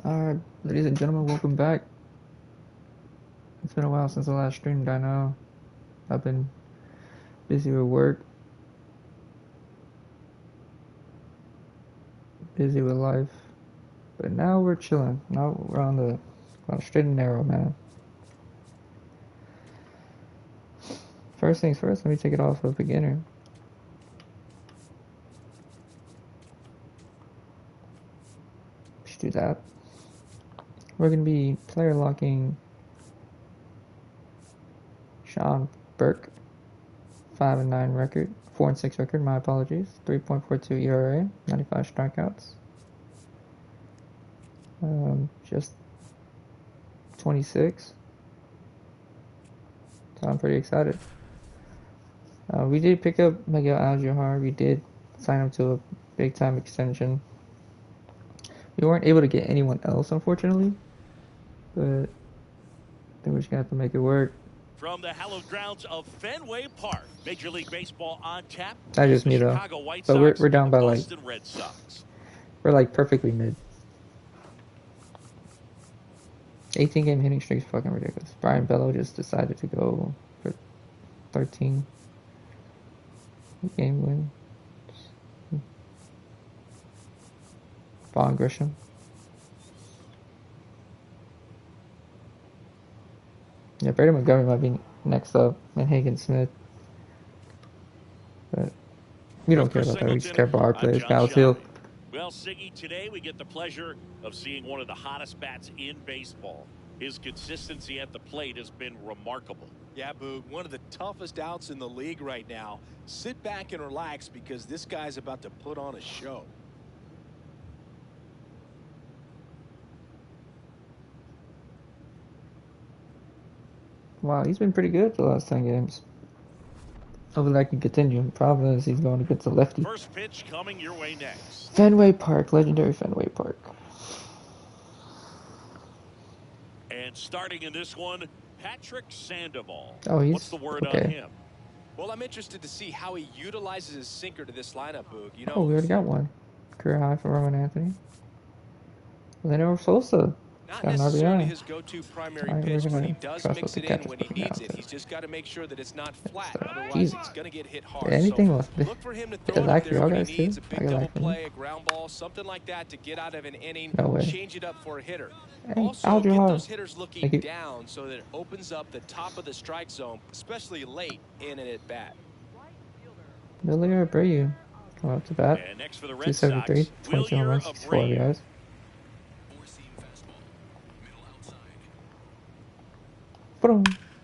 Alright, ladies and gentlemen, welcome back. It's been a while since the last streamed, I know. I've been busy with work, busy with life, but now we're chilling. Now we're on the straight and narrow, man. First things first, let me take it off of beginner. Let's do that. We're going to be player locking Burke, 5-9 record, 4-6 record, my apologies, 3.42 ERA, 95 strikeouts. Just 26. So I'm pretty excited. We did pick up Miguel Aljohar. We did sign him to a big time extension. We weren't able to get anyone else, unfortunately, but I think we're just gonna have to make it work. From the hallowed grounds of Fenway Park, Major League Baseball on tap. Not just me though, but we're down by like we're like perfectly mid. 18 game hitting streak's fucking ridiculous. Brian Bello just decided to go for 13 game win. Vaughn Grisham. Yeah, Brady Montgomery might be next up, and Hagen Smith. But we don't care about that. We just care about our players. Dallas Hill. Well, Siggy, today we get the pleasure of seeing one of the hottest bats in baseball. His consistency at the plate has been remarkable. Yeah, Boog, one of the toughest outs in the league right now. Sit back and relax because this guy's about to put on a show. Wow, he's been pretty good the last 10 games. Hopefully that can continue. The problem is he's going against a lefty. First pitch coming your way next. Fenway Park, legendary Fenway Park. And starting in this one, Patrick Sandoval. Oh, he's what's the word okay. on him? Well, I'm interested to see how he utilizes his sinker to this lineup, Boog. You know, oh, we already got one. Career high for Roman Anthony. Leonardo Sosa. Not necessarily his go-to primary pitch, but he does mix it in when he needs it. He's just got to make sure that it's not flat. Otherwise, it's going to get hit hard. Anything so look for him to throw it up there when he needs a big double play, a ground ball, something like that to get out of an inning, change it up for a hitter. Also, get those hitters looking down so that it opens up the top of the strike zone, especially late in an at-bat. Billy Abreu going up to bat. 273, 22 home runs, 4 RBIs.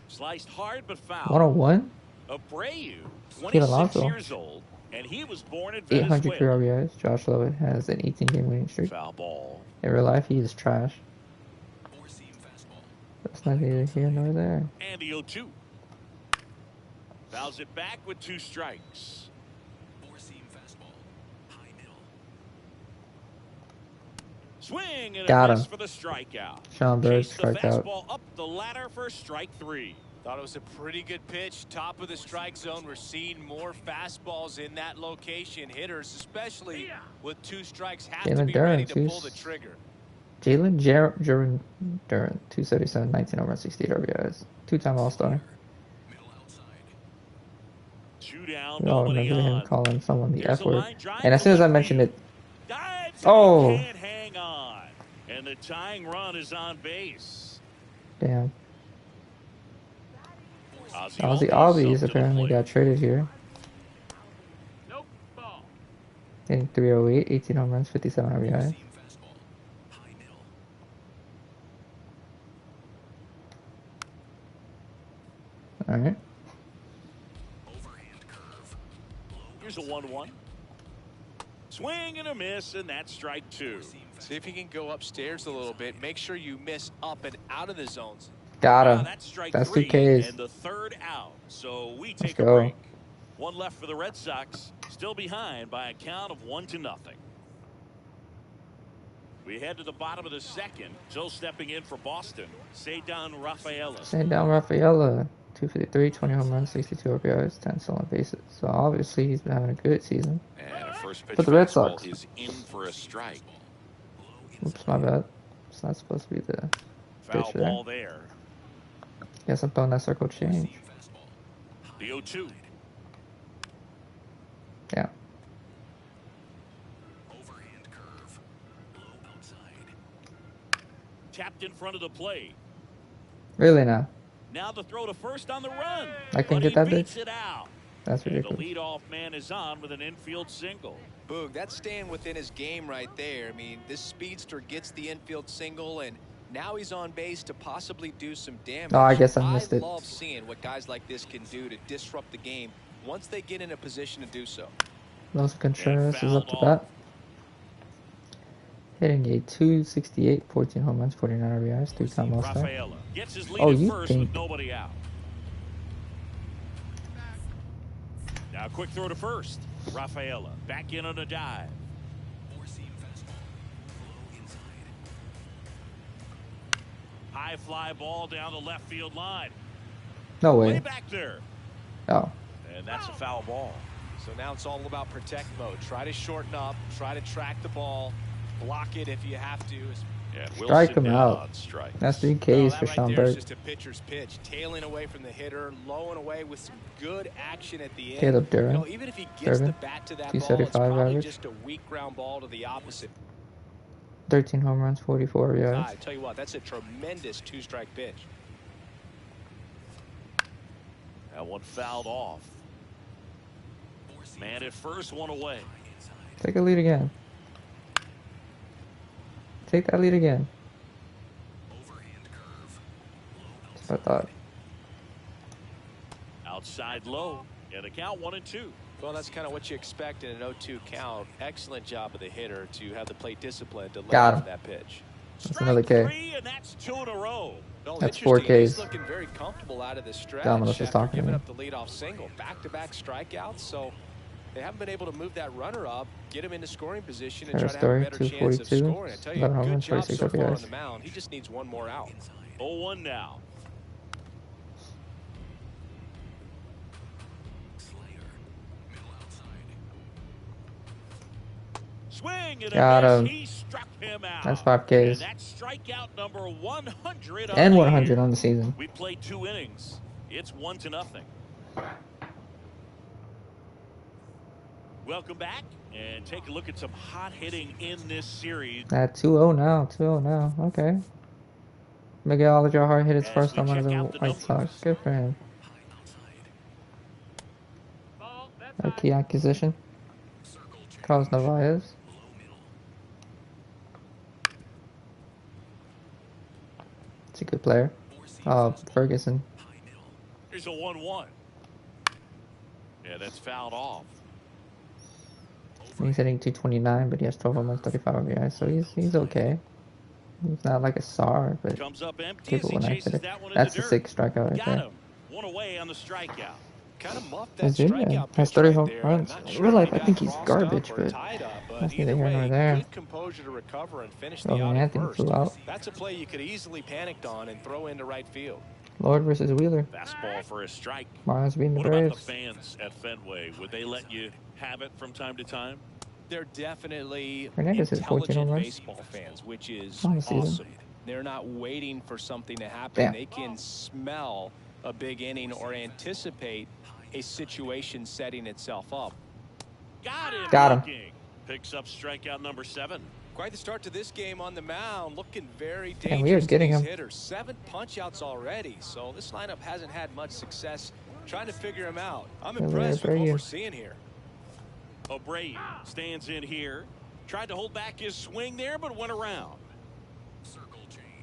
Sliced hard but foul. 101. Abreu, 26 years old, and he was born in 800 career RBIs. Josh Lovett has an 18 game winning streak. Foul ball. In real life, he is trash. That's not either here nor there. And the 0-2. Fouls it back with 2 strikes. Swing and a miss for the strikeout. Sean Burke struck out. Up the ladder for strike 3. Thought it was a pretty good pitch. Top of the strike zone. We're seeing more fastballs in that location. Hitters, especially with 2 strikes, have to be ready to pull the trigger. Jalen Duran, 277, 19 over 68 RBIs. 2-time All-Star. We all remember him calling someone the F word. And as soon as I mentioned it, oh! And the tying run is on base. Damn. Ozzy Albies apparently got traded here. Hitting 308, 18 home runs, 57 RBI. Alright. Here's a 1-1. Swing and a miss, and that's strike 2. See if you can go upstairs a little bit. Make sure you miss up and out of the zones. Got him. That's 2 Ks. And the 3rd out. So we take a break. 1 left for the Red Sox. Still behind by a count of 1-0. We head to the bottom of the 2nd. So stepping in for Boston, Cedar Rafaela. 253, 20 home runs, 62 RBIs, 10 stolen bases. So obviously he's been having a good season. And a first pitch for the Red Sox. Is in for a strike. Oops, my bad. It's not supposed to be the Foul pitch ball there. there. Guess I'm throwing that circle change. The 0-2. Yeah. Overhand curve. Low outside. Tapped in front of the plate. Really now? Now the throw to first on the run. I can't get that bitch. It out. That's ridiculous. And the leadoff man is on with an infield single. Boog, that's staying within his game right there. I mean, this speedster gets the infield single, and now he's on base to possibly do some damage. Oh, I guess I missed it. I love seeing what guys like this can do to disrupt the game once they get in a position to do so. Los Contreras is up to bat. Hitting a 268, 14 home runs, 49 RBIs, 3-time All-Star. Oh, you think? With nobody out. Now quick throw to first. Rafaela back in on a dive. High fly ball down the left field line. No way. Way back there. Oh. And that's a foul ball. So now it's all about protect mode. Try to shorten up, try to track the ball, block it if you have to. Strike him out. That's 3 Ks for Sean Burke. Just a pitcher's pitch, tailing away from the hitter, low and away with some good action at the end. Caleb Duran. You know, even if he gets the bat to that ball, it's probably average. just a weak ground ball to the opposite. 13 home runs, 44 yards. I tell you what, that's a tremendous 2-strike pitch. That one fouled off. Man at first, one away. Take a lead again. Take that lead again. That's what I thought. Outside low, and the count 1-2. Well, that's kind of what you expect in an 0-2 count. Excellent job of the hitter to have the plate discipline to lay off that pitch. That's another K. 3, and that's 2 in a row. Well, that's 4 Ks. He's looking very comfortable out of the stretch after giving up the leadoff single. Back-to-back strikeouts, so they haven't been able to move that runner up, get him into scoring position, and try to have a better chance of scoring. I tell you, good job so far on the mound. He just needs one more out. 0-1 now. Swing and got him. He struck him out. That's 5 Ks. And that's strikeout number 100 and 100 on the season. We played 2 innings. It's 1-0. Welcome back and take a look at some hot hitting in this series. At 2-0 now. 2-0 now. Okay. Miguel Alejandro hit his first home run as a White Sox. Good for him. A key acquisition. Carlos Narvaez. It's a good player. Ferguson. Here's a 1-1. Yeah, that's fouled off. He's hitting 229, but he has 12 home runs, 35 RBI, so he's okay. He's not like a star, but comes up empty capable when I hit it. That's the 6th strikeout right there. One away on the strikeout. Kind of muffed that strikeout has 30 home right runs. In real life, I think he's garbage, but that's neither here nor there. Good composure to recover and finish the Anthony flew out. That's a play you could easily panicked on and throw into right field. Lord versus Wheeler. Fastball for a strike. Marlins beating the What Braves. about the fans at Fenway? Would they let you have it from time to time? They're definitely Hernandez hit 14 home runs. baseball fans, which is awesome. They're not waiting for something to happen. Damn. They can smell a big inning or anticipate a situation setting itself up. Got him. Picks up strikeout number 7. Quite the start to this game on the mound. Looking very dangerous. And we are getting him. Hitters. 7 punch-outs already. So this lineup hasn't had much success trying to figure him out. I'm impressed with what we're seeing here. O'Brien stands in here. Tried to hold back his swing there, but went around.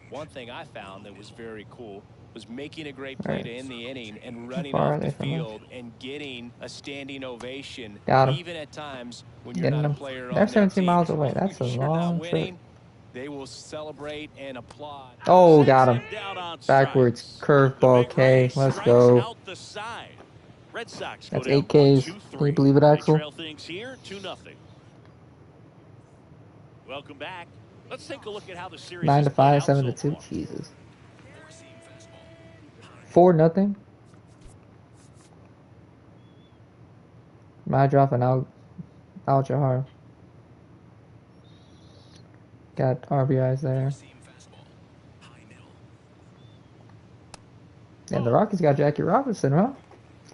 One thing I found that was very cool was making a great play to end the inning and running off the field and getting a standing ovation, even at times when you're not a player on They're 17 team. miles away. That's a long trip. They will celebrate and applaud. Oh, got him. Backwards curveball K. Let's go. That's 8 Ks. Can you believe it, Axel? Here, 2-0. Welcome back. Let's take a look at how the series 9-5, 7-2. Jesus. 4-0. Madrov and Al Jahar. Got RBIs there. And the Rockies got Jackie Robinson, huh?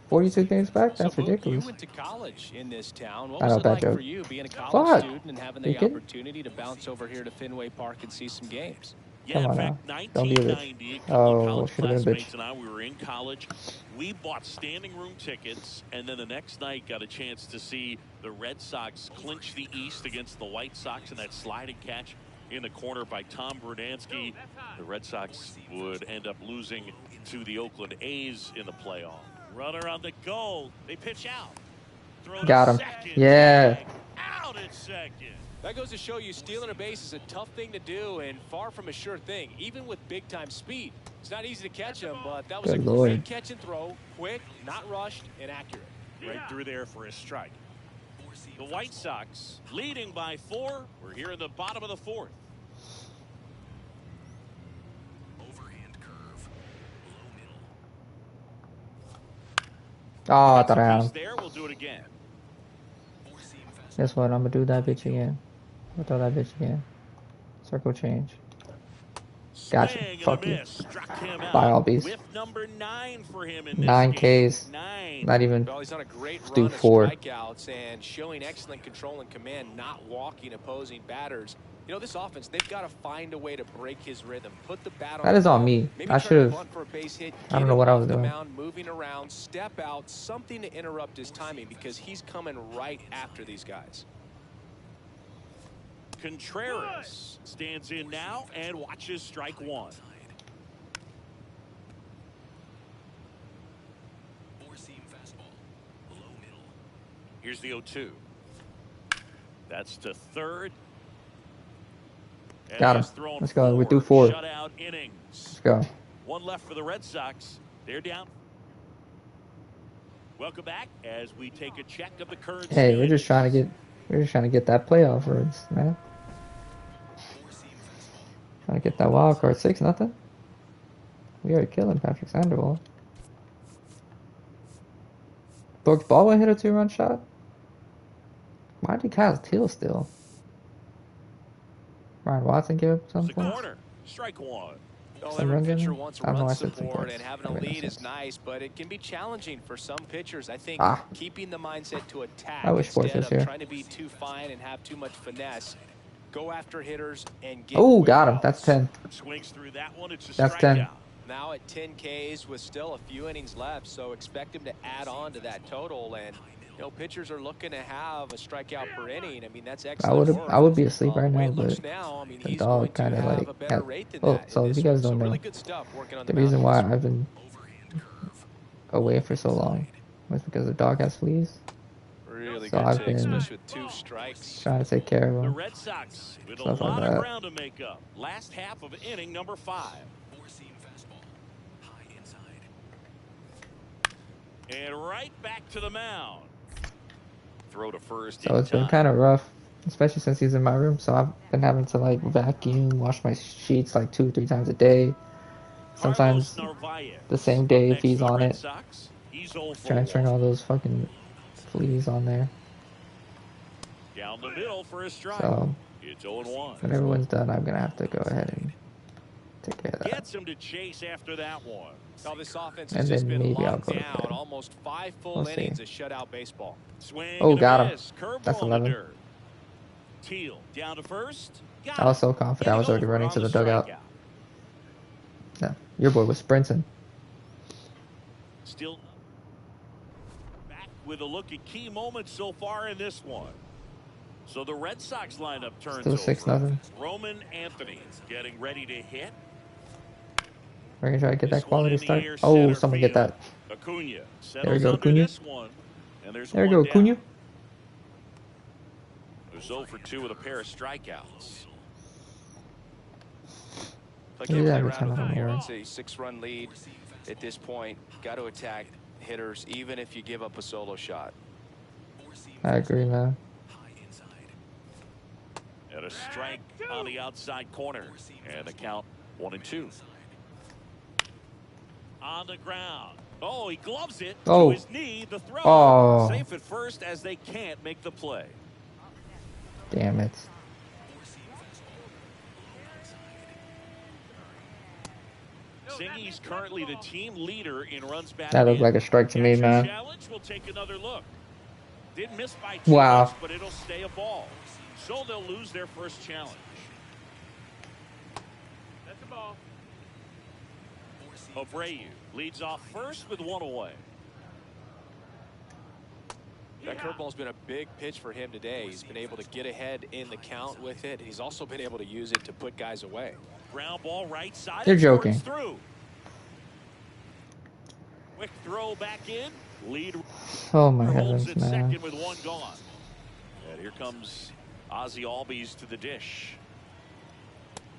42 games back? That's so, ridiculous. You went to college in this town. What I was know, it bad like joke. for you being a college Fuck. student and having You the kidding? opportunity to bounce over here to Fenway Park and see some games? Yeah, in fact, Come on now. Don't be a bitch. 1990, a couple of college should have been a bitch. classmates and I, we were in college. We bought standing room tickets, and then the next night got a chance to see the Red Sox clinch the East against the White Sox in that sliding catch in the corner by Tom Brunansky. The Red Sox would end up losing to the Oakland A's in the playoff. Runner on the goal. They pitch out. Throw Got him. second. Yeah. Out at second. That goes to show you stealing a base is a tough thing to do and far from a sure thing, even with big-time speed. It's not easy to catch him, but that was a great catch and throw, quick, not rushed, and accurate. Right through there for a strike. The White Sox leading by 4. We're here in the bottom of the 4th. Overhand curve. Low middle. Oh, I thought I had him. There, we'll do it again. Guess what? I'm gonna do that bitch again. I'll throw that bitch again. Circle change. Gotcha. Fuck you. Bye, all beast. With number 9 for him in 9 Ks. 9. Not even. Well, he's on a great run do of 4. strikeouts and showing excellent control and command, not walking opposing batters. You know, this offense, they've got to find a way to break his rhythm. Put the bat on. That is on me. I should have. I don't know what I was doing. Mound, moving around, step out, something to interrupt his timing because he's coming right after these guys. Contreras stands in now and watches strike 1. Here's the 0-2. That's to third. Got him. Let's go. We do 4. Shutout innings. Let's go. 1 left for the Red Sox. They're down. Welcome back as we take a check of the current. Hey, we're just trying to get that playoff runs, man. Trying to get that wild card. 6-0. We are killing Patrick Sandoval. Burke Baldwin hit a 2-run shot. Why did Kyle Teal still? Ryan Watson give up something. Corner. Strike 1. Oh, every pitcher wants run support, and having a lead is nice, but it can be challenging for some pitchers. I think keeping the mindset to attack instead of trying to be too fine and have too much finesse. Go after hitters and get. Oh, got him. That's 10. Swings through that one. It's a That's 10. Out. Now at 10 Ks with still a few innings left, so expect him to add on to that total. And you know, pitchers are looking to have a strikeout per inning. I mean, that's excellent. I would be asleep right now, but now, I mean, the dog kind of like. Oh, so if you guys don't know, really good stuff working on the reason why I've been away for so long was because the dog has fleas. Really so good I've been with 2 strikes. trying to take care of them. The Red Sox with a lot of ground to make up. Last half of inning number 5. And right back to the mound. Throw to first. So it's been kind of rough, especially since he's in my room. So I've been having to like vacuum, wash my sheets like 2 or 3 times a day. Sometimes the same day if he's on it. Transferring all those fucking fleas on there. Down the middle for a strike. So it's 0-1. when everyone's done, I'm gonna have to go ahead and take care of that. Gets him to chase after that one. Well, this offense has just been locked down. Almost 5 full innings of shutout baseball. Swing oh, got him. That's 11. Teal down to first. I was so confident I was already running to the dugout. Yeah, your boy was sprinting. Still back with a look at key moments so far in this one. So the Red Sox lineup turns still 6-0. Roman Anthony getting ready to hit. We're going to try to get that quality start. Oh, someone get that. Acuna. There we go, Acuna. There we go, Acuna. There's 0 for 2 with a pair of strikeouts. It's a 6-run lead at this point. Got to attack hitters, even if you give up a solo shot. I agree, man. And a strike on the outside corner. And the count 1-2. On the ground. Oh, he gloves it to his knee. The throw. Safe at first as they can't make the play. Damn it. Singy's currently the team leader in runs batted That looked in. like a strike to me, Catcher man. challenge. We'll take another look. Didn't miss by too much, Wow. but it'll stay a ball. So they'll lose their first challenge. That's a ball. Abreu leads off first with 1 away. That curveball's been a big pitch for him today. He's been able to get ahead in the count with it. He's also been able to use it to put guys away. Ground ball right side. They're joking. Through. Quick throw back in. Lead. Oh my heavens, man. Second with 1 gone. And here comes Ozzie Albies to the dish.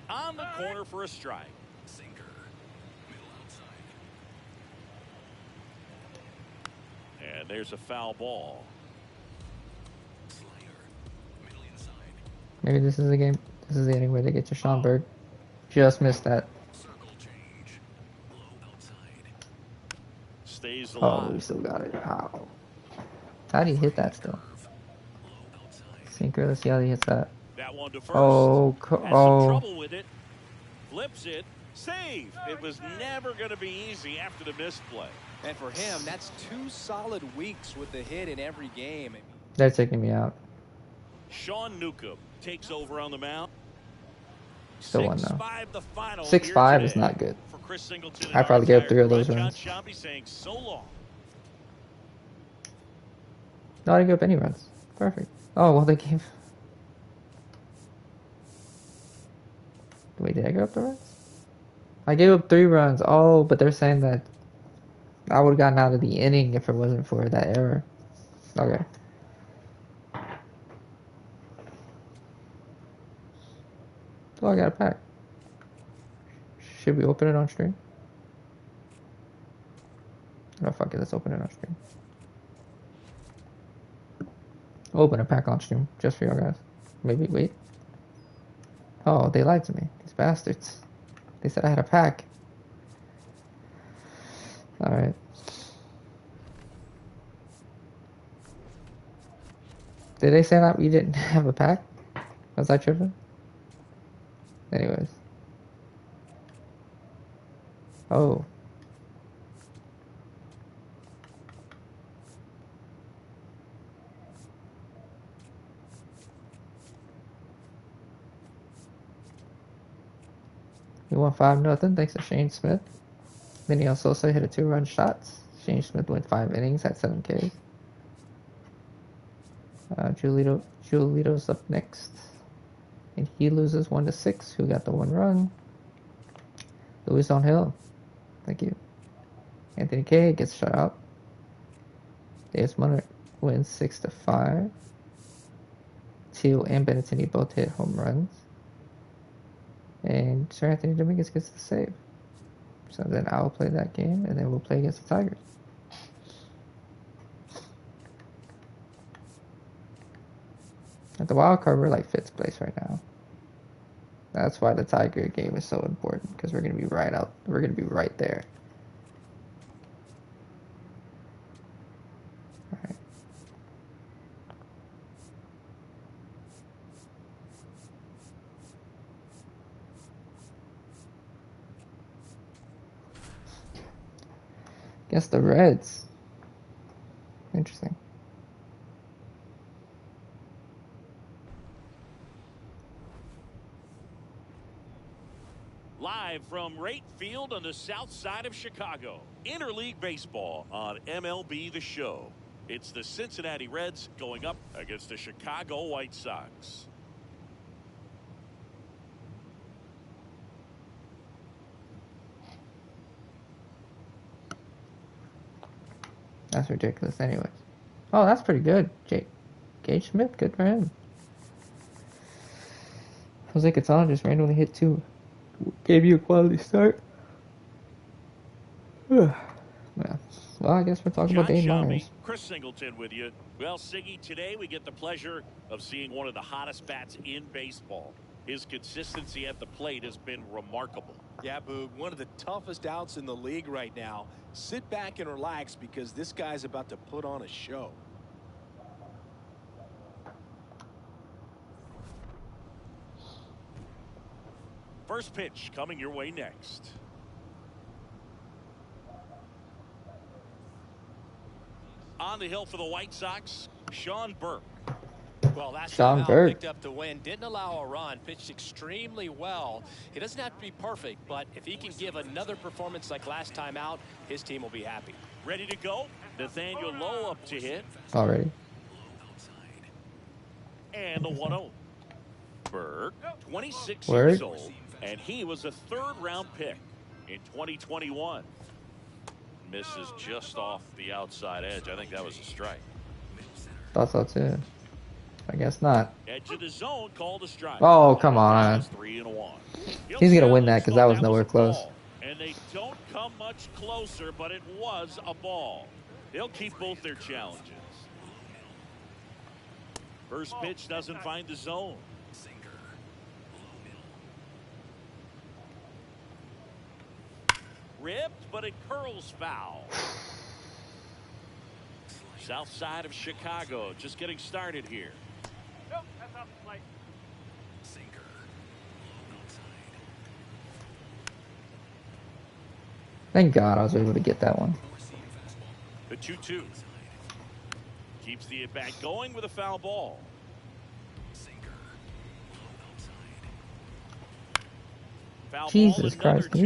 On the corner for a strike. Sinker. Middle outside. And there's a foul ball. Slider. Middle inside. Maybe this is the game. This is the inning where they get to Sean Burke. Just missed that. Circle change. Low outside. Stays Oh, alive. we still got it. How? How do you hit that still? Low outside. Sinker. Let's see how he hits that. That one to first. Oh, Has some trouble with it. Flips it. Save. It was never going to be easy after the missed play. And for him, that's 2 solid weeks with the hit in every game. They're taking me out. Sean Newcomb takes over on the mound. Still one though. 6-5 the final 6-5 here is today. not good. For Chris Singleton I probably gave 3 of those John runs. Shelby saying so long. No, I didn't give up any runs. Perfect. Oh, well, they gave... Wait, did I give up the runs? I gave up 3 runs. Oh, but they're saying that I would have gotten out of the inning if it wasn't for that error. Okay. Oh, I got a pack. Should we open it on stream? No, fuck it. Let's open it on stream. Open a pack on stream. Just for y'all guys. Maybe wait. Oh, they lied to me. These bastards. They said I had a pack. Alright. Did they say that we didn't have a pack? Was I tripping? Anyways. Oh. We won 5-0 thanks to Shane Smith. Vinny Sosa hit a 2-run shot. Shane Smith went 5 innings at 7 Ks. Giolito's up next. And he loses 1-6. Who got the 1 run? Luis on Hill. Thank you. Anthony K gets shut out. Davis Munner wins 6-5. Teal and Benettini both hit home runs. And Sir Anthony Dominguez gets the save. So then I'll play that game, and then we'll play against the Tigers. At the wild card, we're like 5th place right now. That's why the Tiger game is so important, because we're gonna be right out. We're gonna be right there. All right. Guess the Reds. Interesting. Live from Rate Field on the south side of Chicago. Interleague Baseball on MLB The Show. It's the Cincinnati Reds going up against the Chicago White Sox. That's ridiculous anyways. Oh, that's pretty good. Gage Smith, good for him. Jose Quintana just randomly hit 2. Gave you a quality start. Yeah. Well, I guess we're talking about Dane Myers. Chris Singleton with you. Well, Siggy, today we get the pleasure of seeing one of the hottest bats in baseball. His consistency at the plate has been remarkable. Yeah, Boog, one of the toughest outs in the league right now. Sit back and relax because this guy's about to put on a show. First pitch coming your way next. On the hill for the White Sox, Sean Burke. Well, that's Sean how Burke picked up the win. Didn't allow a run. Pitched extremely well. He doesn't have to be perfect, but if he can give another performance like last time out, his team will be happy. Ready to go. Nathaniel Lowe up to hit. already. And the 1-0. Burke, 26 Word. years old, and he was a third-round pick in 2021. Misses just off the outside edge. I think that was a strike. Thought so too. I guess not. Edge of the zone, called a strike. Oh, come on. 3-1. He's gonna win that because that was nowhere close. And they don't come much closer, but it was a ball. They'll keep both their challenges. First pitch doesn't find the zone. Ripped, but it curls foul. South side of Chicago, just getting started here. Nope, that's off the plate. Thank God I was able to get that one. The 2-2. Keeps the at-bat going with a foul ball. Foul Jesus ball, Christ, can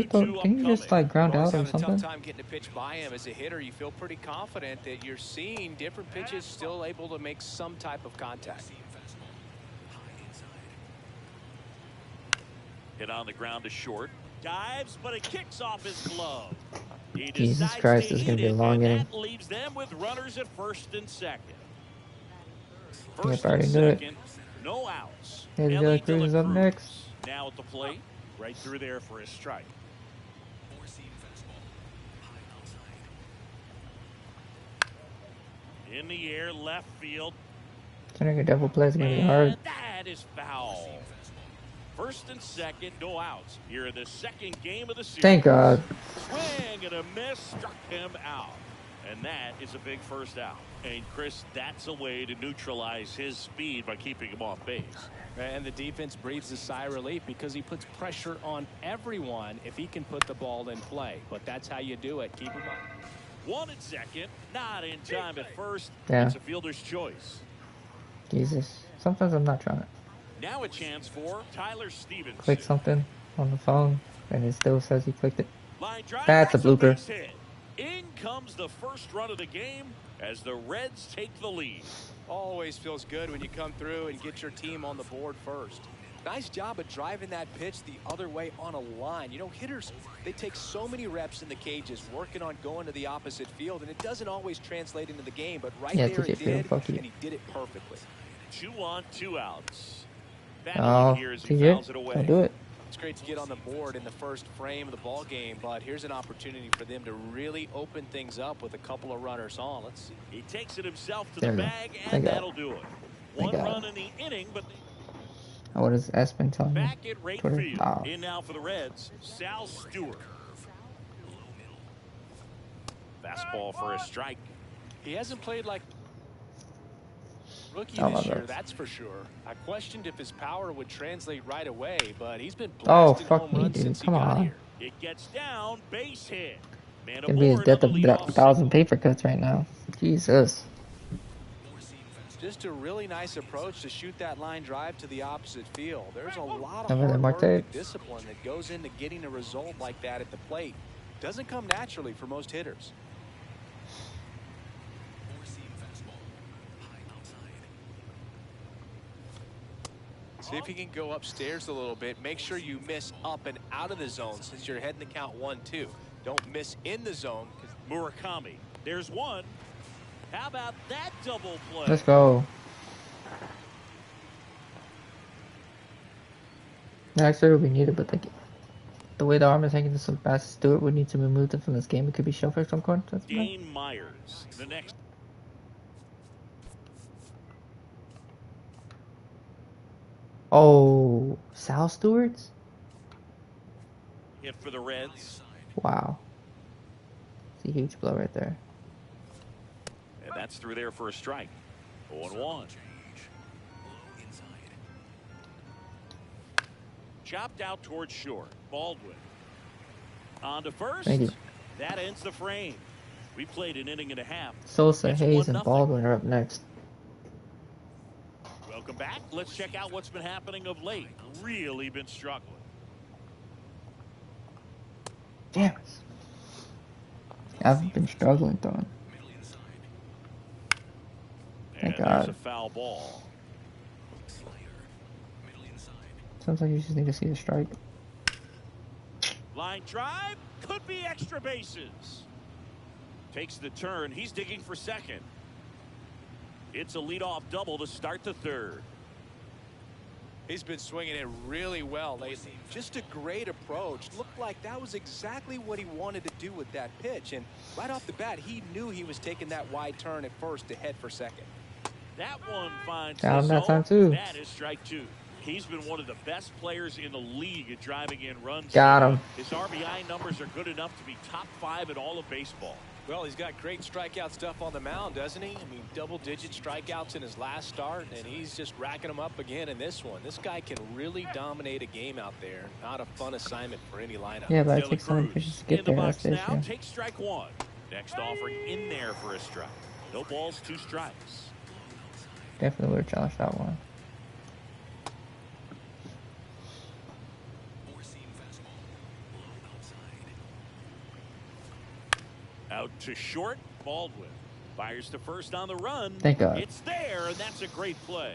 you just like ground out or Having a something? tough time getting a pitch by him as a hitter. You feel pretty confident that you're seeing different pitches still able to make some type of contact. Hit on the ground to short. Dives, but it kicks off his glove. He Jesus decides Christ, to this is gonna eat be a it, long and inning. that leaves them with runners at first and second. Yep, First I already and knew it. second, no outs. Hey, the Ellie other Cruz is up Cruz next. now at the plate, right through there for his strike. In the air, left field. Turning a double play is gonna be hard. And that is foul. First and second, no outs. Here in the second game of the series. Thank God. Swing and a miss, struck him out. And that is a big first out. And Chris, that's a way to neutralize his speed by keeping him off base. And the defense breathes a sigh of relief because he puts pressure on everyone if he can put the ball in play. But that's how you do it. Keep him up. One at second, not in time at first. Yeah. It's a fielder's choice. Jesus. Sometimes I'm not trying to Now a chance for Tyler Stevenson. click something on the phone and it still says he clicked it. Line drive, That's a blooper. base hit. In comes the first run of the game as the Reds take the lead. Always feels good when you come through and get your team on the board first. Nice job of driving that pitch the other way on a line. You know, hitters, they take so many reps in the cages working on going to the opposite field, and it doesn't always translate into the game, but right there it did, and he did it perfectly. 2 on, 2 outs. Oh, Battling here as he TJ, fouls it away. don't do it. It's great to get on the board in the first frame of the ball game, but here's an opportunity for them to really open things up with a couple of runners on. Let's see. He takes it himself to There the we go. bag, Thank and God. that'll do it. Thank One God. run in the inning, but Oh, what is Espen telling me? back at right Twitter? field. Oh. In now for the Reds, Sal Stewart. Fastball for a strike. He hasn't played like rookie Oh, this my year, bad. that's for sure. I questioned if his power would translate right away, but he's been Oh, blasting fuck home me, runs dude. since Come he got on. here. It gets down, base hit. Man Gonna be his aboard death on of the a leadoff thousand single. paper cuts right now. Jesus. Just a really nice approach to shoot that line drive to the opposite field. There's a lot of Over there, hard Marte. work and discipline that goes into getting a result like that at the plate. Doesn't come naturally for most hitters. See if you can go upstairs a little bit. Make sure you miss up and out of the zone since you're heading to count 1-2. Don't miss in the zone. Murakami. There's one. How about that double play? Let's go. Actually, it would be needed, but the way the arm is hanging, this Bass Stewart would need to remove them from this game. It could be shelved at some point. That's fine. Dane Myers. The next. Oh, Sal Stewart's? Hit for the Reds. Wow. It's a huge blow right there. And that's through there for a strike. 0-1. Chopped out towards short. Baldwin. On to first. Thank you. That ends the frame. We played an inning and a half. Sosa, It's Hayes, 1-0. and Baldwin are up next. Welcome back. Let's check out what's been happening of late. Really been struggling. Damn it. I've been struggling throwing. Thank And there's a God. foul ball. Sounds like you just need to see a strike. Line drive. Could be extra bases. Takes the turn. He's digging for second. It's a leadoff double to start the third. He's been swinging it really well lately. Just a great approach. Looked like that was exactly what he wanted to do with that pitch. And right off the bat, he knew he was taking that wide turn at first to head for second. That one finds Got him the that time zone. too. That is strike two. He's been one of the best players in the league at driving in runs. Got him. His RBI numbers are good enough to be top 5 in all of baseball. Well, he's got great strikeout stuff on the mound, doesn't he? I mean, double-digit strikeouts in his last start, and he's just racking them up again in this one. This guy can really dominate a game out there. Not a fun assignment for any lineup. Yeah, but it takes so many pitches to get there. That's the issue. Take strike one. Next offering in there for a strike. No balls, 2 strikes. Definitely would have challenged that one. Out to short. Baldwin fires to first on the run. Thank God. It's there, and that's a great play.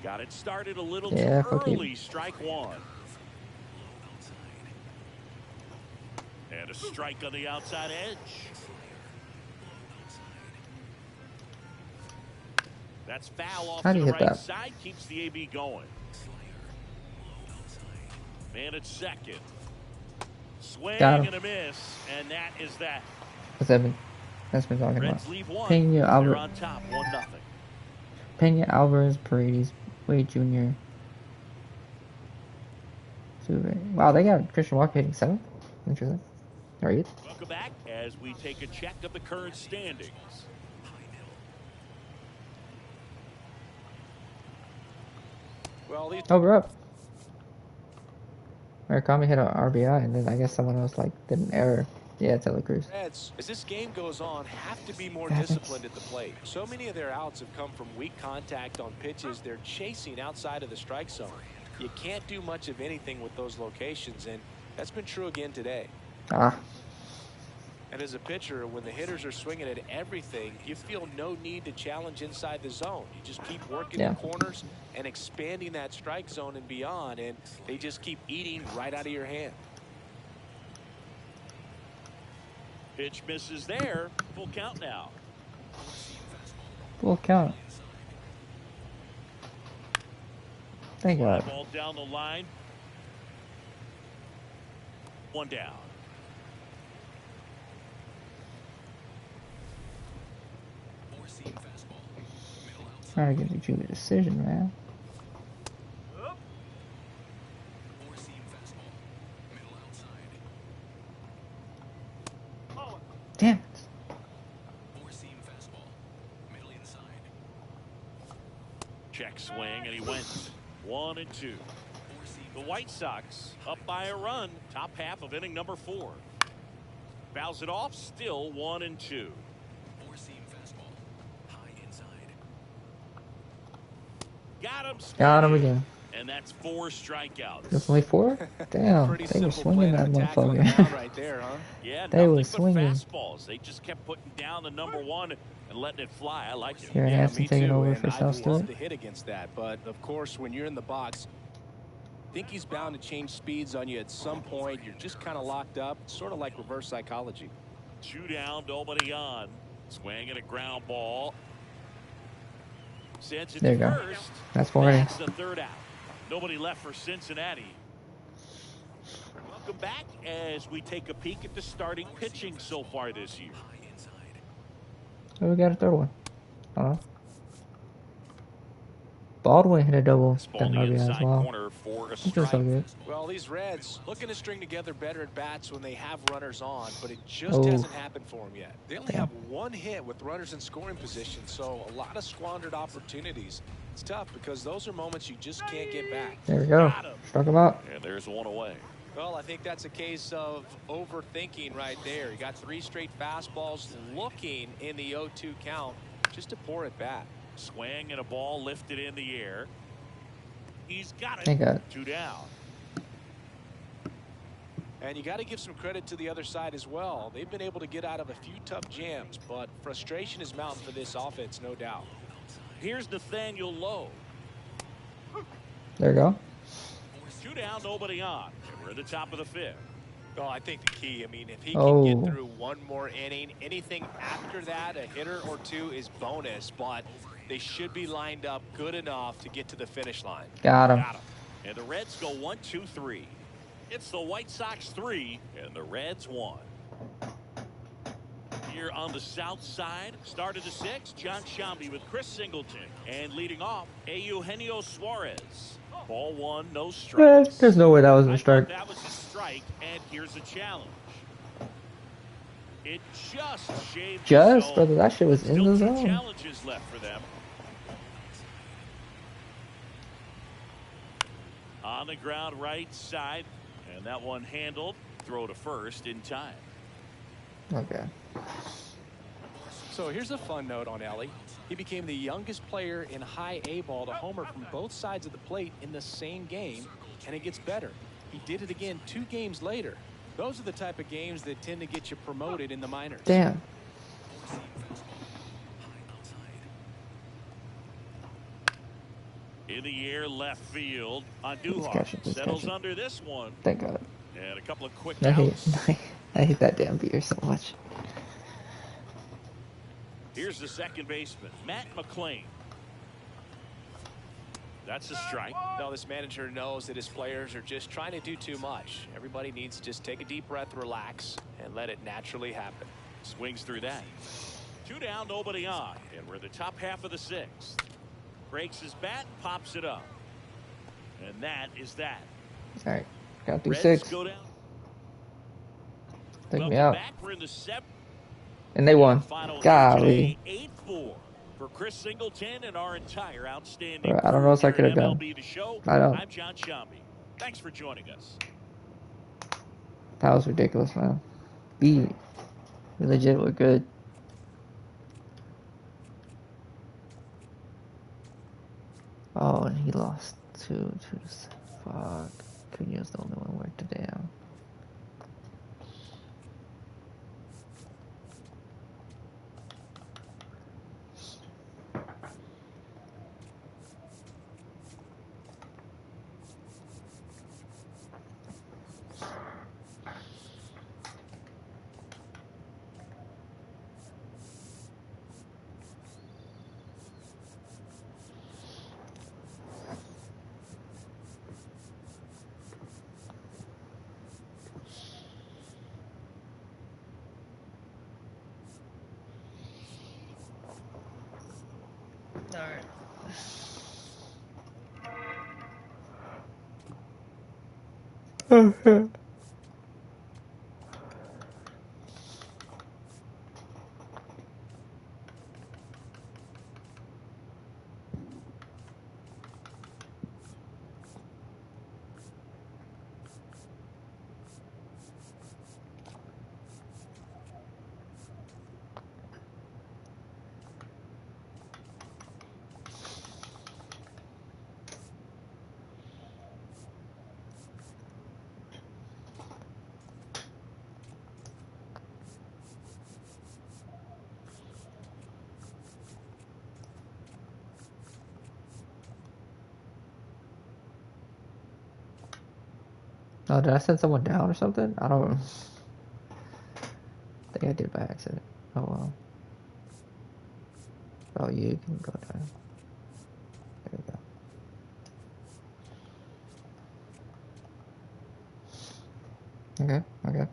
Got it started a little too early. Strike one. And a strike on the outside edge. That's foul off to the right side. Keeps the AB going. Man at second. Swing and a miss. And that is that. What's that been? That's been talking about. Leave one. Pena, They're on top, 1-0. Pena, Alvarez, Paredes, Wade Jr. Wow, they got Christian Walker hitting 7th. Interesting. Or 8th. Welcome back as we take a check of the current standings. Well, we're up. Murakami hit an RBI, and then I guess someone else did an error. Yeah, it's Ella Cruz. As this game goes on, have to be more disciplined at the plate. So many of their outs have come from weak contact on pitches they're chasing outside of the strike zone. You can't do much of anything with those locations, and that's been true again today. And as a pitcher, when the hitters are swinging at everything, you feel no need to challenge inside the zone. You just keep working the corners and expanding that strike zone and beyond, and they just keep eating right out of your hand. Pitch misses there. Full count now. Full count. Thank God. Ball down the line. 1 down. Trying to get you a decision, man. Damn it. Check swing, and he went 1 and 2. The White Sox up by a run. Top half of inning number 4. Fouls it off. Still 1 and 2. Got him again. And that's 4 strikeouts. Just only 4? Damn, they were swinging that motherfucker. Right there, huh? Yeah, they were swinging. Fastballs. They just kept putting down the number 1 and letting it fly. I like it. Here, Hansen taking over for South Stewart. To hit against that, but of course, when you're in the box, I think he's bound to change speeds on you at some point. You're just kind of locked up, sort of like reverse psychology. 2 down, nobody on. Swing and a ground ball. Sends it there you first. Go. That's 4 innings. That's the 3rd out. Nobody left for Cincinnati. Welcome back as we take a peek at the starting pitching so far this year. Oh, we got a 3rd one. Baldwin hit a double. Ball Got in an the RBI as inside well. corner for a He's doing so strike. good. Well, these Reds looking to string together better at bats when they have runners on, but it just Oh, hasn't happened for them yet. They only damn. have one hit with runners in scoring position, so a lot of squandered opportunities. It's tough because those are moments you just can't get back. There we go. Struck him out. And there's one away. Well, I think that's a case of overthinking right there. You got 3 straight fastballs looking in the 0-2 count. Just a poor at bat. Swing and a ball lifted in the air. He's got it. Thank God. 2 down. And you got to give some credit to the other side as well. They've been able to get out of a few tough jams, but frustration is mounting for this offense, no doubt. Here's Nathaniel Lowe. There we go. 2 down, nobody on. And we're at the top of the 5th. Well, I think the key, I mean, if he can get through one more inning, anything after that, a hitter or 2 is bonus, but they should be lined up good enough to get to the finish line. Got him. And the Reds go 1, 2, 3. It's the White Sox 3 and the Reds 1. Here on the south side, start of the 6th, John Shambi with Chris Singleton. And leading off, Eugenio Suarez. Ball 1, no strikes. There's no way that was a strike. That was a strike, and here's a challenge. It just shaved. Just, brother, that shit was in the zone. Challenges left for them. On the ground, right side, and that one handled. Throw to first in time. Okay. So here's a fun note on Ellie. He became the youngest player in high A ball to homer from both sides of the plate in the same game, and it gets better. He did it again 2 games later. Those are the type of games that tend to get you promoted in the minors. Damn. In the air, left field. Andujar settles under this one. Thank God. And a couple of quick I outs. hate that damn beer so much. Here's the second baseman, Matt McClain. That's a strike. No, this manager knows that his players are just trying to do too much. Everybody needs to just take a deep breath, relax, and let it naturally happen. Swings through that. 2 down, nobody on. And we're the top half of the 6th. Breaks his bat, pops it up. And that is that. All right. Got through Reds 6. Go down. Take me out. Back. We're in the 7th. And they won. Golly. 8-4 for Chris Singleton and our entire outstanding. Bro, I don't know what I could have done. MLB The Show. I don't. I'm John Shambi. Thanks for joining us. That was ridiculous, man. We legit were good. Oh, and he lost 2. Fuck. Cuneo's the only one worked it down. Alright. Oh, did I send someone down or something? I don't know. I think I did by accident. Oh well. Oh, you can go down. There we go. Okay, okay.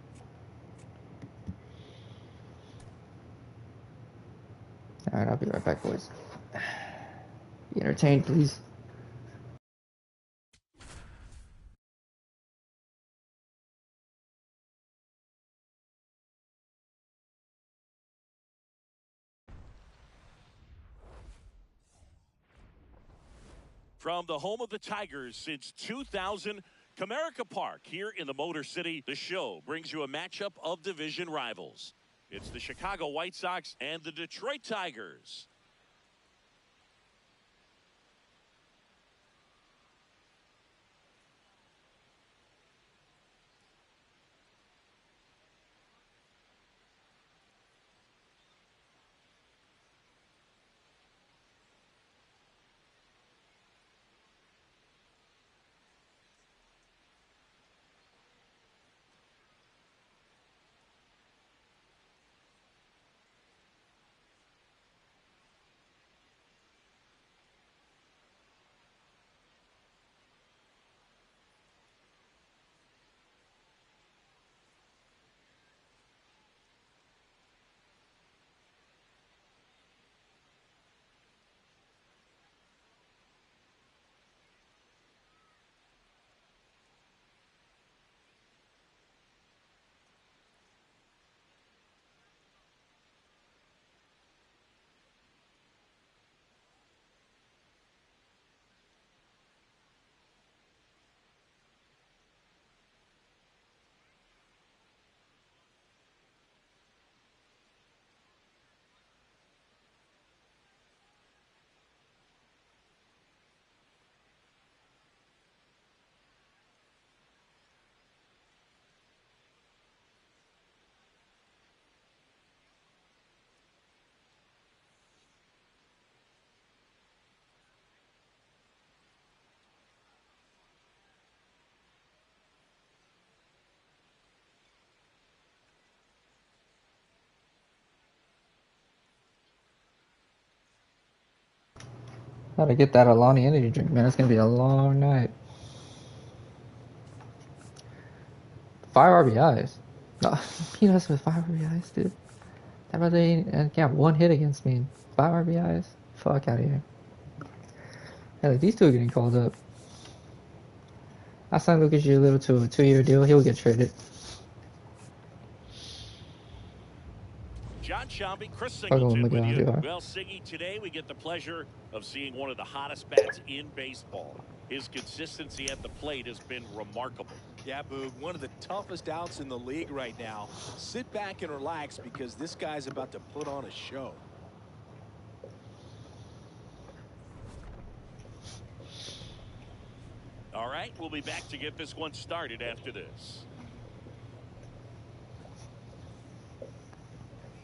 Alright, I'll be right back, boys. Be entertained, please. From the home of the Tigers since 2000, Comerica Park here in the Motor City, the show brings you a matchup of division rivals. It's the Chicago White Sox and the Detroit Tigers. Gotta get that Alani energy drink, man. It's gonna be a long night. 5 RBIs. No, he does with 5 RBIs, dude. That brother ain't got 1 hit against me. 5 RBIs? Fuck out of here. Yeah, like, these two are getting called up. I signed Lucas Giolito to a 2-year deal. He'll get traded. John Shambi, Chris I'll go with Singleton with Miguel you. Andujar. Well, Siggy, today we get the pleasure of seeing one of the hottest bats in baseball. His consistency at the plate has been remarkable. Yeah, Boog, one of the toughest outs in the league right now. Sit back and relax because this guy's about to put on a show. All right, we'll be back to get this one started after this.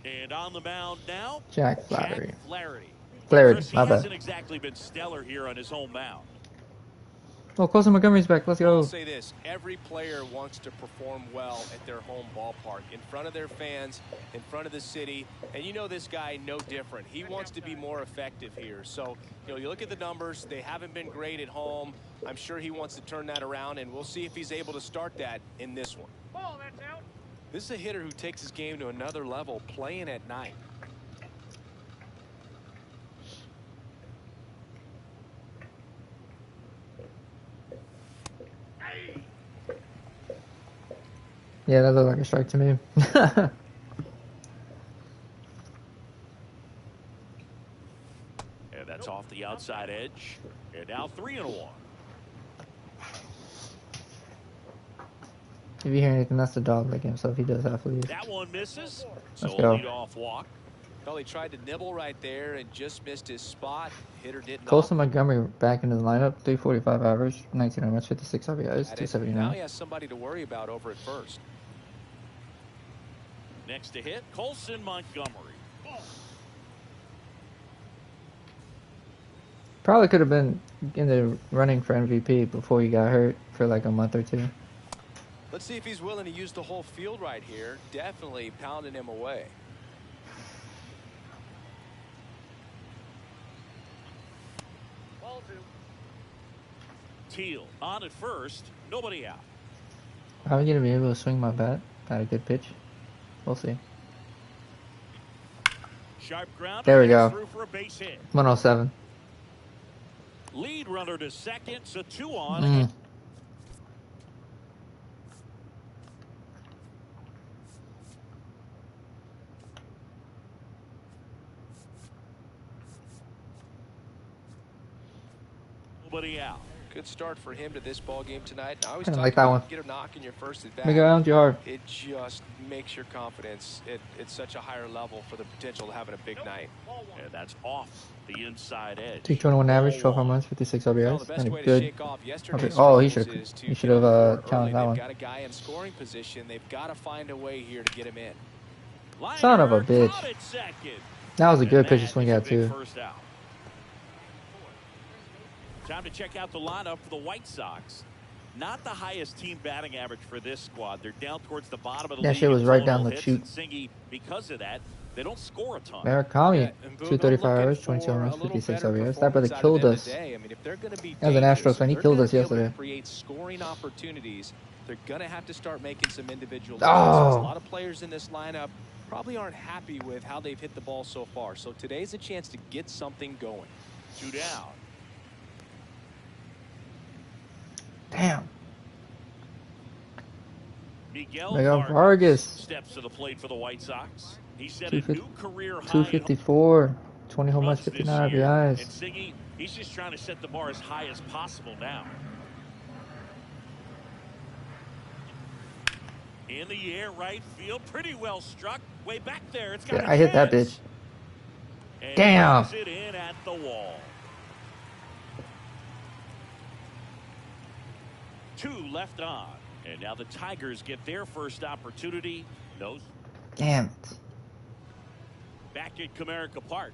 And on the mound now, Jack Flaherty. Chris, he my bad. hasn't exactly been stellar here on his home mound. Oh, Colson Montgomery's back. Let's go. I'll say this. Every player wants to perform well at their home ballpark, in front of their fans, in front of the city. And you know this guy no different. He wants to be more effective here. So, you know, you look at the numbers. They haven't been great at home. I'm sure he wants to turn that around, and we'll see if he's able to start that in this one. Ball, that's out. This is a hitter who takes his game to another level, playing at night. Yeah, that looked like a strike to me. And that's off the outside edge. And now 3-1. If you hear anything, that's the dog licking himself. He does have fleas. That one misses. So Let's go. lead off walk. Well, he tried to nibble right there and just missed his spot. Hitter didn't. Colson Montgomery back into the lineup. 345 average, 19 homers, 56 RBIs, 279. Now he has somebody to worry about over at first. Next to hit, Colson Montgomery. Probably could have been in the running for MVP before he got hurt for like a month or two. Let's see if he's willing to use the whole field right here. Definitely pounding him away. Ball 2. Teal on at first, nobody out. Are we gonna be able to swing my bat at a good pitch? We'll see. Sharp ground. There we go. Through for a base hit. 107. Lead runner to second, so 2 on. nobody out. Good start for him to this ball game tonight. I always I talk like that about one. get a knock in your first at Miguel bat. Allen hard. It just makes your confidence at such a higher level for the potential of having a big night. And that's off the inside edge. 221 average, 12 home runs, 56 Well, the RBIs. best And a way to good. shake off yesterday's Oh, he struggles should is to he should get on the have board challenged early. that one. They've got a guy in scoring position. They've got to find a way here to get him in. Son of a bitch. Caught at second. That was a good And pitch to that swing is a at big too. first out. Time to check out the lineup for the White Sox. Not the highest team batting average for this squad. They're down towards the bottom of the That league. shit was in right total down the hits, chute. and Singy, because of that, they don't score a ton. Murakami, And Boog, 235 I'm average, looking 22 home for runs, a little 56 better RBIs. That brother performance out of killed them us. today. I mean, if they're going to be As an dangerous, Astros fan, he they're killed gonna us be able to yesterday. create scoring opportunities. They're going to have to start making some individual Oh. adjustments. A lot of players in this lineup probably aren't happy with how they've hit the ball so far. So today's a chance to get something going. 2 down. Damn. Miguel Vargas. steps to the plate for the White Sox. He set a new career high. 254, 20 home runs, runs this 59 year. RBIs. And Singy, he's just trying to set the bar as high as possible now. In the air, right field, pretty well struck. Way back there, it's got Yeah, a I hit that chance. bitch. And Damn. brings it in at the wall. 2 left on. And now the Tigers get their first opportunity. Damn it. Back at Comerica Park.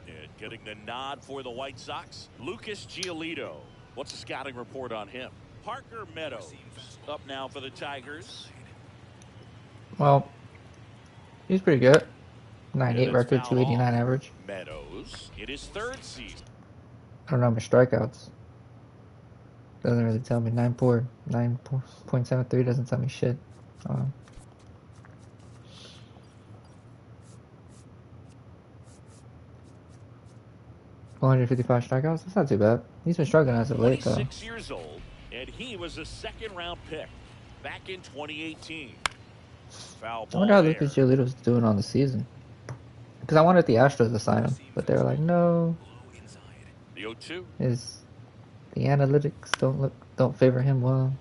And getting the nod for the White Sox, Lucas Giolito. What's the scouting report on him? Parker Meadows up now for the Tigers. Well, he's pretty good. 98 And it's record, fouled 289 off. average. Meadows in his 3rd season. I don't know my strikeouts. Doesn't really tell me. 9.73 doesn't tell me shit. 155 strikeouts. That's not too bad. He's been struggling as of late, though. 26 years old, and he was a 2nd-round pick back in 2018. Foul I ball wonder how there. Lucas Giolito's doing on the season. Because I wanted the Astros to sign him, but they were like, no. The 0-2. The analytics don't favor him well.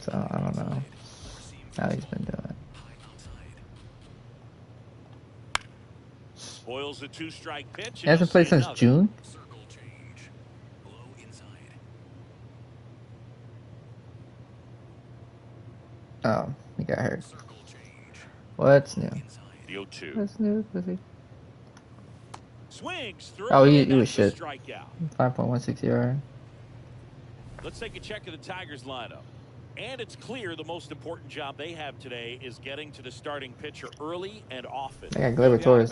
So I don't know how he's been doing. Boils a 2-strike pitch. He hasn't played since June. Oh, he got hurt. What's new? The 0-2. What's new, pussy? Swings through. Oh, he was That's a shit. strikeout. 5.16 ERA. Let's take a check of the Tigers lineup. And it's clear the most important job they have today is getting to the starting pitcher early and often. I got Gleyber Torres.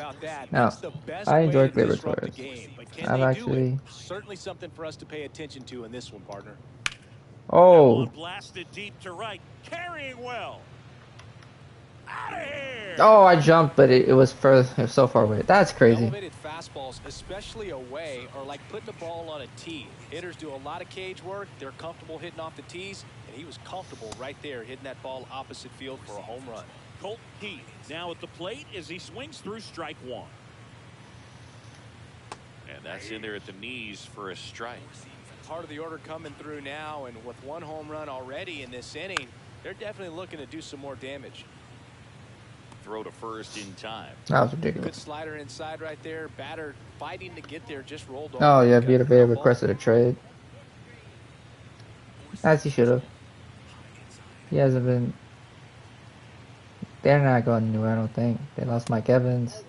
Now, I enjoy Gleyber Torres. I've actually... Certainly something for us to pay attention to in this one, partner. Oh. Blasted deep to right. Carrying well. Out of here. Oh, I jumped, but it was so far away. That's crazy. Elevated fastballs, especially away, are like putting the ball on a tee. Hitters do a lot of cage work. They're comfortable hitting off the tees, and he was comfortable right there hitting that ball opposite field for a home run. Colt Heath now at the plate as he swings through strike 1. And that's in there at the knees for a strike. Part of the order coming through now, and with 1 home run already in this inning, they're definitely looking to do some more damage. Throw to first in time. That was Good ridiculous. slider inside right there. Batter fighting to get there, just rolled off. Oh, yeah, Vita Vea requested a trade. As he should have. He hasn't been... They're not going anywhere, I don't think. They lost Mike Evans.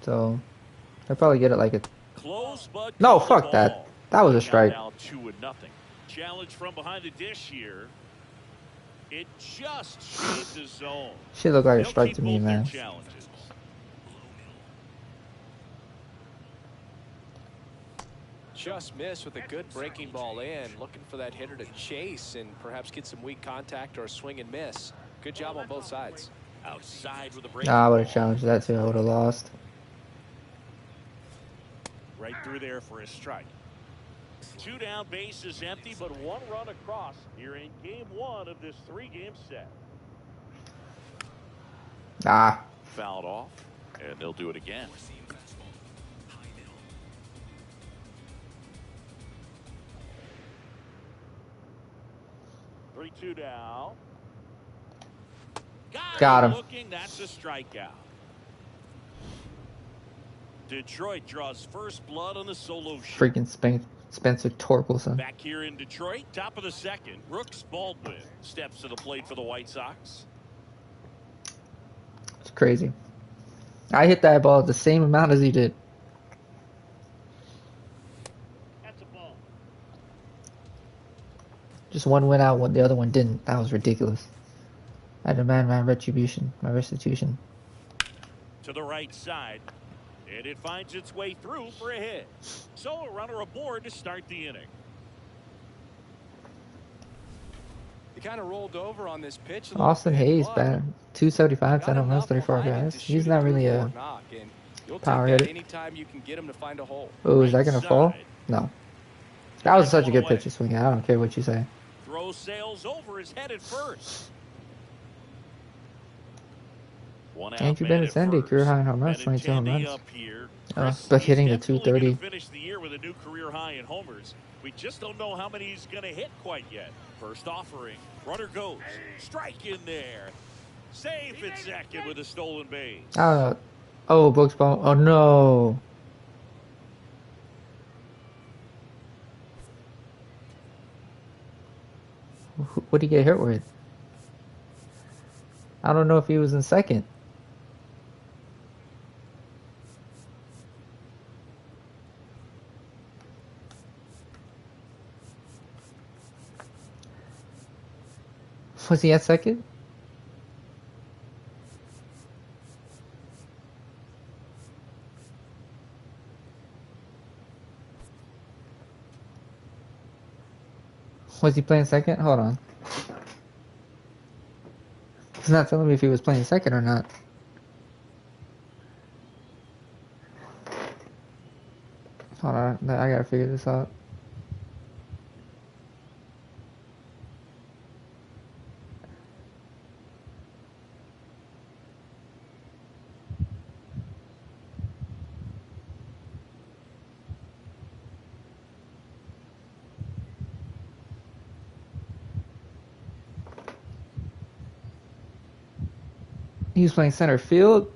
So, they'll probably get it like a... Close, but No, fuck that. That was a strike. Now 2-0. Challenge from behind the dish here. It just shades the zone. Shit looked like a They'll strike keep to me, both their man. challenges. Just missed with a good breaking ball in. Looking for that hitter to chase and perhaps get some weak contact or a swing and miss. Good job on both sides. Outside with a break. Nah, I would have challenged that too. I would have lost. Right through there for a strike. 2 down, base is empty, but 1 run across here in game 1 of this 3-game set. Ah. Fouled off, and they'll do it again. 3-2 now. Got him. Looking, that's a strikeout. Detroit draws first blood on the solo shoot. Freaking Spencer Torkelson. Back here in Detroit, top of the second, Brooks Baldwin steps to the plate for the White Sox. It's crazy. I hit that ball the same amount as he did. That's a ball. Just one went out, the other one didn't. That was ridiculous. I demand my retribution, my restitution. To the right side, and it finds its way through for a hit. So a runner aboard to start the inning. He kind of rolled over on this pitch. Austin Hayes, bad. 275, 10 home runs, 34 guys. He's not really a power hitter. Anytime you can get him to find a hole. Oh, is that gonna fall? No. That was such a good pitch to swing at. I don't care what you say. Throw sails over his head at first. Andrew Benintendi, career high in home runs, 22 home runs. But hitting the 230. Finish the year with a new career high in homers. We just don't know how many he's going to hit quite yet. First offering, runner goes, strike in there. Safe at second with a stolen base. Oh, Brooks ball. Oh no. What did he get hit with? I don't know if he was in second. Was he at second? Was he playing second? Hold on. He's not telling me if he was playing second or not. Hold on, I gotta figure this out. He was playing center field.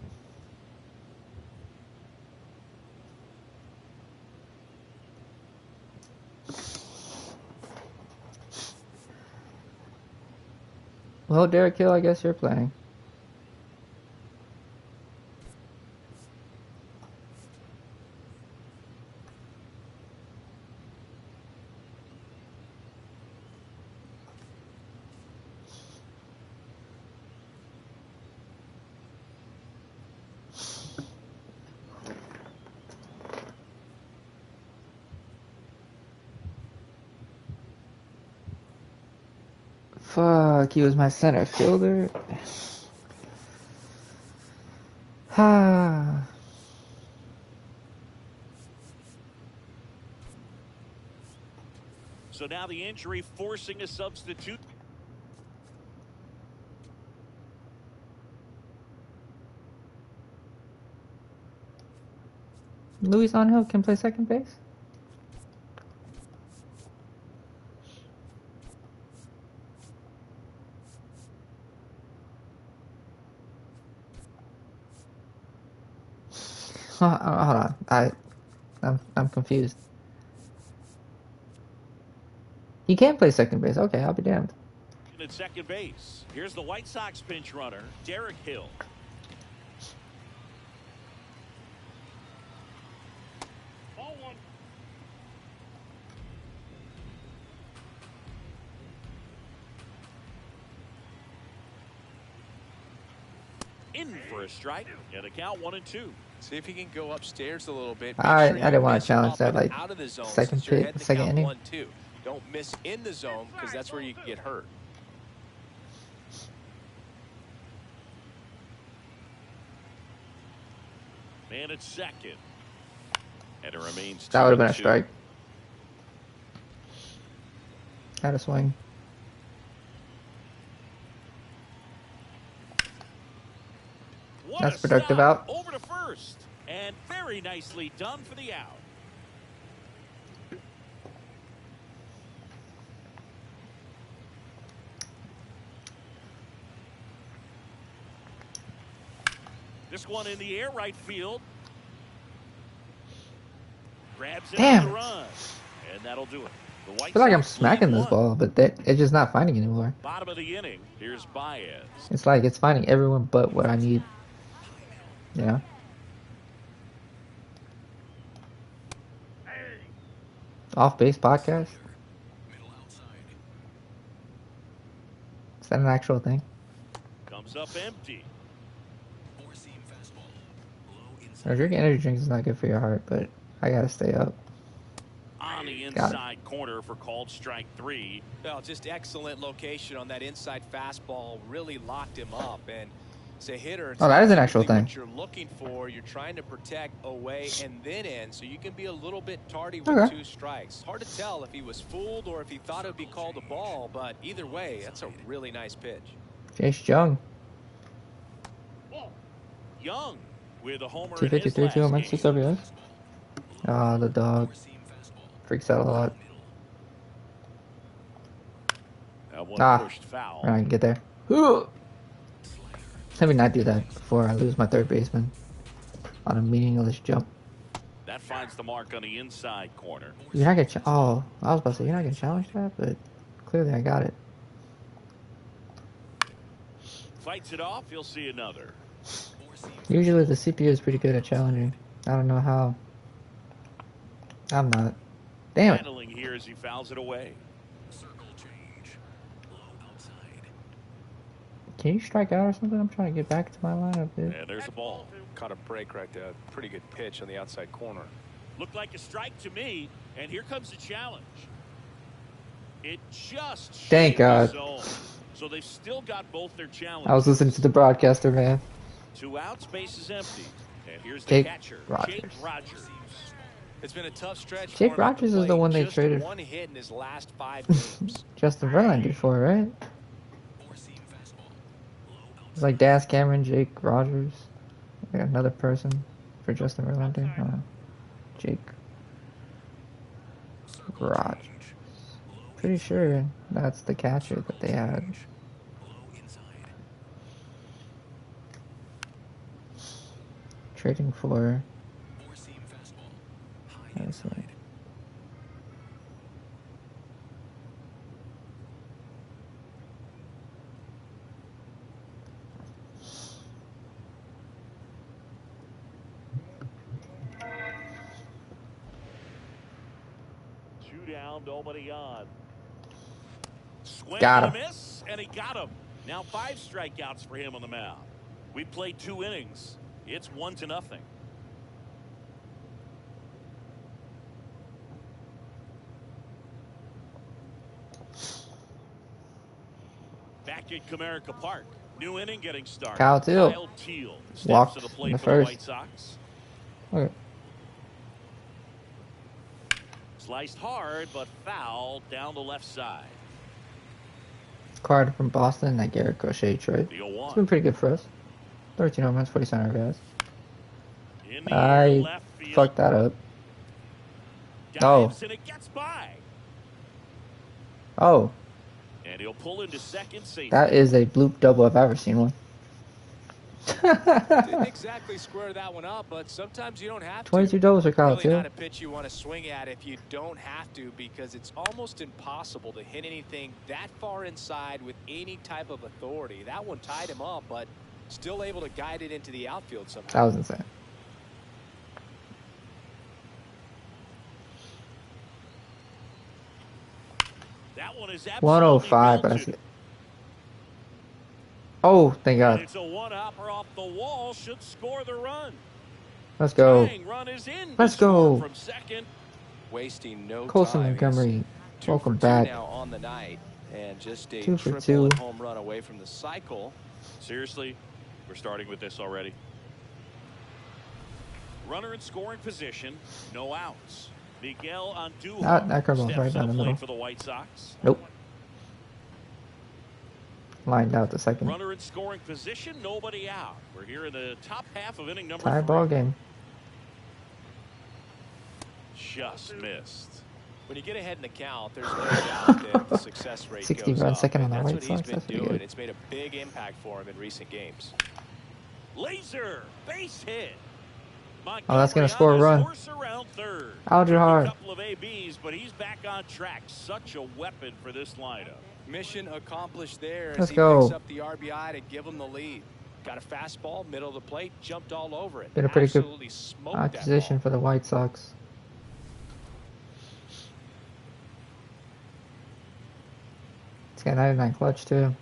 Well, Derek Hill, I guess you're playing. Fuck, he was my center fielder. Ha. So now the injury forcing a substitute. Luis Angel can play second base? Hold on, I'm confused. He can play second base. Okay, I'll be damned. At second base, here's the White Sox pinch runner, Derek Hill. Ball one. In for a strike, and a count 1-2. See if he can go upstairs a little bit. I didn't want to challenge that, like, out of the zone, second inning. 1-2. Don't miss in the zone because that's where you can get hurt. Man at second, and it remains. That would have been a strike. Had a swing. That's a productive stop out. over to first. And very nicely done for the out. This one in the air, right field. Grabs it on the run. And that'll do it. The White I feel like I'm Sox smacking lead this ball, but it's just not finding anymore. Bottom of the inning. Here's Baez. It's like it's finding everyone but what I need. Yeah. Off base podcast? Is that an actual thing? Comes up empty. Drinking energy drinks is not good for your heart, but I gotta stay up. On the inside corner for called strike 3. Well, just excellent location on that inside fastball. Really locked him up. And as a hitter, that is an actual thing. What you're looking for, you're trying to protect away and then in, so you can be a little bit tardy with 2 strikes. Hard to tell if he was fooled or if he thought it would be called a ball, but either way, that's a really nice pitch. Chase Young. Young with a homer. 253, 2 homers, 6 RBIs. Ah, the dog freaks out a lot. Pushed foul. I can get there. Let me not do that before I lose my third baseman on a meaningless jump. That finds the mark on the inside corner. You're not gonna. I was about to say you're not gonna challenge that, but clearly I got it. Fights it off. You'll see another. Usually the CPU is pretty good at challenging. I don't know how. I'm not. Damn it. Handling here as he fouls it away. Can you strike out or something? I'm trying to get back to my lineup, dude. And there's a ball. Caught a break right there. Pretty good pitch on the outside corner. Looked like a strike to me. And here comes the challenge. It just thank God. So they've still got both their challenges. I was listening to the broadcaster, man. 2 outs, base is empty. And here's the Jake catcher, Rogers. Jake Rogers. It's been a tough stretch. Jake Rogers is the one they traded. One hit in his last 5 games. Justin Verlander for, right? It's like Daz Cameron, Jake Rogers. Like another person for Justin Verlander. Jake Rogers. Pretty sure that's the catcher that they had. Trading for. Let's see. Nobody on. Swing got him. And a miss, and he got him. Now 5 strikeouts for him on the mound. We played 2 innings. It's 1-0. Back at Comerica Park. New inning getting started. Kyle Teal. Walked to the plate in the for first. The White Sox. Okay. Sliced hard, but foul down the left side. Card from Boston, that Garrett Crochet trade. It's been pretty good for us. 13 home runs, 47 RBIs. I fucked that up. Dives and it gets by. Oh. And he'll pull into second safety. That is a bloop double if I've ever seen one. Didn't exactly square that one up, but sometimes you don't have to. 22 doubles for Kyle really Teal. Not a pitch you want to swing at if you don't have to, because it's almost impossible to hit anything that far inside with any type of authority. That one tied him up, but still able to guide it into the outfield somehow. That was insane. That one is 105, but I see it. Oh, thank God. It's a one-hopper off the wall, should score the run. Let's go. Run is in. Let's go. From second. Wasting no Colson time. Montgomery, welcome 2 for 2 back. now on the night, and just a 2 for triple 2. home run away from the cycle. Seriously, we're starting with this already. Runner in scoring position, no outs. Miguel Andujar That curveball's right down the middle. for the White Sox. Nope. lined out the second. Runner in scoring position, nobody out. We're here in the top half of inning number Tie 3. ball game. Just missed. When you get ahead in the count, there's no doubt that the success rate 60 goes runs up. second on And the that's White what he's Sox. been That's pretty doing. good. It's made a big impact for him in recent games. Laser base hit. Oh, that's gonna score a run. Aljuhar. A couple of ABs, but he's back on track. Such a weapon for this lineup. Mission accomplished there as Let's he go. picks up the RBI to give him the lead. Got a fastball, middle of the plate, jumped all over it. Been a pretty Absolutely good smoked that position ball. for the White Sox. It's got 99 clutch too.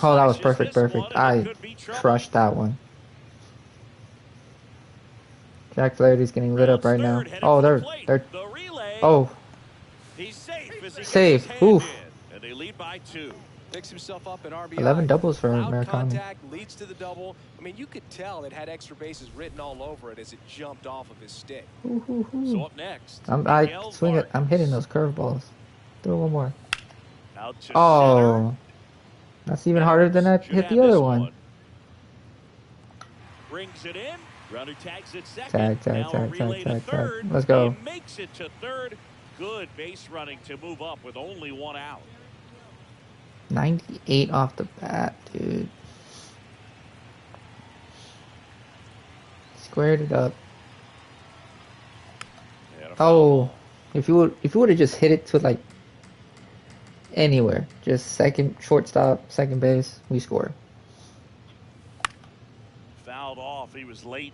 Oh, that was perfect. I crushed that one. Jack Flaherty's getting lit up right now. Oh, they're oh. Safe. Oof. And they lead by 2. Picks himself up an RBI. 11 doubles for Loud Murakami. contact leads to the double. I mean, you could tell it had extra bases written all over it as it jumped off of his stick. So up next, I swing it. I'm hitting those curveballs. Throw one more. Out to Oh, center. that's even harder than I hit the other one. Brings it in. Runner tags it second. Tag. Let's go. He makes it to third. Good base running to move up with only 1 out. 98 off the bat, dude. Squared it up. Oh, if you would have just hit it to like anywhere, just second shortstop, second base, we score. Fouled off. He was late.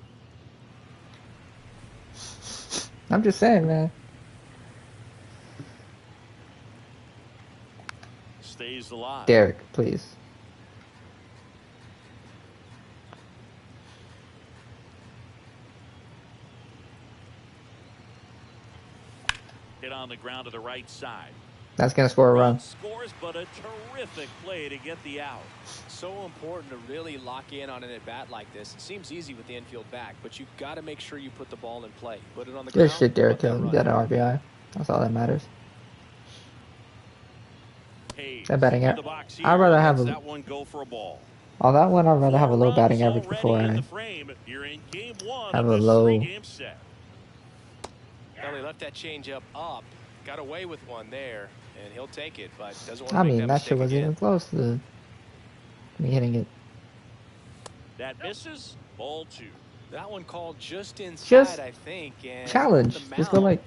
I'm just saying, man. Stays alive. Derek, please. Hit on the ground to the right side. That's gonna score a run. Scores, but a terrific play to get the out. So important to really lock in on an at-bat like this. It seems easy with the infield back, but you've got to make sure you put the ball in play. Put it on the ground. Good shit, Derek Hill. You got an RBI. That's all that matters. That batting average. I'd rather have that one go for a ball. On that one, I'd rather have a low batting average before I have a low. Well, he left that changeup up. Got away with one there, and he'll take it, but doesn't want to make that shit wasn't even close to me hitting it. That misses. Ball 2. That one called just inside, I think. And challenge. Just go like,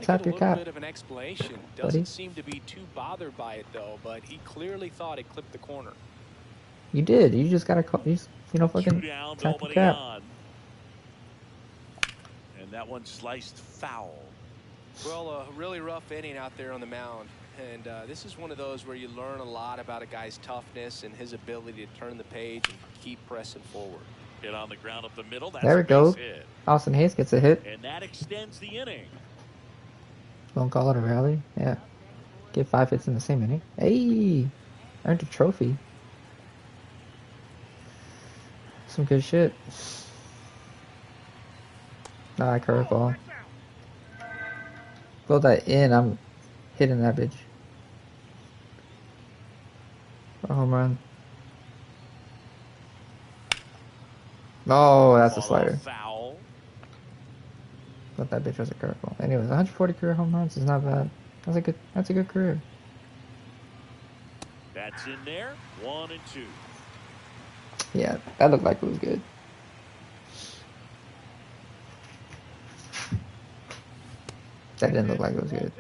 tap your cap. Bit of an explanation. Doesn't seem to be too bothered by it though, but he clearly thought it clipped the corner. You did. You just gotta call. Fucking tap your cap. And that one sliced foul. Well, a really rough inning out there on the mound. And this is one of those where you learn a lot about a guy's toughness and his ability to turn the page and keep pressing forward. Hit on the ground up the middle. That's there we go. Austin Hayes gets a hit. And that extends the inning. Don't call it a rally. Yeah. Get 5 hits in the same inning. Hey! Earned a trophy. Some good shit. Nah, curveball. Go that in, I'm hitting that bitch. A home run. Oh, that's a slider. Foul. Thought that bitch was a curveball. Anyways, 140 career home runs is not bad. That's a good career. That's in there. 1 and 2. Yeah, that looked like it was good. That didn't look like it was good.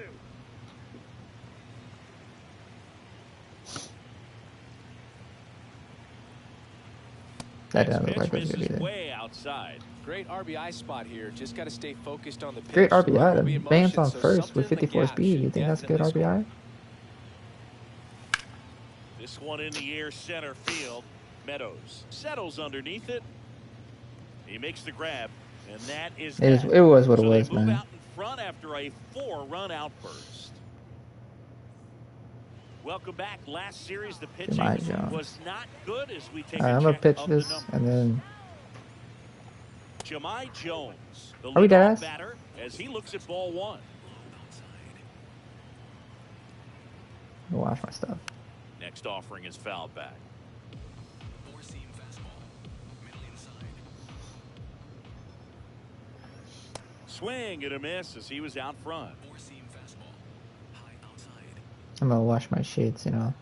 That didn't look like it was good either. Way outside. Great RBI spot here. Just got to stay focused on the pitch. Great RBI. The band's on first with 54 speed. You think that's a good RBI? This one in the air, center field. Meadows settles underneath it. He makes the grab, and that is. It was what it was, man. man. Out in front after a 4-run outburst. Welcome back. Last series, the pitching was not good as we take. I'm gonna pitch this and then. Jahmai Jones, the Are we dead? batter, as he looks at ball 1. wash my stuff. Next offering is fouled back. Four-seam fastball. Middle inside. Swing and a miss as he was out front. Four-seam fastball. High outside. I'm gonna wash my sheets, you know.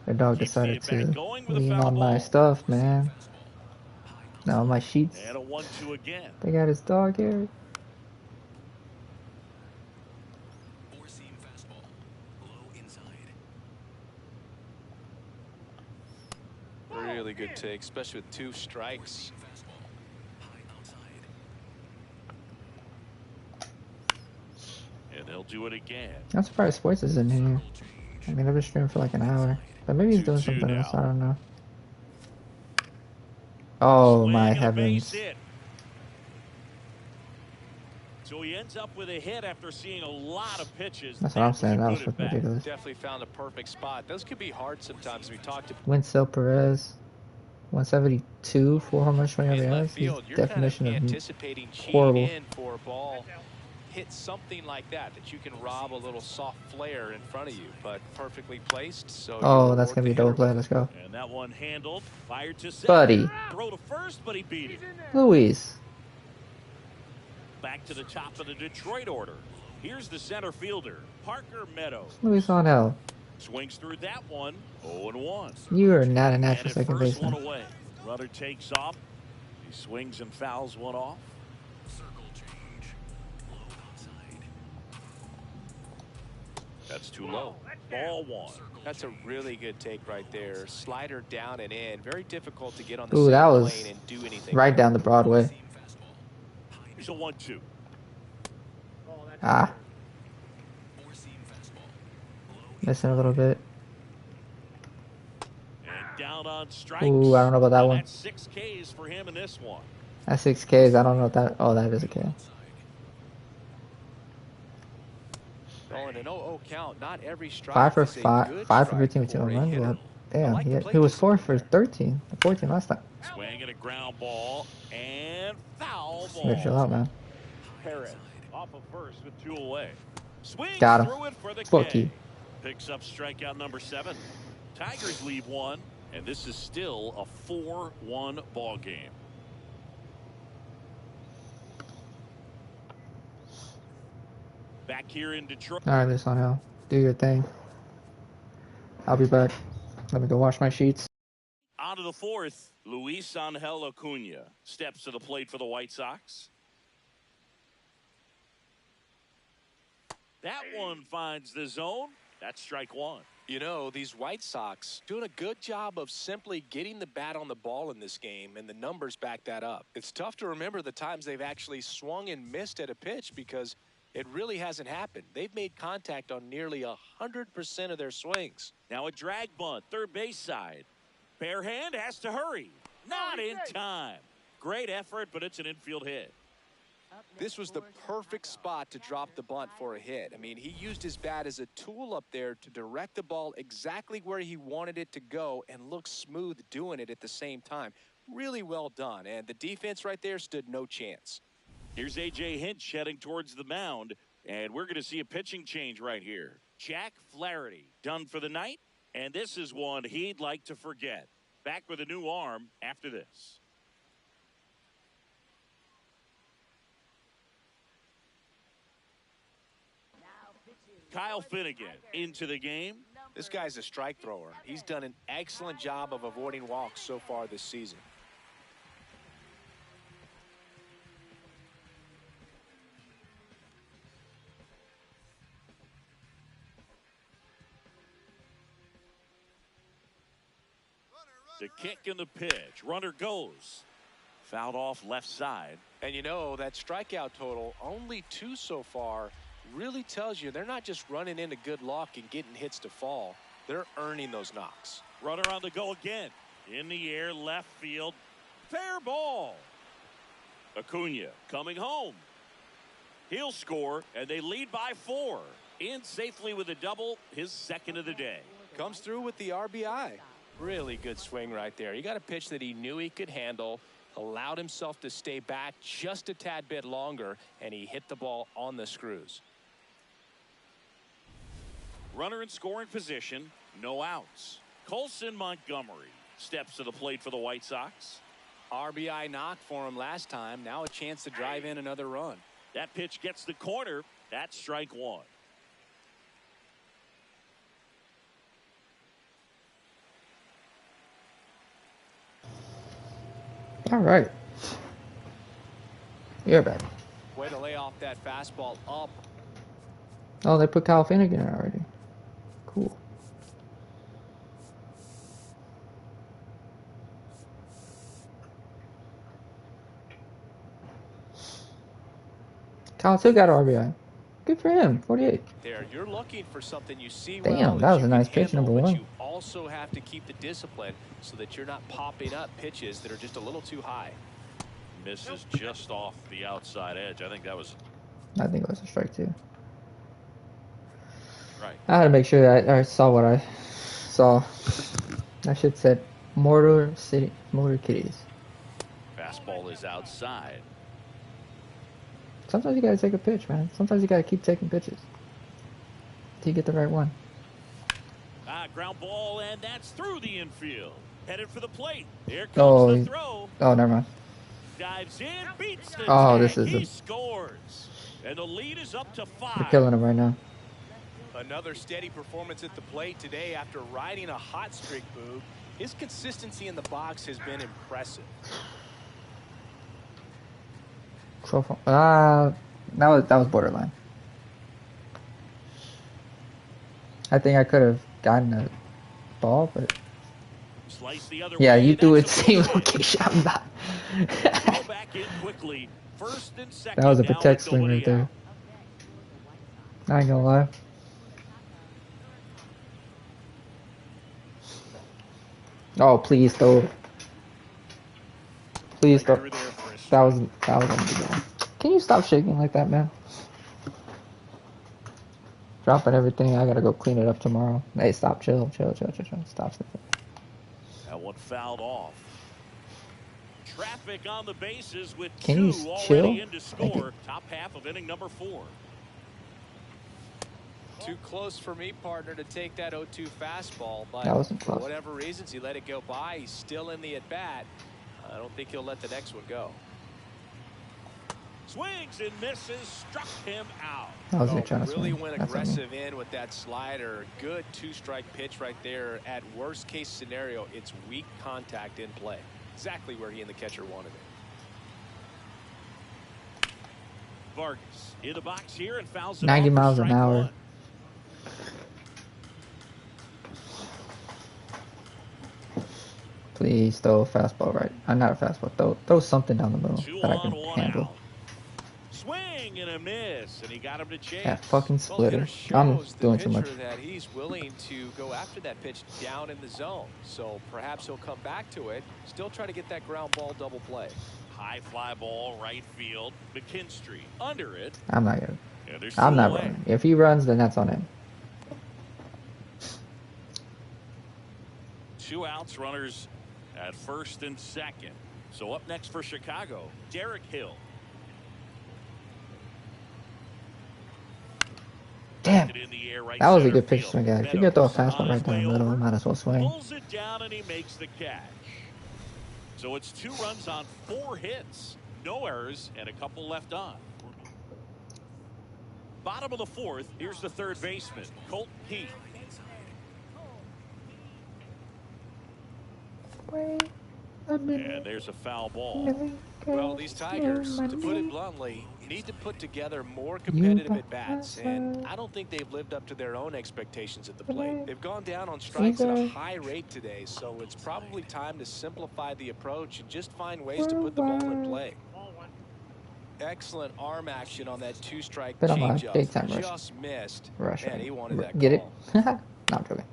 The dog decided to lean on my stuff, man. Now my sheets. And a 1-2 again. They got his dog here. Four-seam fastball. Low inside. Really good take, especially with 2 strikes. Fastball. High outside. And they'll do it again. I'm surprised Sports is in here. I mean, I've been streaming for like an hour. But maybe he's doing something else. I don't know. Oh my heavens. So he ends up with a hit after seeing a lot of pitches. That's what I'm saying. That was fucking ridiculous. Definitely found a perfect spot. Those could be hard sometimes. We talked about Winsell Perez, 172, 4 home runs, 20 RBIs. He's definition of anticipating horrible. In for a ball. Hit something like that you can rob a little soft flare in front of you, but perfectly placed. So oh, that's gonna be a double play. Let's go. And that one handled, fired to center. Buddy. Throw to first, but he beat it. Luis. Back to the top of the Detroit order. Here's the center fielder, Parker Meadows. Luis on L. Swings through that one, 0-1. You are not a natural and second first baseman. one away. Runner takes off. He swings and fouls one off. Circle change. Low outside. That's too low. Ball 1. That's a really good take right there. Slider down and in. Very difficult to get on the Ooh, that same was lane and do anything. right down the Broadway. Here's a 1-2. Ah. Missing a little bit. And down on strikes. Ooh, I don't know about that one. That's 6 Ks for him in this one. That's 6 Ks. I don't know if that. Oh, that is a K. Oh, and an 0-0 count. Not every strike. 5 for is a 5. good 5 for strike 15 with 2 for a home runs. hitter. Well, damn, like the he was plate 4 for 13. 14 last time. Swing and a ground ball and foul ball. Better chill out, man. Perez off of first with 2 away. Swings Got him. through it for the Fuck K. you. Picks up strikeout number 7. Tigers leave 1, and this is still a 4-1 ball game. Back here in Detroit. All right, Luis on L. Do your thing. I'll be back. Let me go wash my sheets. On to the 4th, Luis Angel Acuna steps to the plate for the White Sox. That one finds the zone. That's strike 1. You know, these White Sox doing a good job of simply getting the bat on the ball in this game, and the numbers back that up. It's tough to remember the times they've actually swung and missed at a pitch because it really hasn't happened. They've made contact on nearly 100% of their swings. Now a drag bunt, third base side. Bare hand has to hurry. Not in time. Great effort, but it's an infield hit. This was the perfect spot to drop the bunt for a hit. I mean, he used his bat as a tool up there to direct the ball exactly where he wanted it to go and look smooth doing it at the same time. Really well done, and the defense right there stood no chance. Here's A.J. Hinch heading towards the mound, and we're going to see a pitching change right here. Jack Flaherty done for the night, and this is one he'd like to forget. Back with a new arm after this. Kyle Finnegan into the game. This guy's a strike thrower. He's done an excellent job of avoiding walks so far this season. The kick and the pitch. Runner goes. Fouled off left side. And you know, that strikeout total, only 2 so far, really tells you they're not just running into good luck and getting hits to fall. They're earning those knocks. Runner on the go again. In the air, left field. Fair ball. Acuna coming home. He'll score, and they lead by 4. In safely with a double, his second of the day. Comes through with the RBI. Really good swing right there. He got a pitch that he knew he could handle, allowed himself to stay back just a tad bit longer, and he hit the ball on the screws. Runner in scoring position, no outs. Colson Montgomery steps to the plate for the White Sox. RBI knock for him last time. Now a chance to drive in another run. That pitch gets the corner. That's strike one. All right. You're back. Way to lay off that fastball up. Oh, they put Kyle Finnegan in already. Cool. Kyle still got RBI. Good for him. 48. There, you're looking for something you see. Damn, that was a nice pitch, number one. You also have to keep the discipline so that you're not popping up pitches that are just a little too high. Misses just off the outside edge. I think it was a strike too. Right. I had to make sure that I saw what I saw. I should said Motor Kitties. Fastball is outside. Sometimes you gotta take a pitch, man. Sometimes you gotta keep taking pitches till you get the right one. Ground ball, and that's through the infield. Headed for the plate. Here comes the throw. Oh, never mind. Dives in, beats the tag. This is he scores. And the lead is up to 5. We're killing him right now. Another steady performance at the plate today after riding a hot streak, Boog. His consistency in the box has been impressive. That was borderline. I think I could have gotten a ball, but slice the other yeah, way. you threw it same location. I'm not. Back in quickly. First and second. That was a protect swing right there. I ain't gonna lie. Oh, please throw. Please throw. That was unbelievable. Can you stop shaking like that, man? Dropping everything. I gotta go clean it up tomorrow. Hey, stop. Chill. Stop. That one fouled off. Traffic on the bases with Can two you already chill? in to score. Top half of inning number 4. Too close for me, partner, to take that 0-2 fastball, but That wasn't close. for whatever reasons he let it go by. He's still in the at-bat. I don't think he'll let the next one go. Swings and misses, struck him out. I was trying to really swing. went aggressive in with that slider. Good 2-strike pitch right there. At worst case scenario, it's weak contact in play. Exactly where he and the catcher wanted it. Vargas in the box here and fouls it 90 off miles for an strike hour. 1. Please throw a fastball right. Not a fastball. Throw something down the middle that I can handle. Out. Swing and a miss, and he got him to chase. That fucking splitter. I'm doing too much. That he's willing to go after that pitch down in the zone. So perhaps he'll come back to it. Still try to get that ground ball double play. High fly ball, right field. McKinstry under it. I'm not gonna. I'm not running. If he runs, then that's on him. 2 outs, runners at first and second. So up next for Chicago, Derek Hill. Damn. That was a good pitch swing, guy. If you're gonna throw a fastball right down the middle, might as well swing. Pulls it down and he makes the catch. So it's 2 runs on 4 hits. No errors and a couple left on. Bottom of the 4th, here's the third baseman, Colt Heath. And there's a foul ball. Well, these Tigers, to put it bluntly, need to put together more competitive at-bats, and I don't think they've lived up to their own expectations at the plate. They've gone down on strikes at a high rate today, so it's probably time to simplify the approach and just find ways to put the ball in play. Excellent arm action on that 2-strike changeup. Just missed. Man, he wanted that Get call. it? No, I'm joking.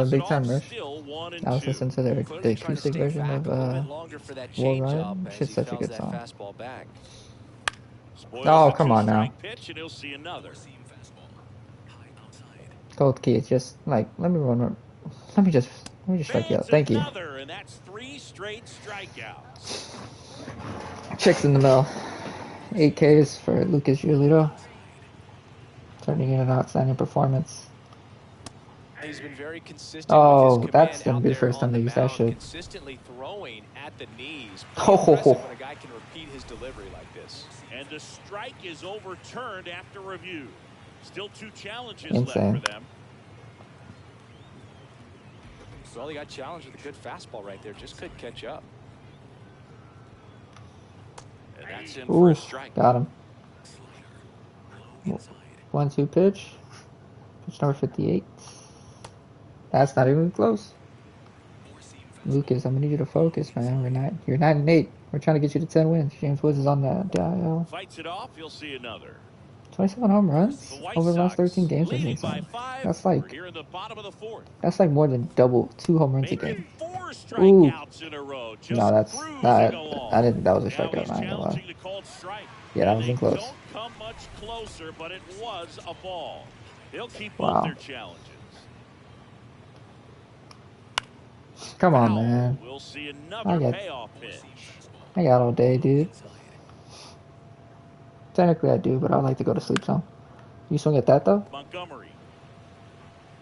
Big time rush. I was listening to the acoustic version of Will Ryan. Shit's such a good song. Oh, come on now. Cold Key, it's just like, let me just strike you out. Thank you. And that's 3 straight strikeouts. Chicks in the mail. 8Ks for Lucas Giolito. Turning in an outstanding performance. He's been very consistent Oh, with his that's command gonna out be the there first time on they the use that mound, shit. consistently throwing at the knees. Pretty Oh, impressive when a guy can repeat his delivery like this. And the strike is overturned after review. Still 2 challenges left insane. for them. Well, he got challenged with a good fastball right there. Just couldn't catch up. And that's in for Ooh, a strike. got him. 1-2 pitch. Pitch number 58. That's not even close. Lucas, I'm gonna need you to focus, man. You're 9-8. We're trying to get you to 10 wins. James Woods is on the DIL. Fights it off. You'll see another. 27 home runs over the last 13 games. That's insane. That's like here in the bottom of the 4th. That's like more than double 2 home runs a game. 4 strikeouts in a row. Just no, that's not. I didn't think that was a strikeout. I'm not gonna lie. Yeah, that wasn't close. Don't come much closer, but it was a ball. They'll keep wow. up their challenges. Come on, man. We'll see another payoff pitch. I got all day, dude. Technically, I do, but I like to go to sleep some. You swing at that, though? Montgomery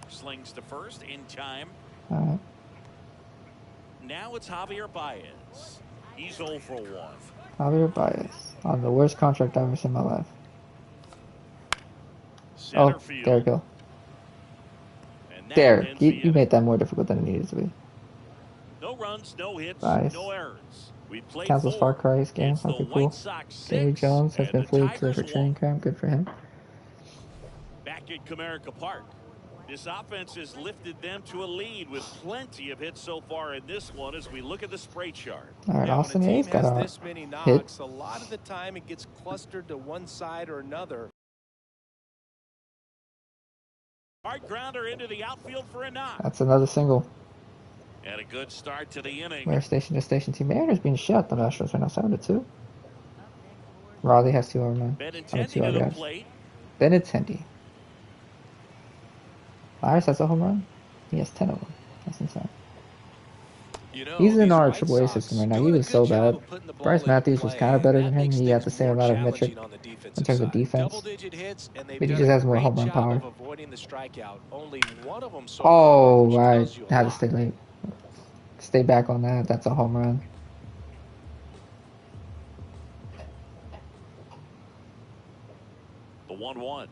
slings to first in time. All right. Now it's Javier Baez. He's 0 for 1. Javier Baez on the worst contract I've ever seen in my life. Center field. There we go. There, you made that more difficult than it needed to be. No runs, no hits, nice. no errors. We played Cancels Far Cry's game. Okay, cool. Danny Jones has been fully cleared for training camp. Good for him. Back at Comerica Park. This offense has lifted them to a lead with plenty of hits so far in this one as we look at the spray chart. All right, Austin Hayes got a this many knocks, a lot of the time it gets clustered to one side or another. Hard grounder into the outfield for a knock. That's another single. And a good start to the inning. Where station to station team. Mariners being shut the Nationals right now, 7-2. Raleigh has 2 over 9. Benintendi to the plate. Benintendi. Myers has a home run. He has 10 of them. That's insane. He's in our AAA system right now. He was so bad. Bryce Matthews was kind of better than him. He had the same amount of metric in terms of defense. But he just has more home run power. Oh, I had to stay late. Stay back on that. That's a home run. The 1-1.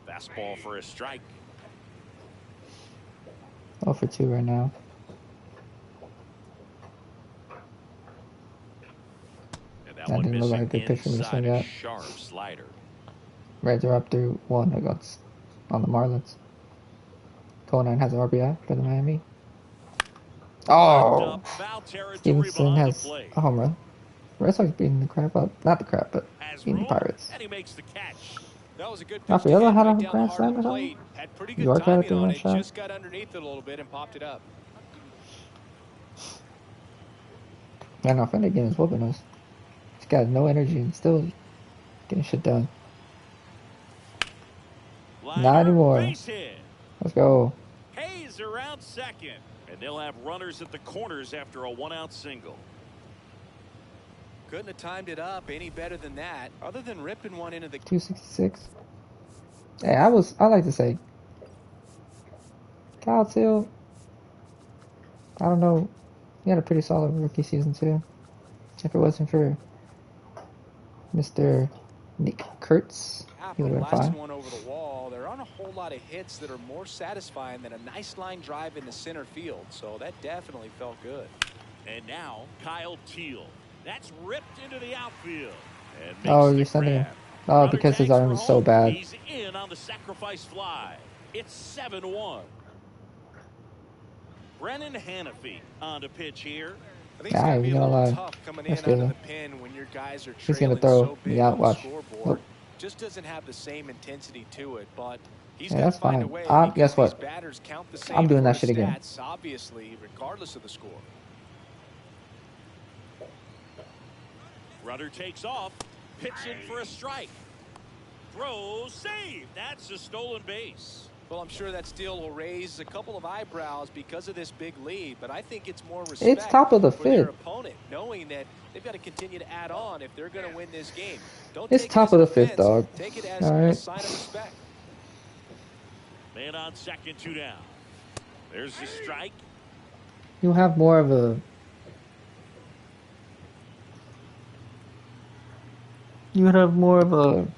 Fastball for a strike. 0 for 2 right now. That didn't look like a good pitch for me to swing at. Sharp slider. Reds are up 3-1 against on the Marlins. Conan has an RBI for the Miami. Oh! Stevenson has a home run. Red Sox beating the crap out. Not the crap, but beating the Pirates. And he makes the catch. That was a good Rafaela had a grand slam or something? York had a 3-run shot. Just got underneath it a little bit and popped it up. I don't know if any game is whooping us. He's got no energy and still getting shit done. Not anymore. Let's go. Hayes around second. And they'll have runners at the corners after a 1-out single. Couldn't have timed it up any better than that, other than ripping one into the 266. Hey, I like to say Kyle Till, I don't know, he had a pretty solid rookie season too. If it wasn't for Mr. Nick Kurtz, he would have been fine. One over the wall. There aren't a whole lot of hits that are more satisfying than a nice line drive into center field, so that definitely felt good. And now Kyle Till. That's ripped into the outfield. And oh, you're sending him. Oh, because his arm is so bad. He's in on the sacrifice fly. It's 7-1. Brennan Hanafy on to pitch here. Yeah, he's gonna lie. That's good. He's gonna throw me out. Watch. Nope. Just doesn't have the same intensity to it, but he's yeah, that's fine. Guess what? I'm doing that shit again. Obviously, regardless of the score. Runner takes off, pitching for a strike. Throw, save. That's a stolen base. Well, I'm sure that steal will raise a couple of eyebrows because of this big lead, but I think it's more respect it's top of the for their fifth. Opponent, knowing that they've got to continue to add on if they're going to win this game. It's top of the fifth, dog. Take it as all a right. sign of respect. Man on second, 2 down. There's the strike. You have more of a. You would have more of a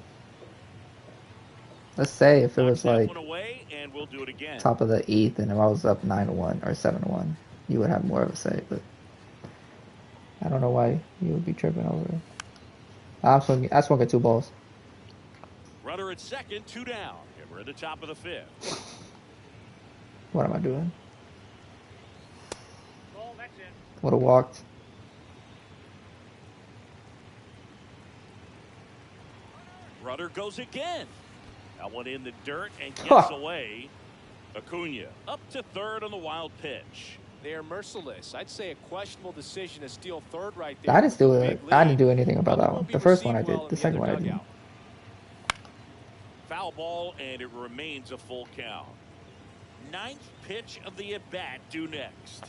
say if it was like away, and we'll do it again. top of the 8th and if I was up 9-1 or 7-1. You would have more of a say, but I don't know why you would be tripping over it. I swung at 2 balls. Runner at second, 2 down. And we're at the top of the 5th. What am I doing? Ball, that's in. Would have walked. Runner goes again. That one in the dirt and gets away. Acuna up to third on the wild pitch. They are merciless. I'd say a questionable decision to steal third right there. I didn't steal it. I didn't do anything about that one. The first one I did. The second one I didn't. Foul ball, and it remains a full count. 9th pitch of the at-bat due next.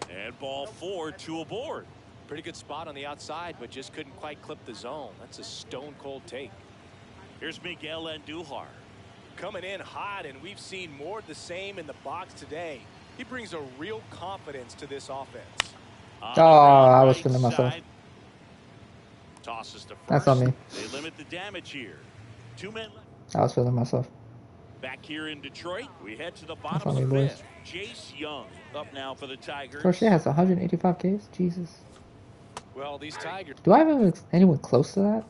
And ball 4, 2 aboard. Pretty good spot on the outside, but just couldn't quite clip the zone. That's a stone-cold take. Here's Miguel Andujar. Coming in hot, and we've seen more of the same in the box today. He brings a real confidence to this offense. Oh, I was feeling myself. Tosses to first. That's on me. They limit the damage here. 2 men left. I was feeling myself. Back here in Detroit, we head to the bottom on of the me, 5th. Jace Young up now for the Tigers. Crochet has 185 Ks? Jesus. Well, these Tigers. Do I have anyone close to that?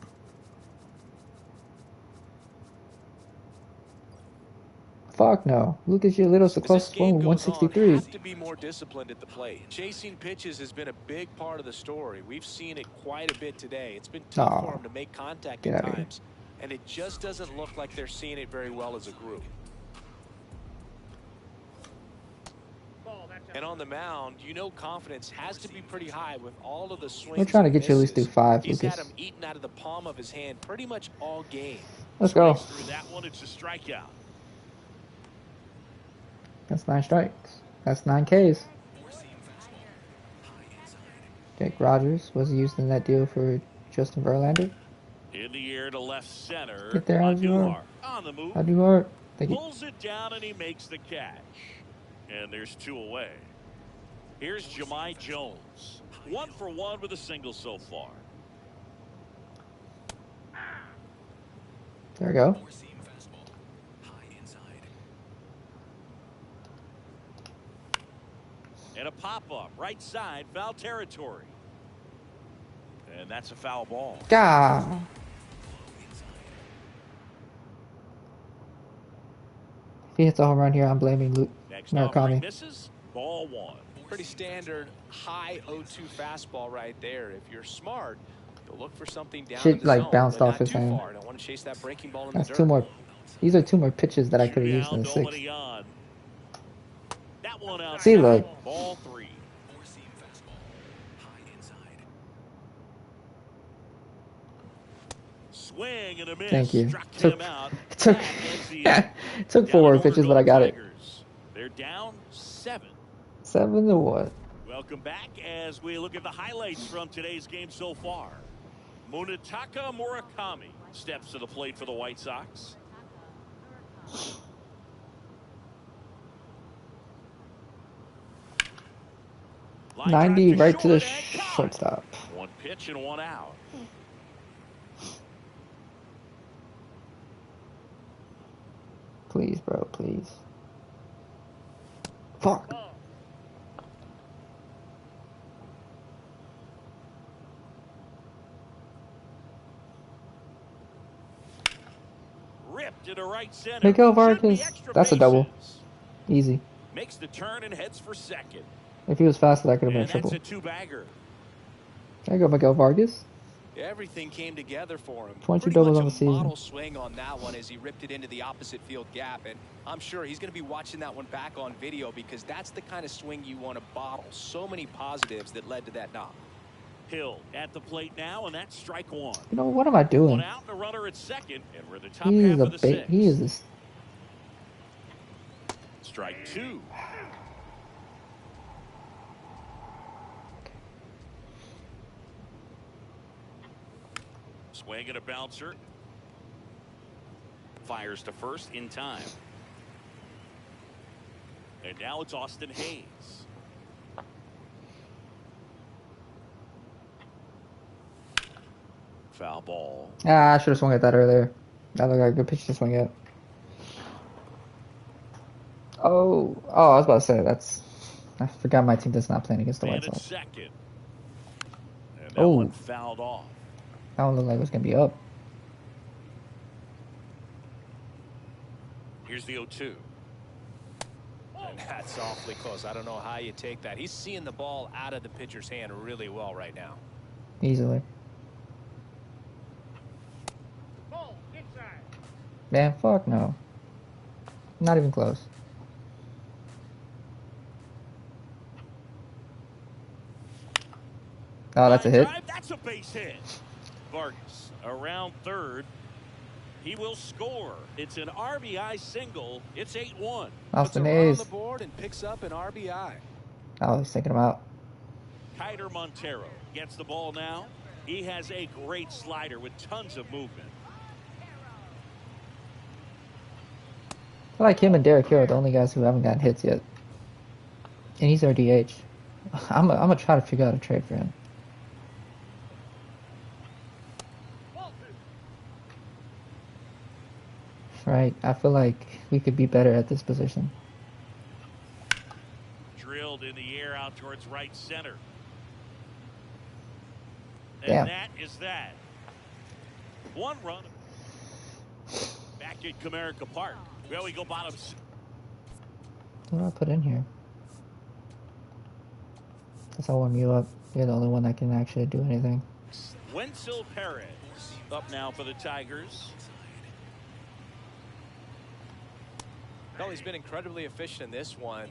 Fuck no. Luke Giolito's the closest one with 163. Have to be more disciplined at the plate. Chasing pitches has been a big part of the story. We've seen it quite a bit today. It's been tough for them to make contact at times, and it just doesn't look like they're seeing it very well as a group. And on the mound, you know confidence has to be pretty high with all of the swings. We're trying to get you at least through 5, He's Lucas. had him eaten out of the palm of his hand pretty much all game. Let's go. Through that one, it's a strikeout. That's 9 strikes. That's 9 Ks. Jake Rogers was used in that deal for Justin Verlander. In the air to left center. Get there, Andujar. On the move. Andujar. Thank you. Pulls it down and he makes the catch. And there's 2 away. Here's Jahmai Jones. 1 for 1 with a single so far. There we go. And a pop-up, right side, foul territory. And that's a foul ball. Gah. If he hits a home run here, I'm blaming Luke Murakami. Misses, ball 1. Pretty standard high 0-2 fastball right there. If you're smart, you'll look for something down Shit the like zone, bounced but off not his too hand. far. Don't want to chase that breaking ball in That's the dirt. 2 more. These are 2 more pitches that I could have used in the 6th. That one out. See, look. Ball 3. Swing and a miss. Thank you. Struck Took, him out. it took 4 pitches, but I got it. They're down 7. 7-1. Welcome back as we look at the highlights from today's game so far. Munetaka Murakami steps to the plate for the White Sox. Line 90 right to the short shortstop. 1 pitch and 1 out. Please, bro, please. Fuck. Ripped into right center. Miguel Vargas. That's a double. Easy. Makes the turn and heads for second. If he was faster, that could have been a And triple. that's a 2-bagger. There you go, Miguel Vargas. Everything came together for him. 22 Pretty doubles much on the a season. model swing on that one as he ripped it into the opposite field gap, and I'm sure he's going to be watching that one back on video because that's the kind of swing you want to bottle. So many positives that led to that knock. Hill at the plate now, and that's strike 1. You know, what am I doing? 1 out, the runner at second, and we're the top He half is a of the bait. 6th. He is this. Strike 2. Swing and a bouncer. Fires to first in time. And now it's Austin Hayes. Foul ball. Ah, I should have swung at that earlier. That looked like a good pitch to swing at. Oh, I was about to say that's. I forgot my team does not play against the White Sox. Second. And that one fouled off. That one looked like it was gonna be up. Here's the 0-2. And that's awfully close. I don't know how you take that. He's seeing the ball out of the pitcher's hand really well right now. Easily. Ball inside. Man, fuck no. Not even close. Oh, that's a hit. That's a base hit. Burke around third. He will score. It's an RBI single. It's 8-1. Austin Hayes. On the board and picks up an RBI. Oh, he's taking him out. Kiter Montero gets the ball now. He has a great slider with tons of movement. I feel like him and Derek Hill are the only guys who haven't gotten hits yet. And he's our DH. I'm gonna try to figure out a trade for him. Right, I feel like we could be better at this position. Drilled in the air out towards right center. And Damn. that is that. One run. Back at Comerica Park. Well, we go bottom. What do I put in here? Guess I'll warm you up. You're the only one that can actually do anything. Wenzel Perez up now for the Tigers. Well, he's been incredibly efficient in this one.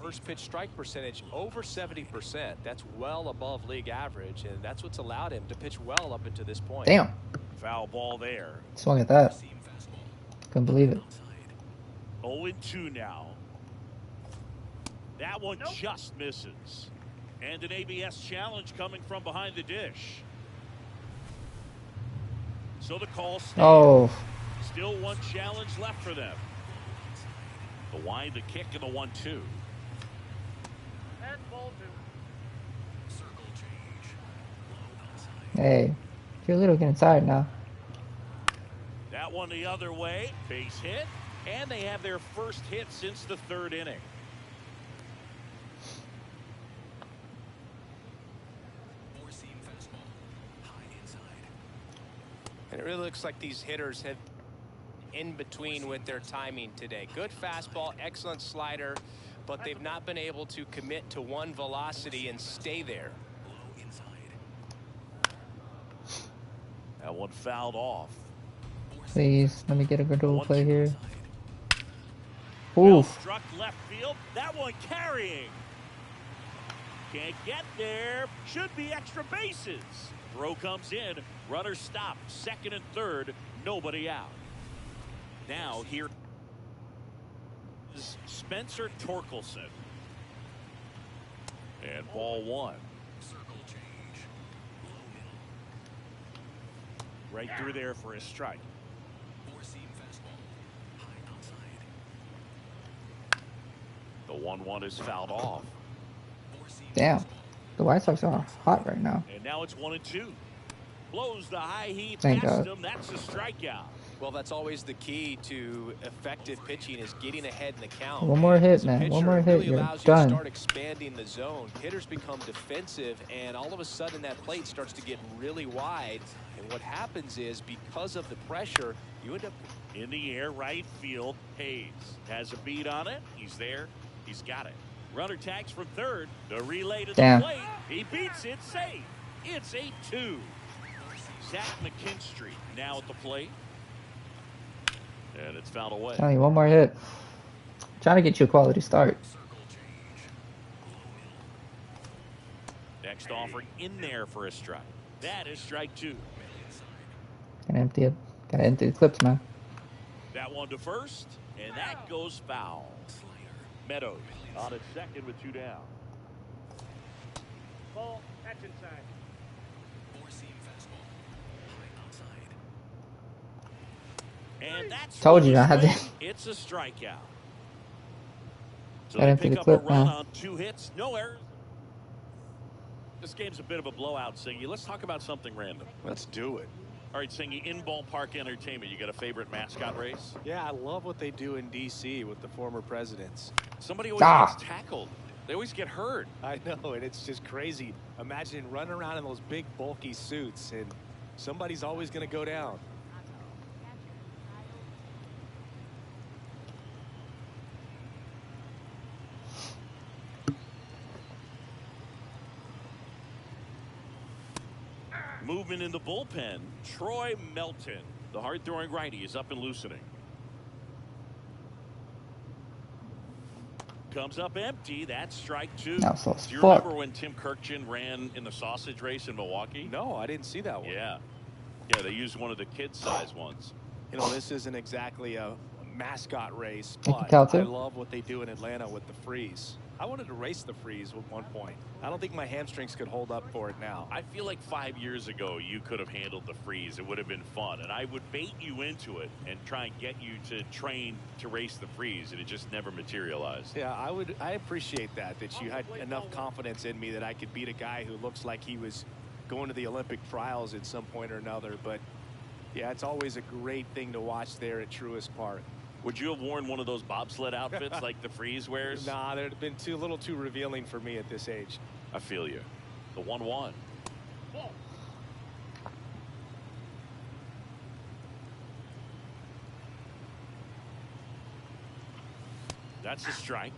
First pitch strike percentage over 70%. That's well above league average, and that's what's allowed him to pitch well up until this point. Damn. Foul ball there. Swung at that. Couldn't believe it. 0-2 now. That one just misses. And an ABS challenge coming from behind the dish. So the call stands. Oh. Still one challenge left for them. The wind, the kick, and the 1-2. And ball two. Circle change. Low outside. Hey, you're a little getting tired now. That one the other way. Base hit. And they have their first hit since the third inning. Four-seam fastball. High inside. And it really looks like these hitters have in between with their timing today. Good fastball, excellent slider, but they've not been able to commit to one velocity and stay there. Low inside. That one fouled off. Please, let me get a good double play here. Well, Oof. struck left field. That one carrying. Can't get there. Should be extra bases. Throw comes in. Runner stopped. Second and third. Nobody out. Now here is Spencer Torkelson. And ball one. Circle change. Low middle. Right through there for a strike. Four-seam fastball. High outside. The 1-1 is fouled off. Four-seam Damn. fastball. The White Sox are hot right now. And now it's 1-2. Blows the high heat Thank past God. him. That's a strikeout. Well, that's always the key to effective pitching is getting ahead in the count. One more hit, As a man. pitcher, One more it hit. really You're allows you to done. start expanding the zone. Hitters become defensive, and all of a sudden that plate starts to get really wide. And what happens is because of the pressure, you end up In the air, right field. Hayes has a beat on it. He's there. He's got it. Runner tags from third. The relay to the Damn. plate. He beats it safe. It's 8-2. Zach McKinstry now at the plate. And it's fouled away. Telling you, one more hit. Trying to get you a quality start. Circle change. Low middle. Next offering in there for a strike. That is strike two. Gotta empty it. Gotta empty the clips, man. That one to first, and that goes foul. Slider. Meadows on at second with two down. Ball, that's inside. Four-seam fastball. High outside. And that's Told full you of I had swing. to. It's a strikeout. So I they didn't see pick the up a clip run now. on 2 hits, no errors. This game's a bit of a blowout, Singy. Let's talk about something random. Let's do it. All right, Singy, in ballpark entertainment, you got a favorite mascot race? Yeah, I love what they do in D.C. with the former presidents. Somebody always gets tackled. They always get hurt. I know, and it's just crazy. Imagine running around in those big, bulky suits, and somebody's always going to go down. Movement in the bullpen. Troy Melton, the hard-throwing righty, is up and loosening. Comes up empty. That's strike 2. No, so Do you remember when Tim Kirkjian ran in the sausage race in Milwaukee? No, I didn't see that one. Yeah, they used one of the kid-size ones. You know, this isn't exactly a mascot race, but I love what they do in Atlanta with the freeze. I wanted to race the freeze at one point. I don't think my hamstrings could hold up for it now. I feel like 5 years ago you could have handled the freeze. It would have been fun, and I would bait you into it and try and get you to train to race the freeze, and it just never materialized. Yeah, I appreciate that you had enough confidence in me that I could beat a guy who looks like he was going to the Olympic trials at some point or another. But yeah, it's always a great thing to watch there at Truist Park. Would you have worn one of those bobsled outfits like the freeze wears? Nah, they'd have been a little too revealing for me at this age. I feel you. The 1-1. That's a strike.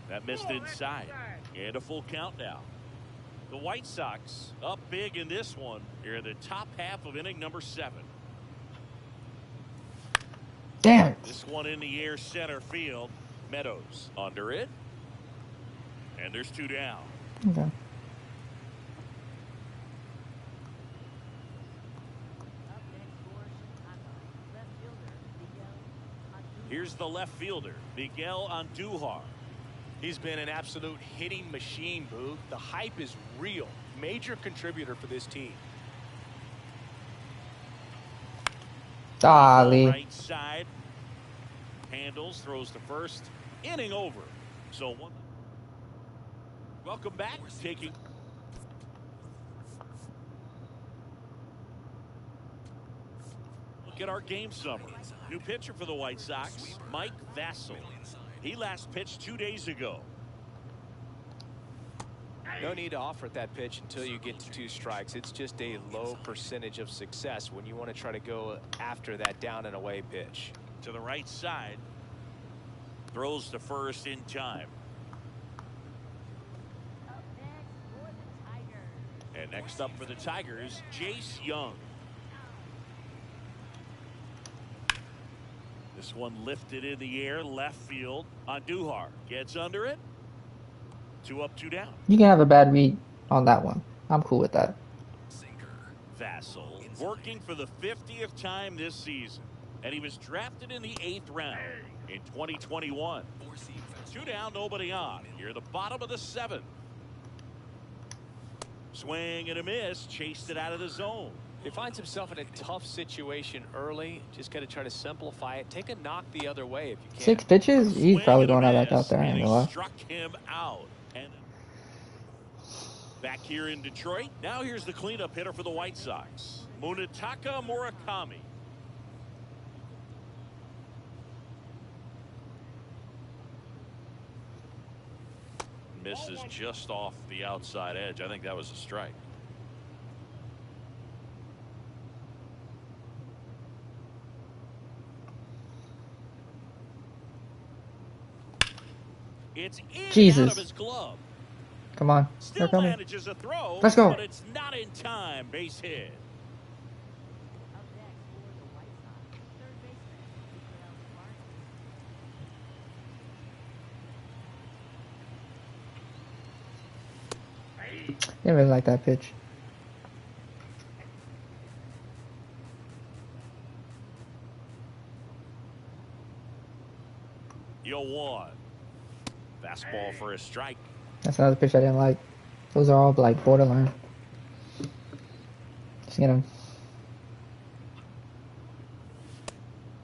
That missed inside. And a full count now. The White Sox up big in this one. Here in the top half of inning number 7. Damn it. This one in the air center field. Meadows under it. And there's 2 down. Okay. Here's the left fielder, Miguel Andujar. He's been an absolute hitting machine, Boog. The hype is real. Major contributor for this team. Golly. Right side. Handles, throws to first. Inning over. So one. Welcome back. Taking. Look at our game summary. New pitcher for the White Sox, Mike Vassell. He last pitched 2 days ago. No need to offer that pitch until you get to 2 strikes. It's just a low percentage of success when you want to try to go after that down and away pitch. To the right side. Throws to first in time. And next up for the Tigers, Jace Young. This one lifted in the air, left field. Andujar gets under it. 2 up, 2 down. You can have a bad read on that one. I'm cool with that. Vassell working for the 50th time this season. And he was drafted in the 8th round in 2021. 2 down, nobody on. You're the bottom of the 7th. Swing and a miss. Chased it out of the zone. He finds himself in a tough situation early. Just got to try to simplify it. Take a knock the other way if you can. 6 pitches? He's probably going back out there. I ain't gonna lie. Struck him out. And back here in Detroit. Now here's the cleanup hitter for the White Sox, Munetaka Murakami. Misses just off the outside edge. I think that was a strike. It's in Jesus. and out of his glove. Come on. Still They're coming. manages a throw. Let's go. But it's not in time. Base hit. Didn't really like that pitch. You'll one. Fastball for a strike. That's another pitch I didn't like. Those are all like borderline. Just get him.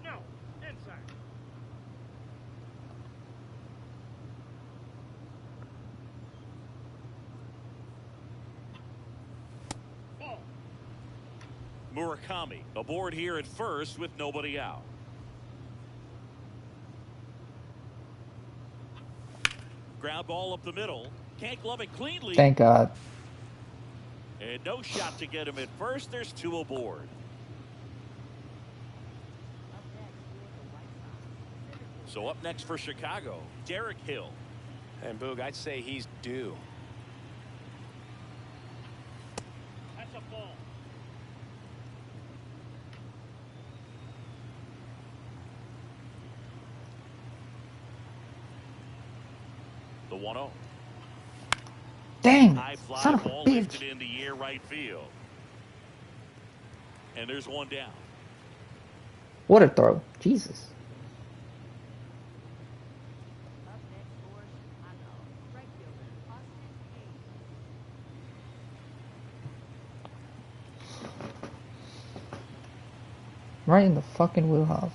No, inside. Ball. Murakami aboard here at first with nobody out. Ground ball up the middle. Can't glove it cleanly. Thank God. And no shot to get him at first. There's two aboard. So up next for Chicago, Derek Hill. And Boog, I'd say he's due. That's a ball. The 1-0. Dang. High fly Son of a ball bitch. lifted in the air right field. And there's one down. What a throw. Jesus. Right in the fucking wheelhouse.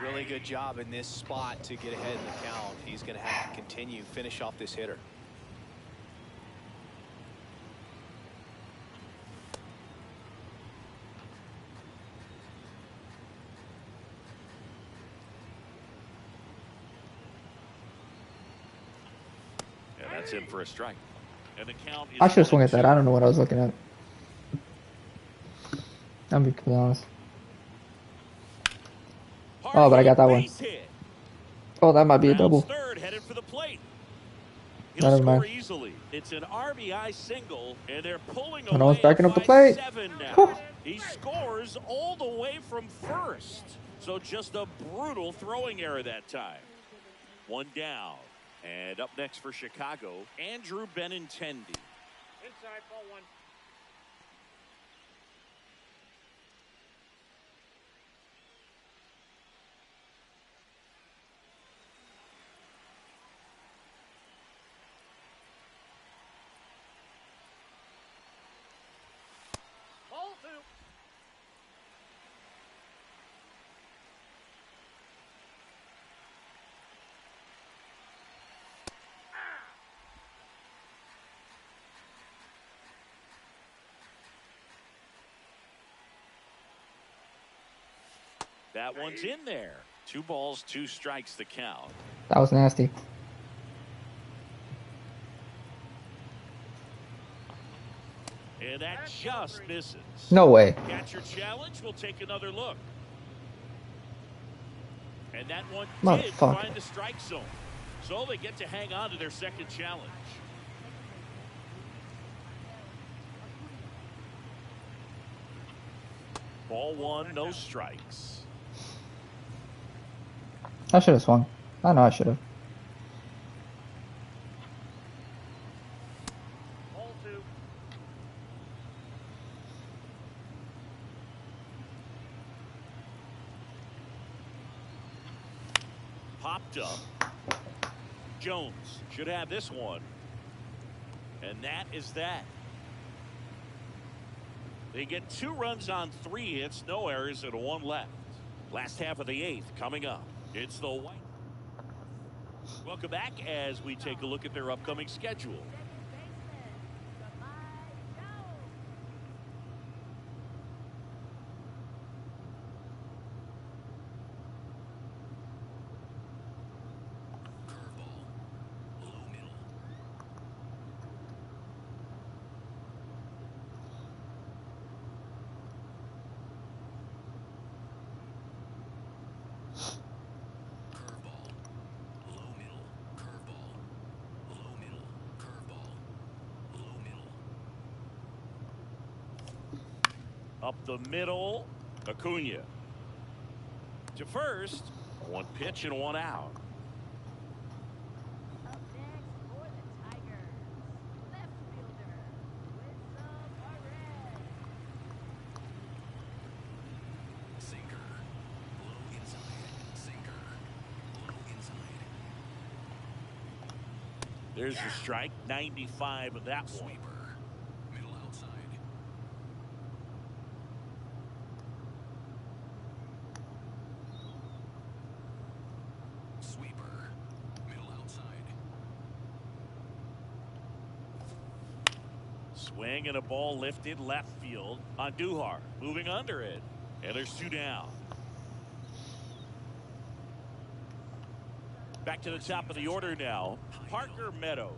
Really good job in this spot to get ahead in the count. He's going to have to continue, finish off this hitter. And that's in for a strike. And the count is I should have swung at 1-2. that. I don't know what I was looking at. I'm being completely honest. Oh, but I got that one. Oh, that might be a double. Third, headed for the plate. Never He'll score mind. easily. It's an RBI single, and they're pulling And I was away backing up the by plate. 7 Whew. now. He scores all the way from first. So just a brutal throwing error that time. One down. And up next for Chicago, Andrew Benintendi. Inside, ball one. Ball two. That one's in there. 2 balls, 2 strikes the count. That was nasty. And that just misses. No way. Catcher challenge. We'll take another look. And that one did Motherfucker. find the strike zone. So they get to hang on to their second challenge. Ball 1, no strikes. I should have swung. I know I should have. Ball two. Popped up. Jones should have this one. And that is that. They get 2 runs on 3 hits, no errors, and 1 left. Last half of the 8th coming up. It's the White. Welcome back as we take a look at their upcoming schedule. Curveball. Low middle. Curveball. Low middle. Curveball. Low middle. Curveball. Low middle. Up the middle, Acuna. To first, 1 pitch and 1 out. Up next for the Tigers, left fielder, Wissam Perez. Sinker. Low inside. Sinker. There's the strike. 95 of that one. Sweeper. Middle outside. Sweeper. Middle outside. Swing and a ball lifted left field on Duhar. Moving under it. And there's 2 down. Back to the top of the order now. Parker Meadows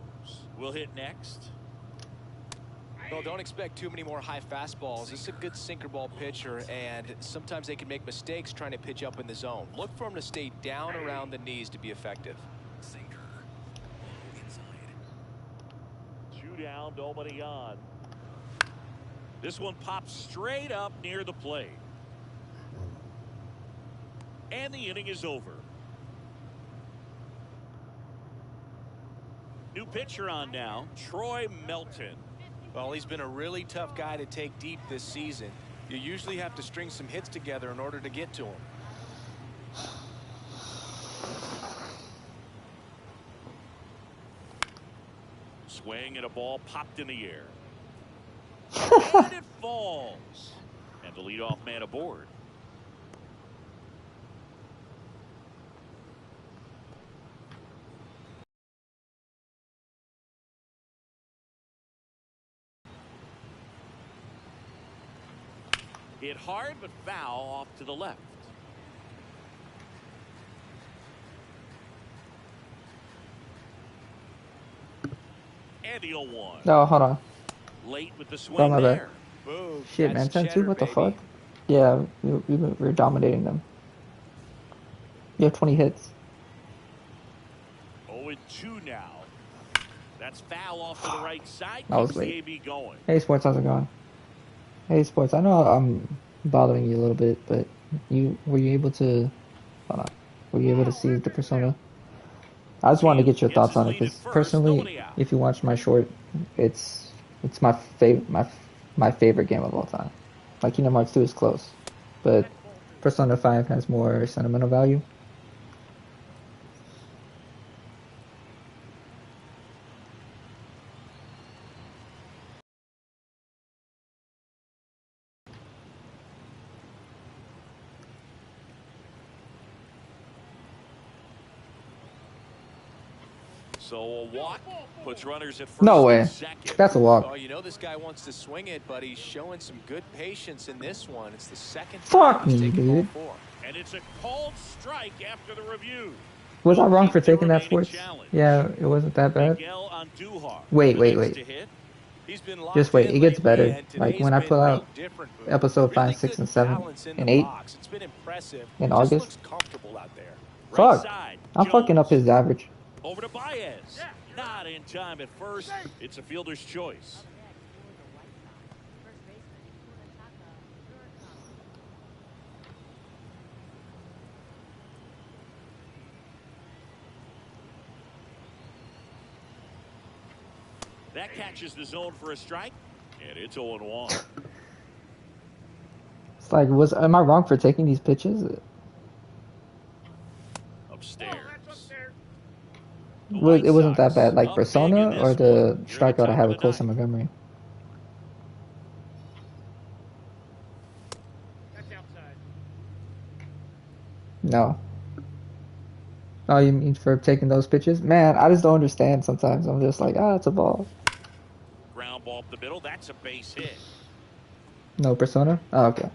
will hit next. Well, don't expect too many more high fastballs. This is a good sinker ball pitcher, and sometimes they can make mistakes trying to pitch up in the zone. Look for him to stay down around the knees to be effective. Sinker. Low inside. 2 down, nobody on. This one pops straight up near the plate. And the inning is over. New pitcher on now, Troy Melton. Well, he's been a really tough guy to take deep this season. You usually have to string some hits together in order to get to him. Swing and a ball popped in the air. And it falls. And the leadoff man aboard. Hit hard but foul off to the left. And the 0-1. No, hold on. Late with the Oh, swing my bad. there. Boom. Shit, man. That's 10-2, cheddar, what the baby. fuck? Yeah, we're dominating them. You have 20 hits. 0-2 now. That's foul off to the right side. That was Keeps late. the AB going. Hey, Sports, how's it going? Hey, Sports, I know I'm bothering you a little bit, but were you able to... Hold on. Were you able to see the Persona? I just wanted to get your thoughts on it, because personally, if you watch my short, it's my favorite game of all time. Like, Kingdom Hearts 2 is close, but Persona 5 has more sentimental value. So a walk puts runners at first. No way. and second. That's a walk. Oh, you know this guy wants to swing it, but he's showing some good patience in this one. It's the second Fuck time he's me, taken ball dude. 4. And it's a called strike after the review. Was I wrong for The taking that, remaining Sports? challenge. Yeah, it wasn't that bad. Miguel Andujar. Wait, The wait, next wait. to hit. He's been locked Just wait, in it gets lately, better. and Like, today's when I been pull no out different, Burke. episode 5, Really 6, good and 7, balance in and the 8 box. It's been impressive. in He just August. looks comfortable out there. Right Fuck. side, I'm fucking up Jones. his average. Over to Baez. Not in time at first. It's a fielder's choice. That catches the zone for a strike, and it's 0-1. It's like, am I wrong for taking these pitches? Upstairs. The It White wasn't that Sox bad. Like up big in Persona this or the one. You're at strikeout I top have of it close the in my memory. That's outside. No. Oh, you mean for taking those pitches? Man, I just don't understand sometimes. I'm just like, it's a ball. Ground ball up the middle. That's a base hit. No Persona? Oh, okay.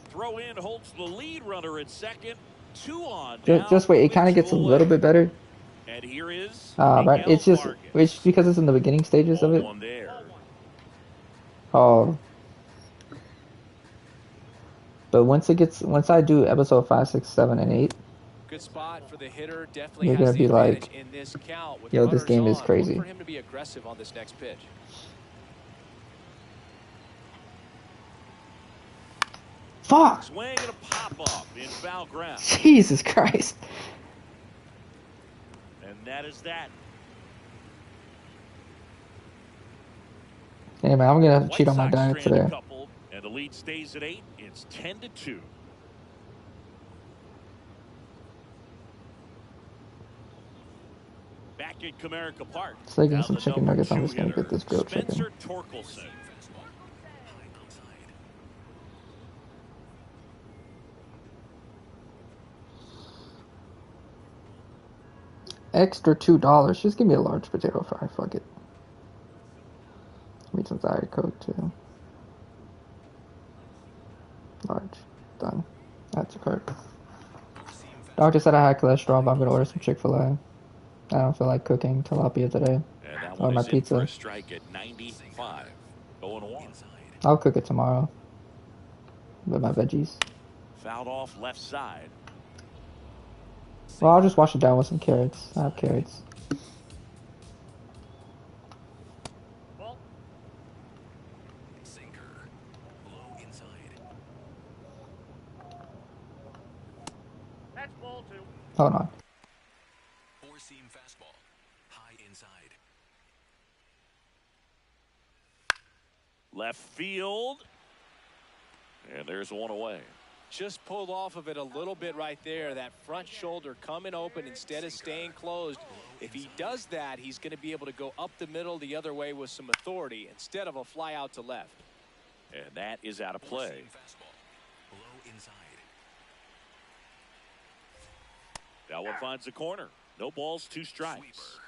Throw in holds the lead runner at second. 2 on. Just wait. It kind of gets a little bit better. And here is Right. Miguel It's just Vargas. because it's in the beginning stages of it. 0-1 there. Oh. But once I do episode 5, 6, 7, and 8, Good spot for the hitter. Definitely you're has gonna the be advantage like, in this count with yo, this runners game is on. crazy. Look for him to be aggressive on this next pitch. fuck! Swing and a pop up in foul ground. Jesus Christ. And that is that. Hey man, I'm gonna White cheat on my Sox diet strand a today. couple, and the lead stays at 8. It's 10-2. Back back at Comerica Park. Instead of getting Now some the chicken number nuggets, I'm 2 just gonna hitter, get this grilled chicken. Spencer Torkelson. Extra $2. Just give me a large potato fry. Fuck it. Give me some Diet Coke too. Large. Done. That's a cart. Doctor said I had cholesterol, but I'm gonna order some Chick-fil-A. I don't feel like cooking tilapia today. And that Or one my is in for pizza. a strike at 95. 0-1. I'll cook it tomorrow. With my veggies. Fouled off left side. Well, I'll just wash it down with some carrots. I have carrots. Ball. Sinker. Low inside. That's ball 2. Hold on. Four-seam fastball. High inside. Left field. And there's one away. Just pulled off of it a little bit right there. That front shoulder coming open instead of staying closed. If he does that, he's going to be able to go up the middle the other way with some authority instead of a fly out to left. And that is out of play. Four-seam fastball. Low inside. That one finds the corner. No balls, 2 strikes. Sweeper.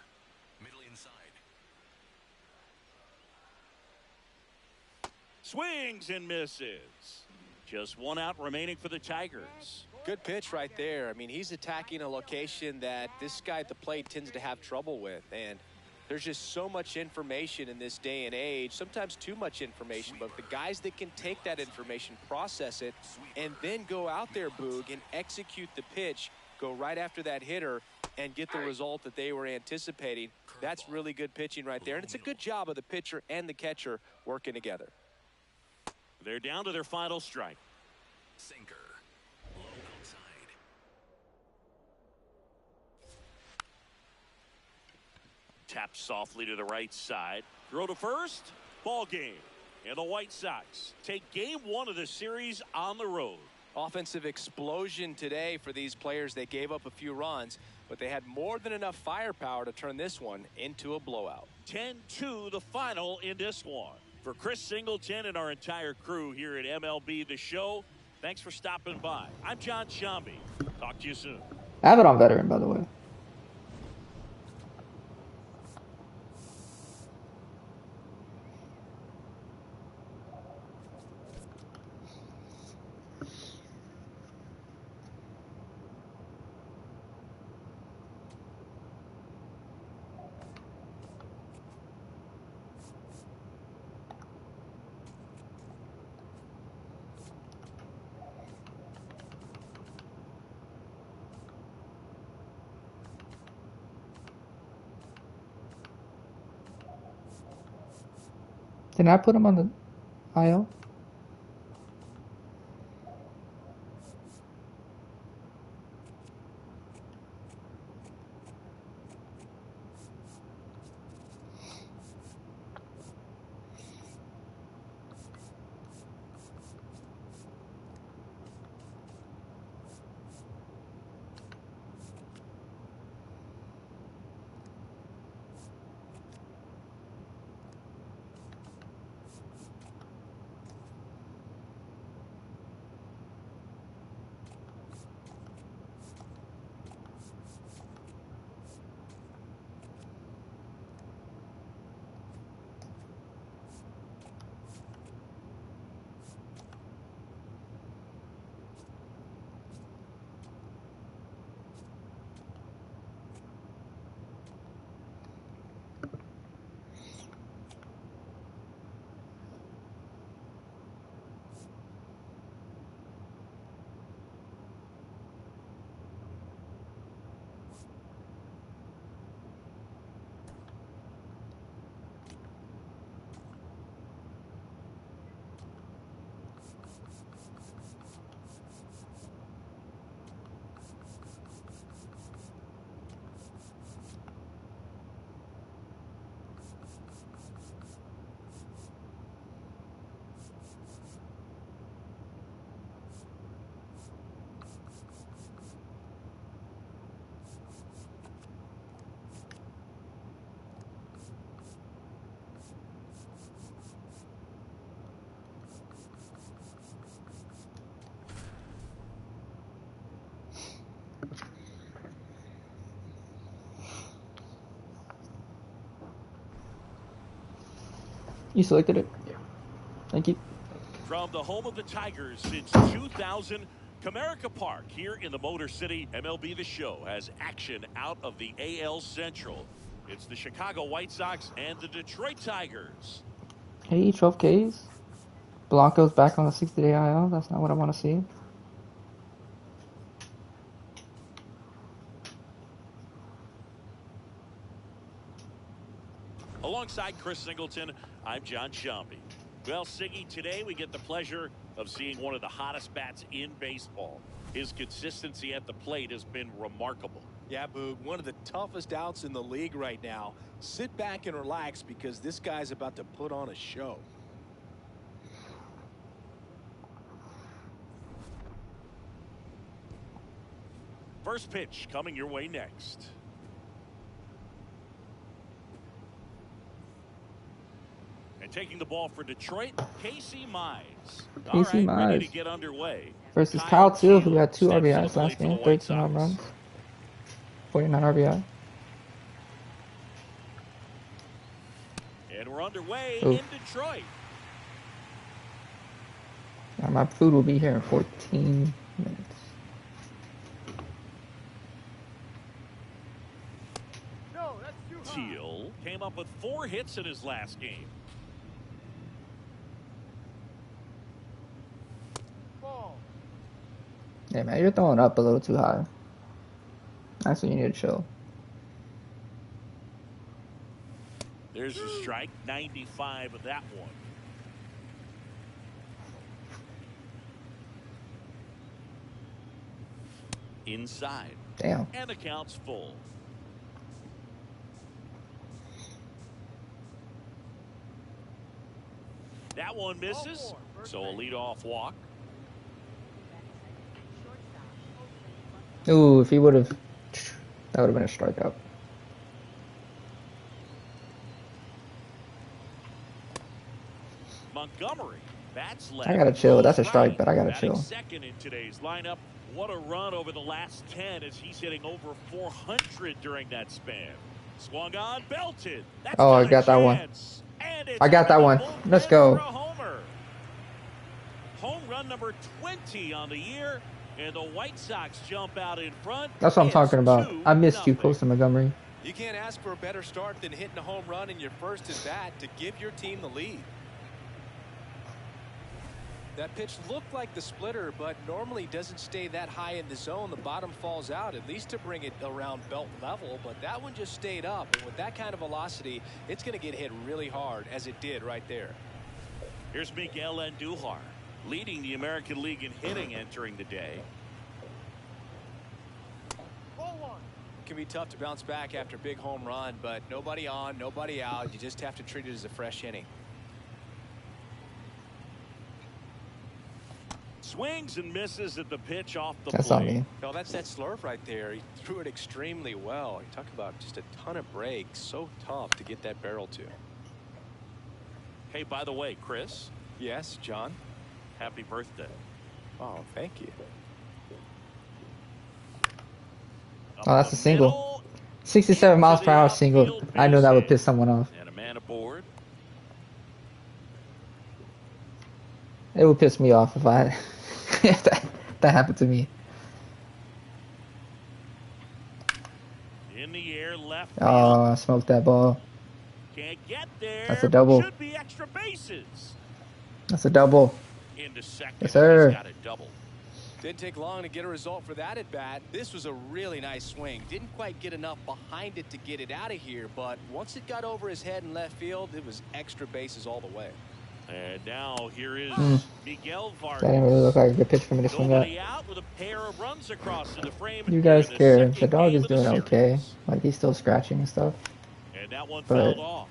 Middle inside. Swings and misses. Just 1 out remaining for the Tigers. Good pitch right there. I mean, he's attacking a location that this guy at the plate tends to have trouble with. And there's just so much information in this day and age, sometimes too much information. But the guys that can take that information, process it, and then go out there, Boog, and execute the pitch, go right after that hitter, and get the result that they were anticipating. That's really good pitching right there. And it's a good job of the pitcher and the catcher working together. They're down to their final strike. Sinker. Low outside. Taps softly to the right side. Throw to first. Ball game. And the White Sox take game 1 of the series on the road. Offensive explosion today for these players. They gave up a few runs, but they had more than enough firepower to turn this one into a blowout. 10-2 the final in this one. For Chris Singleton and our entire crew here at MLB The Show, thanks for stopping by. I'm John Shambi. Talk to you soon. I have it on veteran, by the way. Did I put him on the IL? You selected it? Yeah. Thank you. From the home of the Tigers since 2000, Comerica Park here in the Motor City. MLB The Show has action out of the AL Central. It's the Chicago White Sox and the Detroit Tigers. Hey, 12 Ks. Blanco's back on the 60-day IL. That's not what I want to see. Alongside Chris Singleton, I'm John Shambi. Well, Siggy, today we get the pleasure of seeing one of the hottest bats in baseball. His consistency at the plate has been remarkable. Yeah, Boog, one of the toughest outs in the league right now. Sit back and relax because this guy's about to put on a show. First pitch coming your way next. And taking the ball for Detroit, Casey Mize. Casey Mize. Ready to get underway. Versus Kyle Teel, who had 2 steps to the RBIs plate last for the game, White 13 home Sox. runs, 49 RBI. And we're underway Ooh. in Detroit. Now my food will be here in 14 minutes. No, that's too high. Teel came up with 4 hits in his last game. Ball. Yeah, man, you're throwing up a little too high. That's when you need to chill. There's a strike, 95 of that one. Inside. Damn. And the count's full. That one misses, so a leadoff walk. Ooh, if he would have, that would have been a strikeout. Montgomery, bats left. I gotta chill. That's a strike, Right. but I gotta Batting chill. second in today's lineup. What a run over the last 10 as he's hitting over 400 during that span. Swung on, belted. That's Oh, I got a got that one. chance. And I got that one. Let's go. For a homer. Home run number 20 on the year, and the White Sox jump out in front. That's what I'm It's talking about. I missed you, 2-0. close to Montgomery. You can't ask for a better start than hitting a home run in your first at bat to give your team the lead. That pitch looked like the splitter, but normally doesn't stay that high in the zone. The bottom falls out, at least to bring it around belt level, but that one just stayed up. And with that kind of velocity, it's going to get hit really hard, as it did right there. Here's Miguel Andujar, leading the American League in hitting entering the day. Ball one. It can be tough to bounce back after a big home run, but nobody on, nobody out. You just have to treat it as a fresh inning. Swings and misses at the pitch off the That's plate. on me. No, that's that slurve right there. He threw it extremely well. You talk about just a ton of breaks. So tough to get that barrel to. Hey, by the way, Chris, Yes, John. happy birthday. Oh, thank you. Oh, that's a single. 67 miles per hour single. I know that would piss someone off. And a man aboard. It would piss me off if I if that happened to me. In the air, left Oh, field. I smoked that ball. Can't get there. That's a double. Should be extra bases. That's a double. Into second. Yes, sir. He's got a double. Didn't take long to get a result for that at bat. This was a really nice swing. Didn't quite get enough behind it to get it out of here, but once it got over his head in left field, it was extra bases all the way. And now here is Miguel Vargas. That didn't really look like a good pitch for me to swing at. Nobody out with a pair of runs across to the frame. You guys in the care. second The dog game is of the doing series. okay. Like, he's still scratching and stuff. And that one But- fouled off.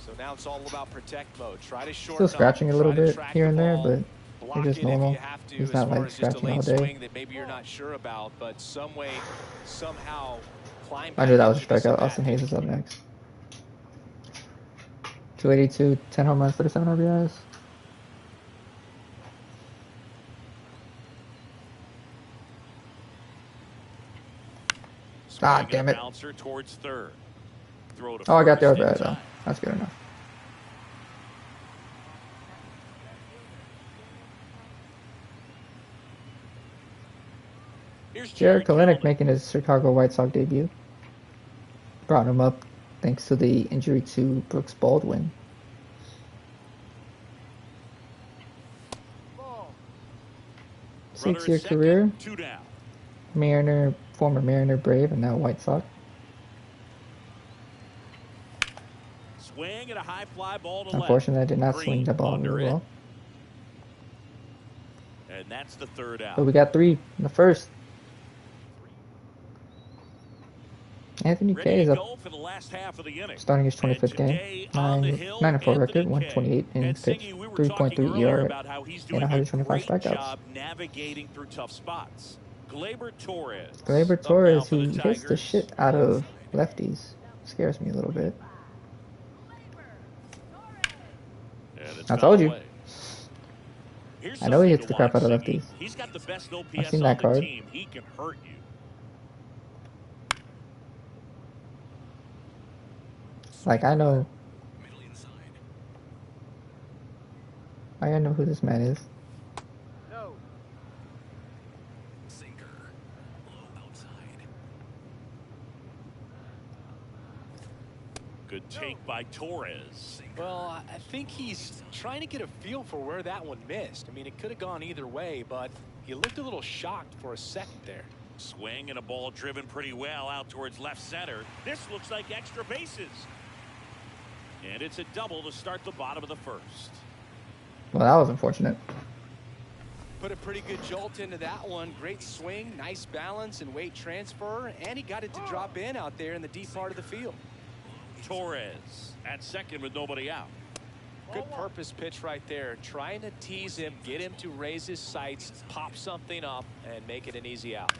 So now it's all about protect mode. Try to shorten Still scratching up, a little try to bit track here the and there, ball, but block it's just it if normal. you have to, He's as not, far like, as just a scratching all late day. swing that maybe you're not sure about, but some way, somehow climb I knew that back was a into this strikeout. at-bat. Austin Hayes is up next. 282, 10 home runs, 37 RBIs. Swinging damn a it. bouncer towards third. Throw to Oh, I got the first RBI though. inside. That's good enough. Here's Jared Kalenic Kelenic. making his Chicago White Sox debut. Brought him up thanks to the injury to Brooks Baldwin. Ball. 6-year career. 2 down. Mariner, former Mariner, Brave, and now White Sox. Swing and a high fly ball to Unfortunately, I did not Green swing the ball under really well. And that's the 3rd out. But we got 3 in the first. Anthony Kay is up, for the last half of the inning. starting his 25th game. 9-4 record, 128 innings pitched, 3.3 ERA, and 125 strikeouts. Navigating through tough spots. Gleyber Torres, who hits the shit out of lefties, scares me a little bit. I told you. I know he hits the crap out of lefties. He's got the best OPS I've seen that on the card. team. He can hurt you. Like, I know who this man is. No. Sinker. Low outside. Good take by Torres. Well, I think he's trying to get a feel for where that one missed. I mean, it could have gone either way, but he looked a little shocked for a second there. Swing and a ball driven pretty well out towards left center. This looks like extra bases. And it's a double to start the bottom of the 1st. Well, that was unfortunate. Put a pretty good jolt into that one. Great swing, nice balance and weight transfer, and he got it to drop in out there in the deep part of the field. Torres at second with nobody out. Good purpose pitch right there. Trying to tease him, get him to raise his sights, pop something up, and make it an easy out.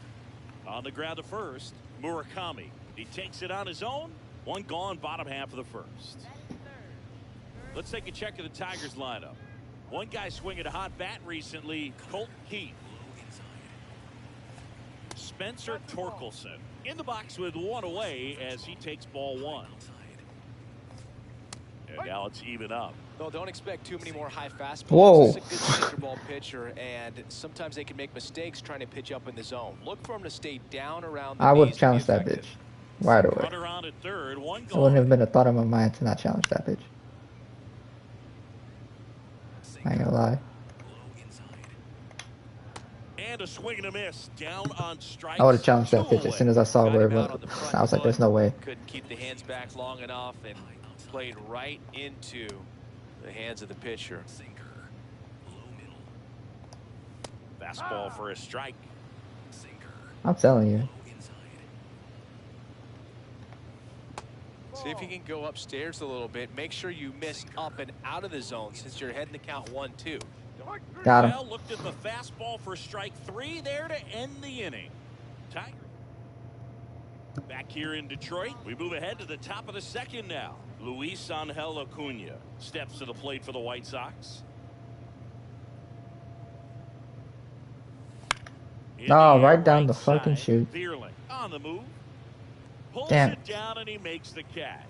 On the ground to first, Murakami. He takes it on his own. One gone, bottom half of the 1st. Let's take a check of the Tigers lineup. One guy swinging a hot bat recently, Colton Keith. Spencer Torkelson in the box with 1 away as he takes ball 1. And now it's even up. Well, don't expect too many more high fastballs. Whoa. This is a good sinker ball pitcher, and sometimes they can make mistakes trying to pitch up in the zone. Look for him to stay down around the I would knees to challenge be that effective. bitch right away. Runner on at third, one It gone. wouldn't have been a thought of my mind to not challenge that bitch. I ain't gonna lie. And a swing and a miss down on strikes. I would have challenged that pitch as soon as I saw where it was. I was like, there's no way. Couldn't keep the hands back long enough and played right into the hands of the pitcher. Sinker. Low middle. Fastball for a strike. Sinker. I'm telling you. Low inside. See if you can go upstairs a little bit. Make sure you miss up and out of the zone since you're heading to count 1-2. Got him. Well, looked at the fastball for strike 3 there to end the inning. Tiger. Back here in Detroit, we move ahead to the top of the 2nd now. Luis Angel Acuna steps to the plate for the White Sox. No, right down the fucking chute. Bierling on the move. Pulls Damn. it down and he makes the catch.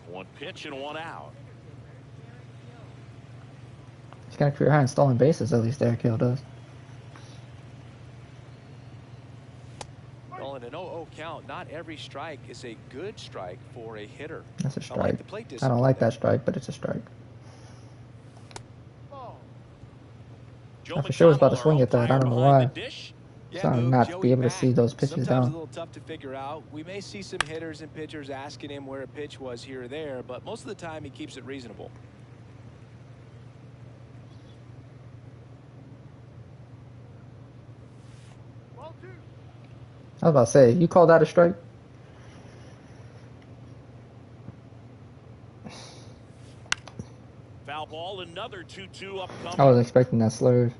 1 pitch and 1 out. He's got a career high in stolen bases, at least Derek Hill does. Well, in an 0-0 count, not every strike is a good strike for a hitter. That's a I strike. like the plate I discipline don't like there. that strike, but it's a strike. Ball. Joe I for sure was about to McConnell, swing at that. I don't know behind why. the dish. So I'm not to be able to see those pitches Sometimes down. a little tough to figure out. We may see some hitters and pitchers asking him where a pitch was here or there, but most of the time he keeps it reasonable. Ball 2. I was about to say, you call that a strike? Foul ball, another 2-2 upcoming. I was expecting that slurve.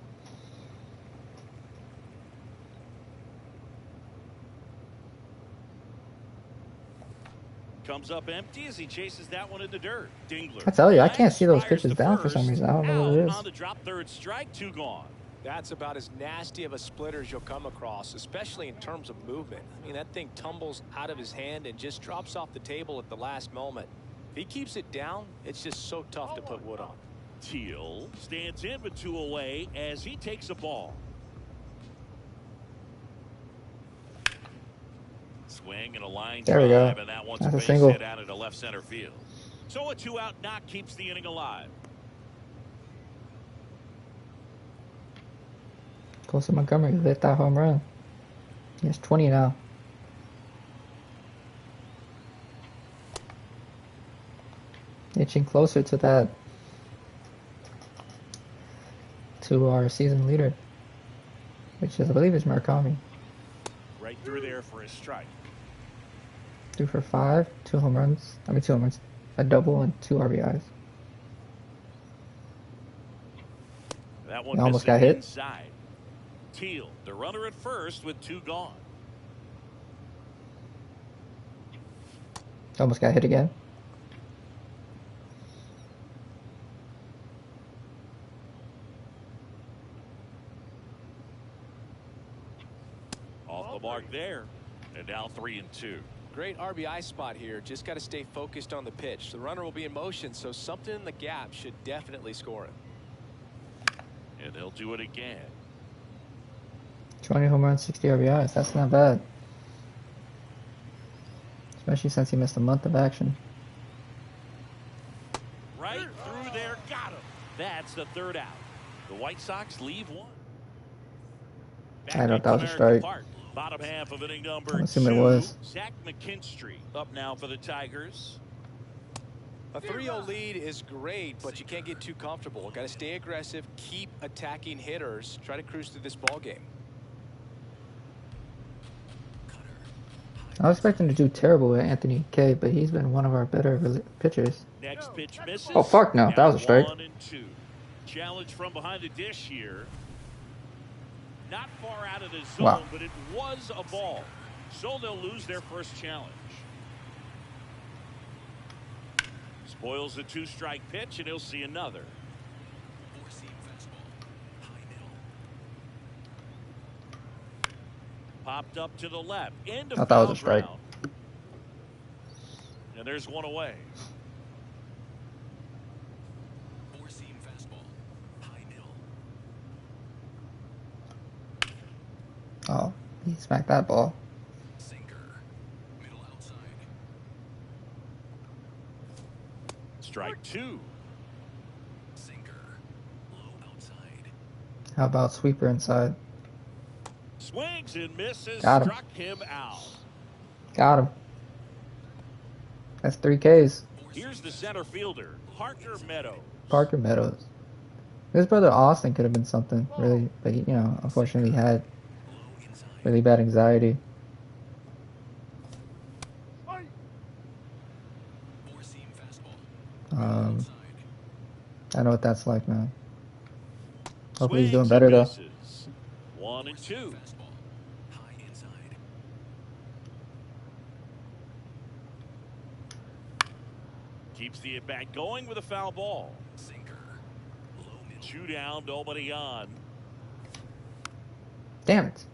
Comes up empty as he chases that one in the dirt. Dingler. I tell you, I can't see those Fires pitches to down for some first. reason. I don't know what it Out is. on the drop, 3rd strike, 2 gone. That's about as nasty of a splitter as you'll come across, especially in terms of movement. I mean, that thing tumbles out of his hand and just drops off the table at the last moment. If he keeps it down, it's just so tough to put wood on. Teal stands in with 2 away as he takes a ball. swing and a line There we go. drive, and that one's That's a base single. hit out into left center field. So a 2-out knock keeps the inning alive. Close to Montgomery hit that home run. He has 20 now. Inching closer to that, to our season leader, which is, I believe, is Murakami. Right through there for a strike. 2 for 5, 2 home runs. I mean, 2 home runs, a double and 2 RBIs. That one He almost got hit. Inside. Teal, the runner at first with 2 gone. Almost got hit again. Off the mark there. And now 3-2. Great RBI spot here. Just got to stay focused on the pitch. The runner will be in motion, so something in the gap should definitely score him. And they'll do it again. 20 home runs, 60 RBIs. That's not bad. Especially since he missed a month of action. Right through there. Got him. That's the 3rd out. The White Sox leave 1. I know that was a strike. Bottom half of inning number 2. I'm assuming it was. Zach McKinstry up now for the Tigers. A 3-0 lead is great, but you can't get too comfortable. Got to stay aggressive, keep attacking hitters, try to cruise through this ball game. I was expecting to do terrible with Anthony K, but he's been one of our better pitchers. Next pitch misses. Oh, fuck no. That was a strike. 1-2. Challenge from behind the dish here. Not far out of the zone, wow. But it was a ball. So they'll lose their first challenge. Spoils the 2-strike pitch, and he'll see another. Popped up to the left. End of I thought that was a strike. round. And there's one away. Oh, he smacked that ball. Sinker. Middle outside. Strike 2. Sinker. Low outside. How about sweeper inside? Swings and misses. Got him. Struck him out. Got him. That's 3 Ks. Here's the center fielder, Parker Meadows. Parker Meadows. His brother Austin could have been something, really, but he, unfortunately had really bad anxiety. I know what that's like, man. Hopefully he's doing better, though. 1-2. Keeps the at-bat going with a foul ball. Sinker. 2 down, nobody on. Damn it.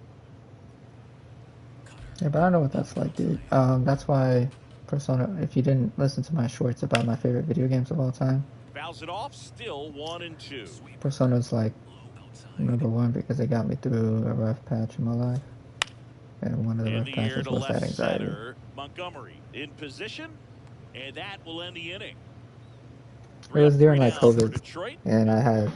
Yeah, but I don't know what that's like, dude. That's why Persona, if you didn't listen to my shorts about my favorite video games of all time, Fouls it off, still 1-2. Persona's like #1 because it got me through a rough patch in my life. And one of the rough patches was that anxiety. Center, Montgomery in position, and that will end the inning. It was during like COVID, and I had,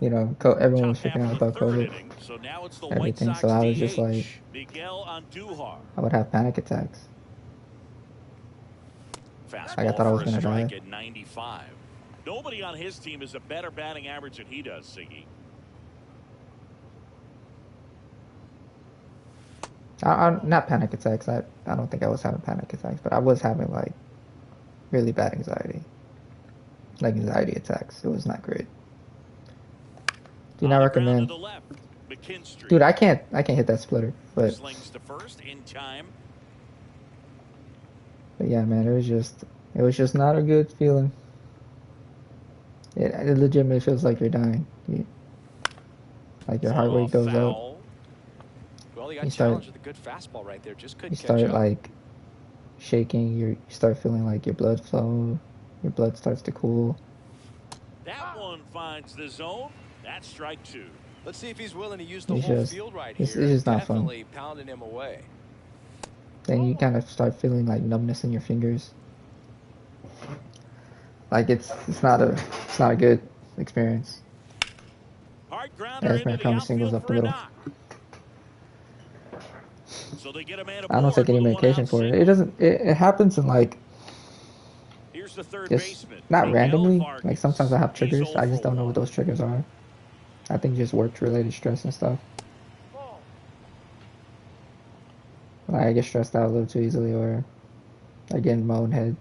everyone was freaking out about COVID, so now it's the everything. So I was just like, I would have panic attacks. Like I thought I was gonna die. At 95. Nobody on his team has a better batting average than he does, Siggy. Not panic attacks. I don't think I was having panic attacks, but I was having like really bad anxiety, like anxiety attacks. It was not great. Do not recommend. Dude, I can't hit that splitter, but slings to first in time. But yeah, man, it was just not a good feeling. It legitimately feels like you're dying. Like your heart rate goes up. Well, he got challenged with a good fastball right there. Just couldn't catch up. You start like shaking. You start feeling like your blood flow. Your blood starts to cool. That one finds the zone. That's strike 2. Let's see if he's willing to use the whole field right here. It's just not fun. Definitely pounding him away. then you kind of start feeling like numbness in your fingers. Like it's not a good experience. Hard grounder There's into my the promising goes outfield up the for a middle. knock. So they get a man I don't take aboard any with a medication one-out for it. single. It doesn't. It happens in like Here's the third just baseman, not Miguel randomly. Vargas. Like sometimes I have He's triggers. 0 I just for don't know what 1. those triggers are. I think just work-related stress and stuff. Ball. Like I get stressed out a little too easily, or I get in my own head.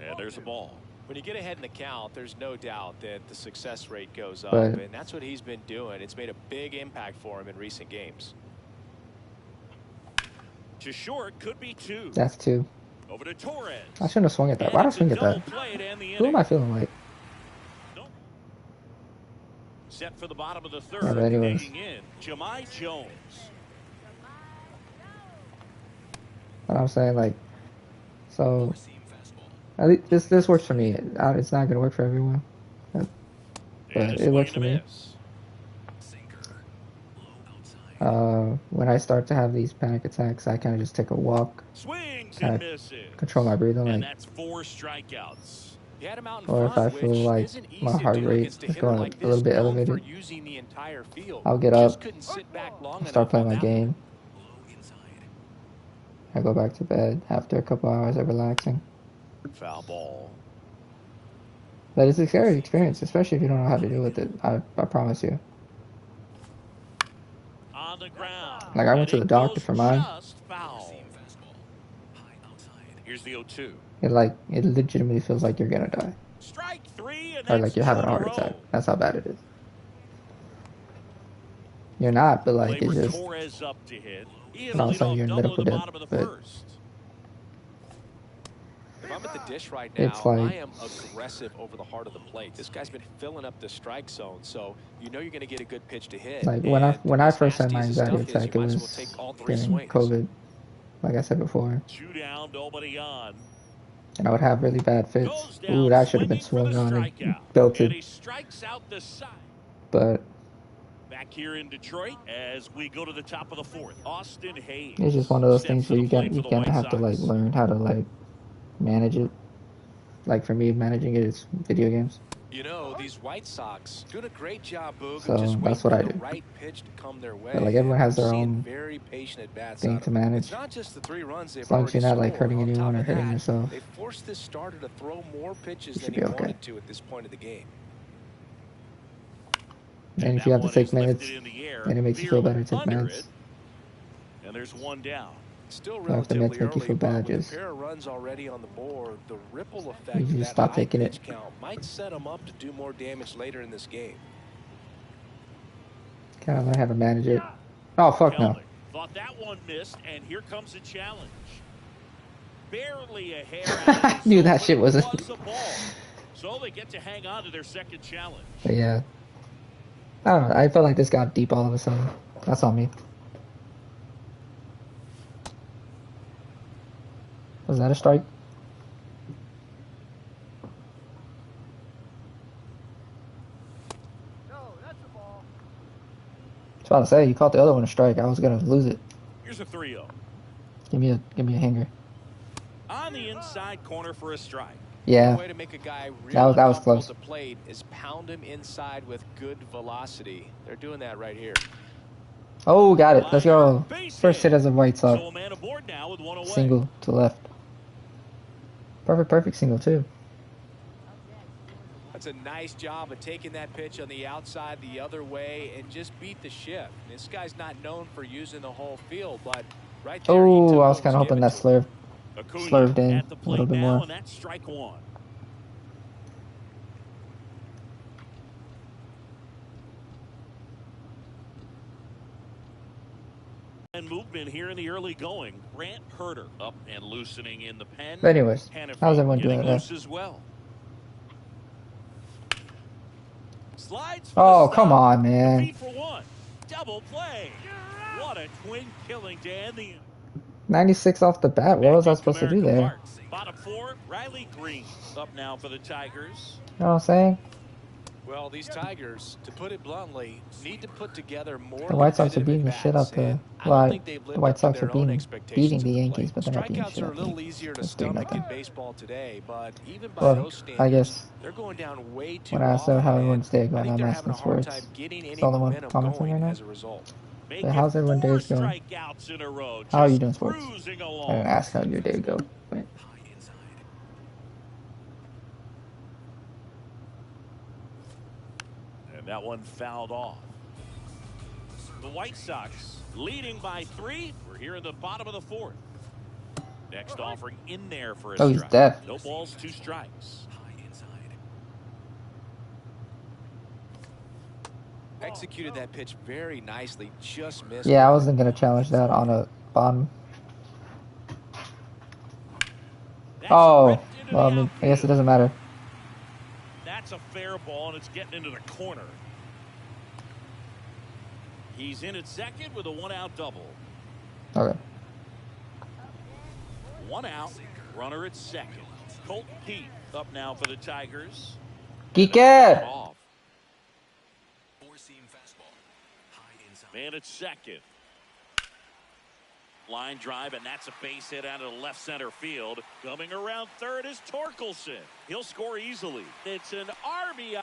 And there's a ball. When you get ahead in the count, there's no doubt that the success rate goes up, But and that's what he's been doing. It's made a big impact for him in recent games. To short, could be 2. that's 2. Over to Torres. I shouldn't have swung at that. And Why did I it's a swing at double that? play to end the Who am inning. I feeling like? Set for the bottom of the third. Yeah, but anyways. Digging in, Jahmai Jones. What I'm saying, like, so Seam fastball. at least this works for me. It's not gonna work for everyone, but And a it works swing for and me. a miss. Sinker. Low outside. When I start to have these panic attacks, I kind of just take a walk, Swings kind and of misses. control my breathing, And like, that's 4 strikeouts. He had him out in or if front, I feel which like isn't my easy to heart do rate against a is hitter going like a little this, bit known for elevated, using the entire field. I'll get Just up, couldn't sit back long start enough playing on my that one. game. Low inside. I go back to bed after a couple hours of relaxing. Foul ball. But it's a scary experience, especially if you don't know how to deal with it. I promise you. On the ground. Like I went to And the it doctor goes for mine. just foul. Seam fastball. High outside. Here's the 0-2. It legitimately feels like you're gonna die, Strike 3, and or that's like 2 you're having in a a heart attack. row. That's how bad it is. You're not, but like it's Gleyber just Torres up to hit. He had all a of a sudden leadoff you're in double medical in the debt. bottom of the But first. If I'm at the dish right now, it's like I am aggressive over the heart of the plate. This guy's been filling up the strike zone, so you know you're going to get a good pitch to hit. like And when I as first had nasty my as this anxiety stuff is, attack, you it might as well was take all 3 during swings. COVID, like I said before, 2 down, nobody on. and I would have really bad fits. Goes Ooh, down that should have been swinging for the swung on and strikeout. And belted, he strikes out the side. but Back here in Detroit as we go to the top of the 4th. Austin Hayes it's just one of those steps things to where the you plate for the kind White of have to like Sox. learn how to like manage it. Like for me, managing it is video games. You know, these White Sox doing a great job, Boog, So of just waiting that's what for I the do. right pitch to come their way. But like everyone has I'm their seeing own very patient at bats thing out to of them. manage. It's not just the 3 runs they've As long as already you're not like scored. hurting On anyone top or of hurting that, yourself, they forced this starter to throw more pitches you than should he be okay. wanted to at this point of the game. And if you have to take minutes in the air, and it makes you feel better, take under minutes. it. And there's 1 down. Still Or if the relatively Mets make you early, feel but bad, with just a pair of runs already on the board, the ripple effect you of just that stop high taking pitch it. count might set him up to do more damage later in this game. Kind of learn how to manage it. Oh fuck no! Kelnick thought that one missed, and here comes a challenge. Barely a hair. I knew that shit wasn't. Was a ball. So they get to hang on to their second challenge. But yeah, I don't know. I felt like this got deep all of a sudden. That's on me. Was that a strike? No, that's a ball. I was about to say you caught the other one a strike. I was gonna lose it. Here's a 3-0. Give me a hanger. On the inside corner for a strike. Yeah, The way to make a guy really that was uncomfortable close. at the plate is pound him inside with good velocity. They're doing that right here. Oh, got it. Let's go. First hit as a White Sox. So a man aboard now with 1 away. Single to left. Perfect single too. That's a nice job of taking that pitch on the outside the other way and just beat the shift. This guy's not known for using the whole field, but right there. Oh, I was kind of hoping that slurved in at the a plate little bit now, more. and that's strike 1. And movement here in the early going. Grant Herter up and loosening in the pen. But anyways, Hannafy how's everyone getting doing today? loose as well. Slides for Oh, the come stop. on, man. Beat for 1. Double play. What a twin killing to end the 96 off the bat. What was I supposed to do American there? Park. Bottom 4, Riley Green up now for the Tigers. You know what I'm saying? Well, these Tigers, to put it bluntly, need to put together more The White Sox are competitive beating the shit at-bats, out the. and I don't Well, think they've the lived White up to Sox are their own beating expectations the at the Yankees, plate. but they're not beating the Strikeouts shit are out a the little Yankees. easier to It's 3-0. stomach in baseball today, but even by Well, those I standards, guess they're going down way when too I asked how often, and everyone's day I going, think I'm they're having asking a hard sports. time getting It's any the only one momentum commenting going right now. as a result. So Making how's everyone's 4 days going? strikeouts in a row. How are you Just doing, sports? cruising I didn't along. ask how your day would go. But High inside. And that one fouled off. The White Sox leading by 3. We're here in the bottom of the 4th. Next offering in there for a oh, he's strike. deaf. No balls, 2 strikes. High inside. Executed that pitch very nicely, just missed. Yeah, I wasn't gonna challenge that on a bottom. That's Oh, ripped into well, the I mean, I guess it outfield. doesn't matter. That's a fair ball, and it's getting into the corner. He's in at second with a 1-out double. Okay. 1 out, runner at second. Colt Pete up now for the Tigers. Geeker! Off. Four-seam fastball. High inside. Man at second. Line drive, and that's a base hit out of the left center field. Coming around third is Torkelson. He'll score easily. It's an RBI.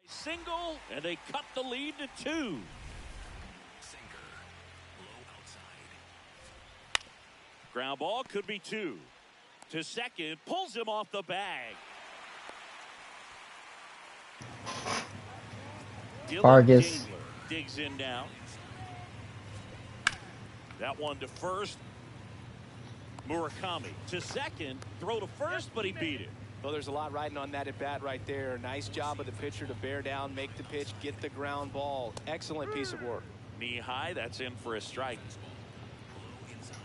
Single, and they cut the lead to 2. Sinker. Low outside. Ground ball could be 2. To second, pulls him off the bag. Vargas. Dingler digs in now. That one to first. Murakami to second. Throw to first, but he beat it. Well, there's a lot riding on that at bat right there. Nice job of the pitcher to bear down, make the pitch, get the ground ball. Excellent piece of work. Knee high, that's in for a strike. Low inside.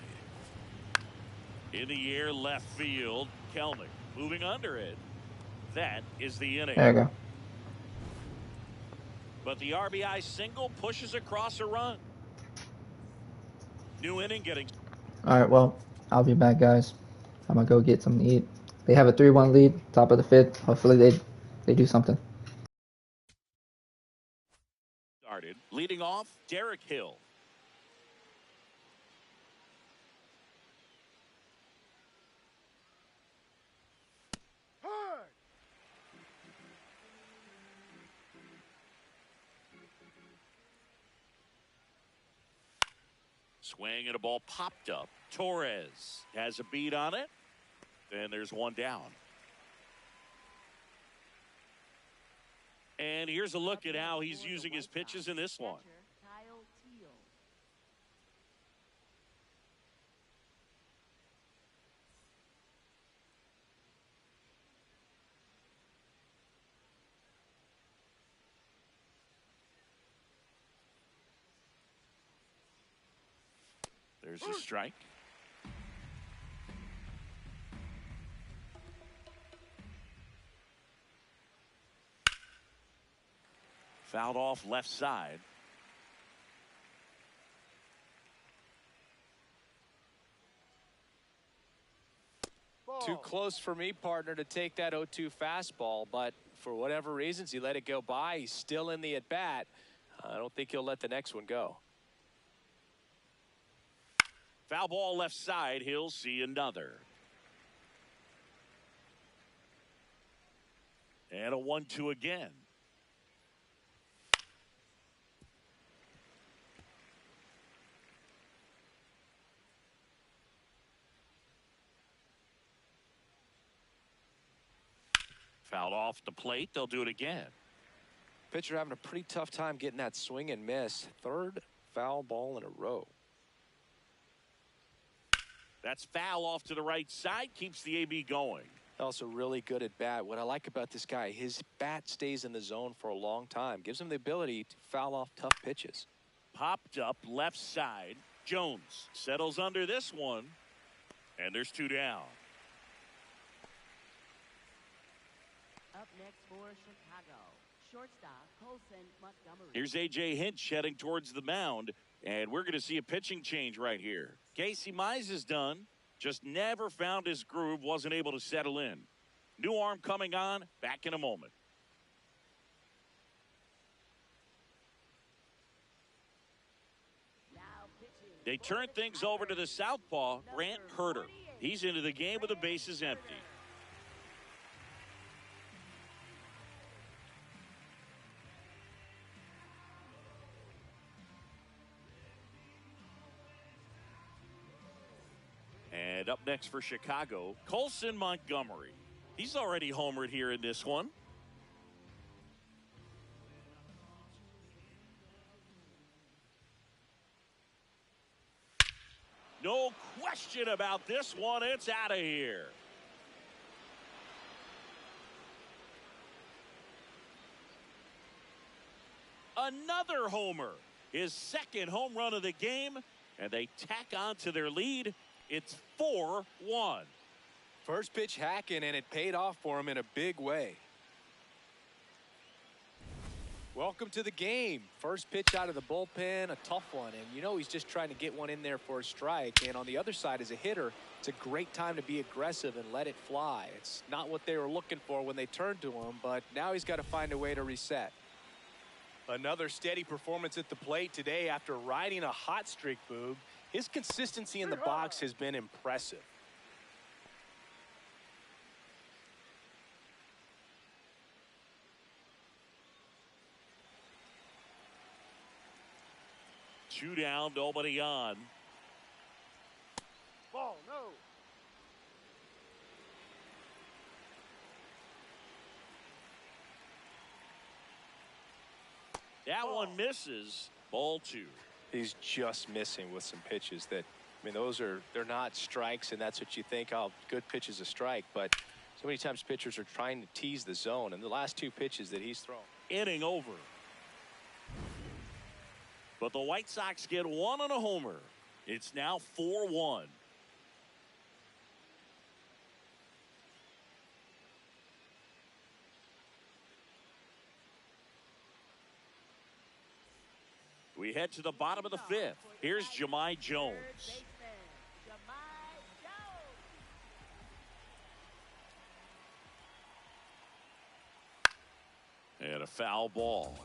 In the air, left field. Kelnick moving under it. That is the inning. There you go. But the RBI single pushes across a run. New inning getting. Alright, well, I'll be back, guys. I'm gonna go get something to eat. They have a 3-1 lead, top of the 5th. Hopefully they do something. Started. Leading off, Derek Hill. Hard. Swing and a ball popped up. Torres has a beat on it. And there's one down. And here's a look at how he's using his pitches in this one. Kyle Teal. There's a strike. Fouled off left side. Ball. Too close for me, partner, to take that 0-2 fastball, but for whatever reasons, he let it go by. He's still in the at-bat. I don't think he'll let the next one go. Foul ball left side. He'll see another. And a 1-2 again. Fouled off the plate. They'll do it again. Pitcher having a pretty tough time getting that swing and miss. Third foul ball in a row. That's foul off to the right side. Keeps the AB going. Also really good at bat. What I like about this guy, his bat stays in the zone for a long time. Gives him the ability to foul off tough pitches. Popped up left side. Jones settles under this one. And there's 2 down. Up next for Chicago, shortstop Colson Montgomery. Here's A.J. Hinch heading towards the mound, and we're going to see a pitching change right here. Casey Mize is done. Just never found his groove, wasn't able to settle in. New arm coming on, back in a moment. They turn things over to the southpaw, Grant Herter. He's into the game with the bases empty. And up next for Chicago, Colson Montgomery. He's already homered here in this one. No question about this one. It's out of here. Another homer. His second home run of the game. And they tack on to their lead. It's 4-1. First pitch hacking, and it paid off for him in a big way. Welcome to the game. First pitch out of the bullpen, a tough one. And you know he's just trying to get one in there for a strike. And on the other side, as a hitter, it's a great time to be aggressive and let it fly. It's not what they were looking for when they turned to him, but now he's got to find a way to reset. Another steady performance at the plate today after riding a hot streak, Boog. His consistency in the box has been impressive. Two down, nobody on. Ball, no. That one misses. Ball 2. He's just missing with some pitches that, I mean, they're not strikes, and that's what you think, oh, good pitch is a strike. But so many times pitchers are trying to tease the zone, and the last 2 pitches that he's thrown. Inning over. But the White Sox get one on a homer. It's now 4-1. We head to the bottom of the 5th. Here's Jahmai Jones. And a foul ball.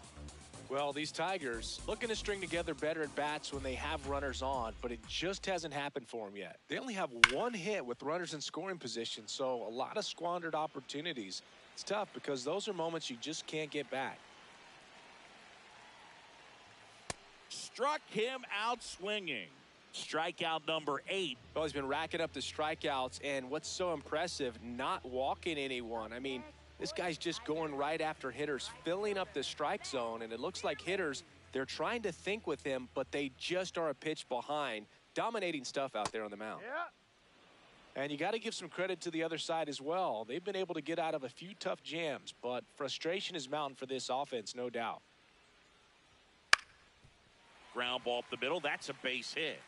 Well, these Tigers looking to string together better at bats when they have runners on, but it just hasn't happened for them yet. They only have 1 hit with runners in scoring position, so a lot of squandered opportunities. It's tough because those are moments you just can't get back. Struck him out swinging. Strikeout number 8. Well, he's been racking up the strikeouts, and what's so impressive, not walking anyone. I mean, this guy's just going right after hitters, filling up the strike zone, and it looks like hitters, they're trying to think with him, but they just are a pitch behind. Dominating stuff out there on the mound. Yeah. And you got to give some credit to the other side as well. They've been able to get out of a few tough jams, but frustration is mounting for this offense, no doubt. Ground ball up the middle. That's a base hit.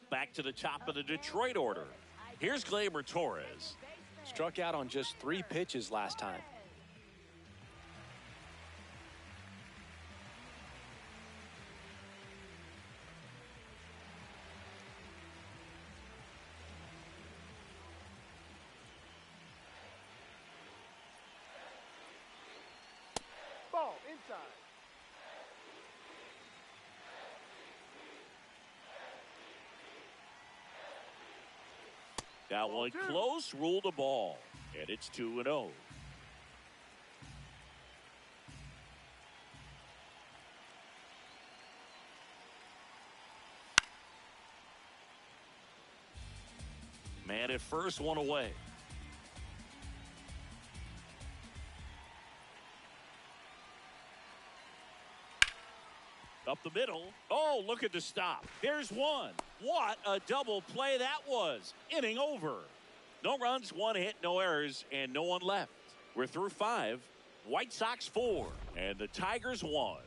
Back to the top of the Detroit order. Here's Gleyber Torres. Struck out on just 3 pitches last time. inside. That one close, ruled a ball. And it's 2-0. Man at first, one away. Up the middle. Oh, look at the stop. Here's one. What a double play that was. Inning over. No runs, one hit, no errors, and no one left. We're through 5. White Sox 4, and the Tigers 1.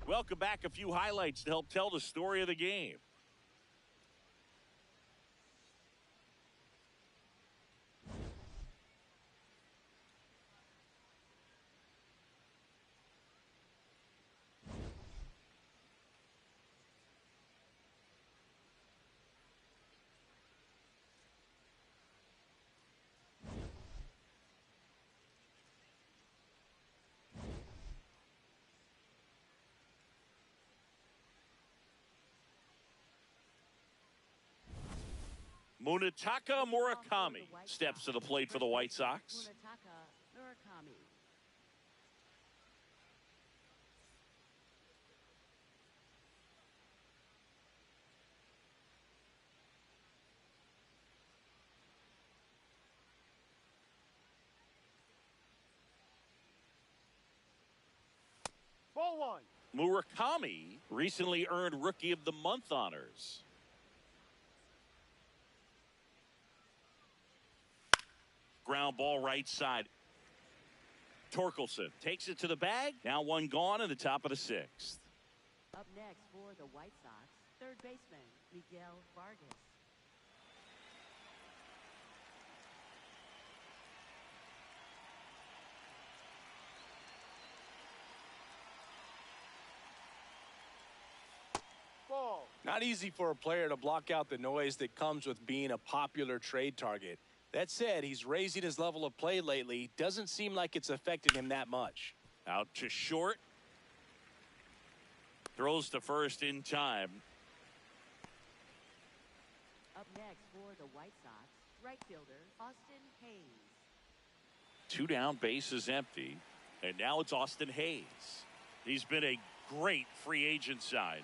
Welcome back. A few highlights to help tell the story of the game. Munetaka Murakami steps to the plate for the White Sox. Munetaka Murakami. Ball 1. Murakami recently earned Rookie of the Month honors. Ground ball right side. Torkelson takes it to the bag. Now one gone in the top of the 6th. Up next for the White Sox, third baseman Miguel Vargas. Ball. Not easy for a player to block out the noise that comes with being a popular trade target. That said, he's raising his level of play lately. Doesn't seem like it's affected him that much. Out to short. Throws to first in time. Up next for the White Sox, right fielder Austin Hayes. 2 down, base is empty. And now it's Austin Hayes. He's been a great free agent sign.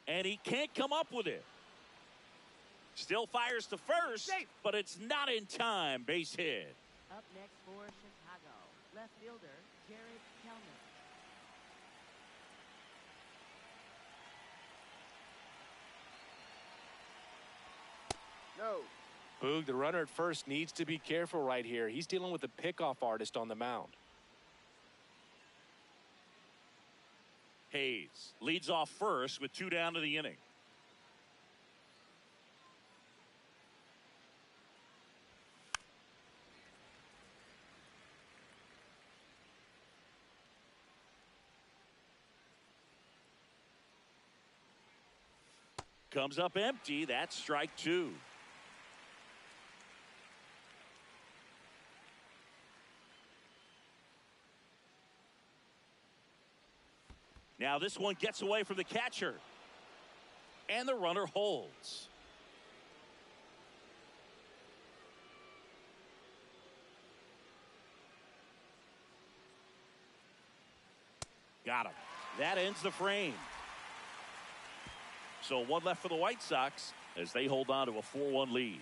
And he can't come up with it. Still fires to first, but it's not in time. Base hit. Up next for Chicago, left fielder Jared Kellner. No. Boog, the runner at first needs to be careful right here. He's dealing with a pickoff artist on the mound. Hayes leads off first with 2 down to the inning. Comes up empty. That's strike 2. Now this one gets away from the catcher. And the runner holds. Got him. That ends the frame. So 1 left for the White Sox as they hold on to a 4-1 lead.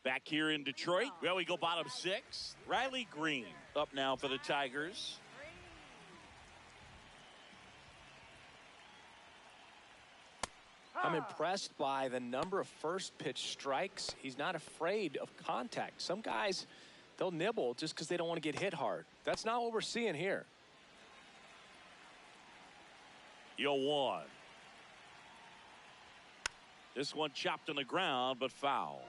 Back here in Detroit, well, we go bottom 6. Riley Green up now for the Tigers. I'm impressed by the number of first pitch strikes. He's not afraid of contact. Some guys, they'll nibble just because they don't want to get hit hard. That's not what we're seeing here. 0-1. This one chopped on the ground, but foul.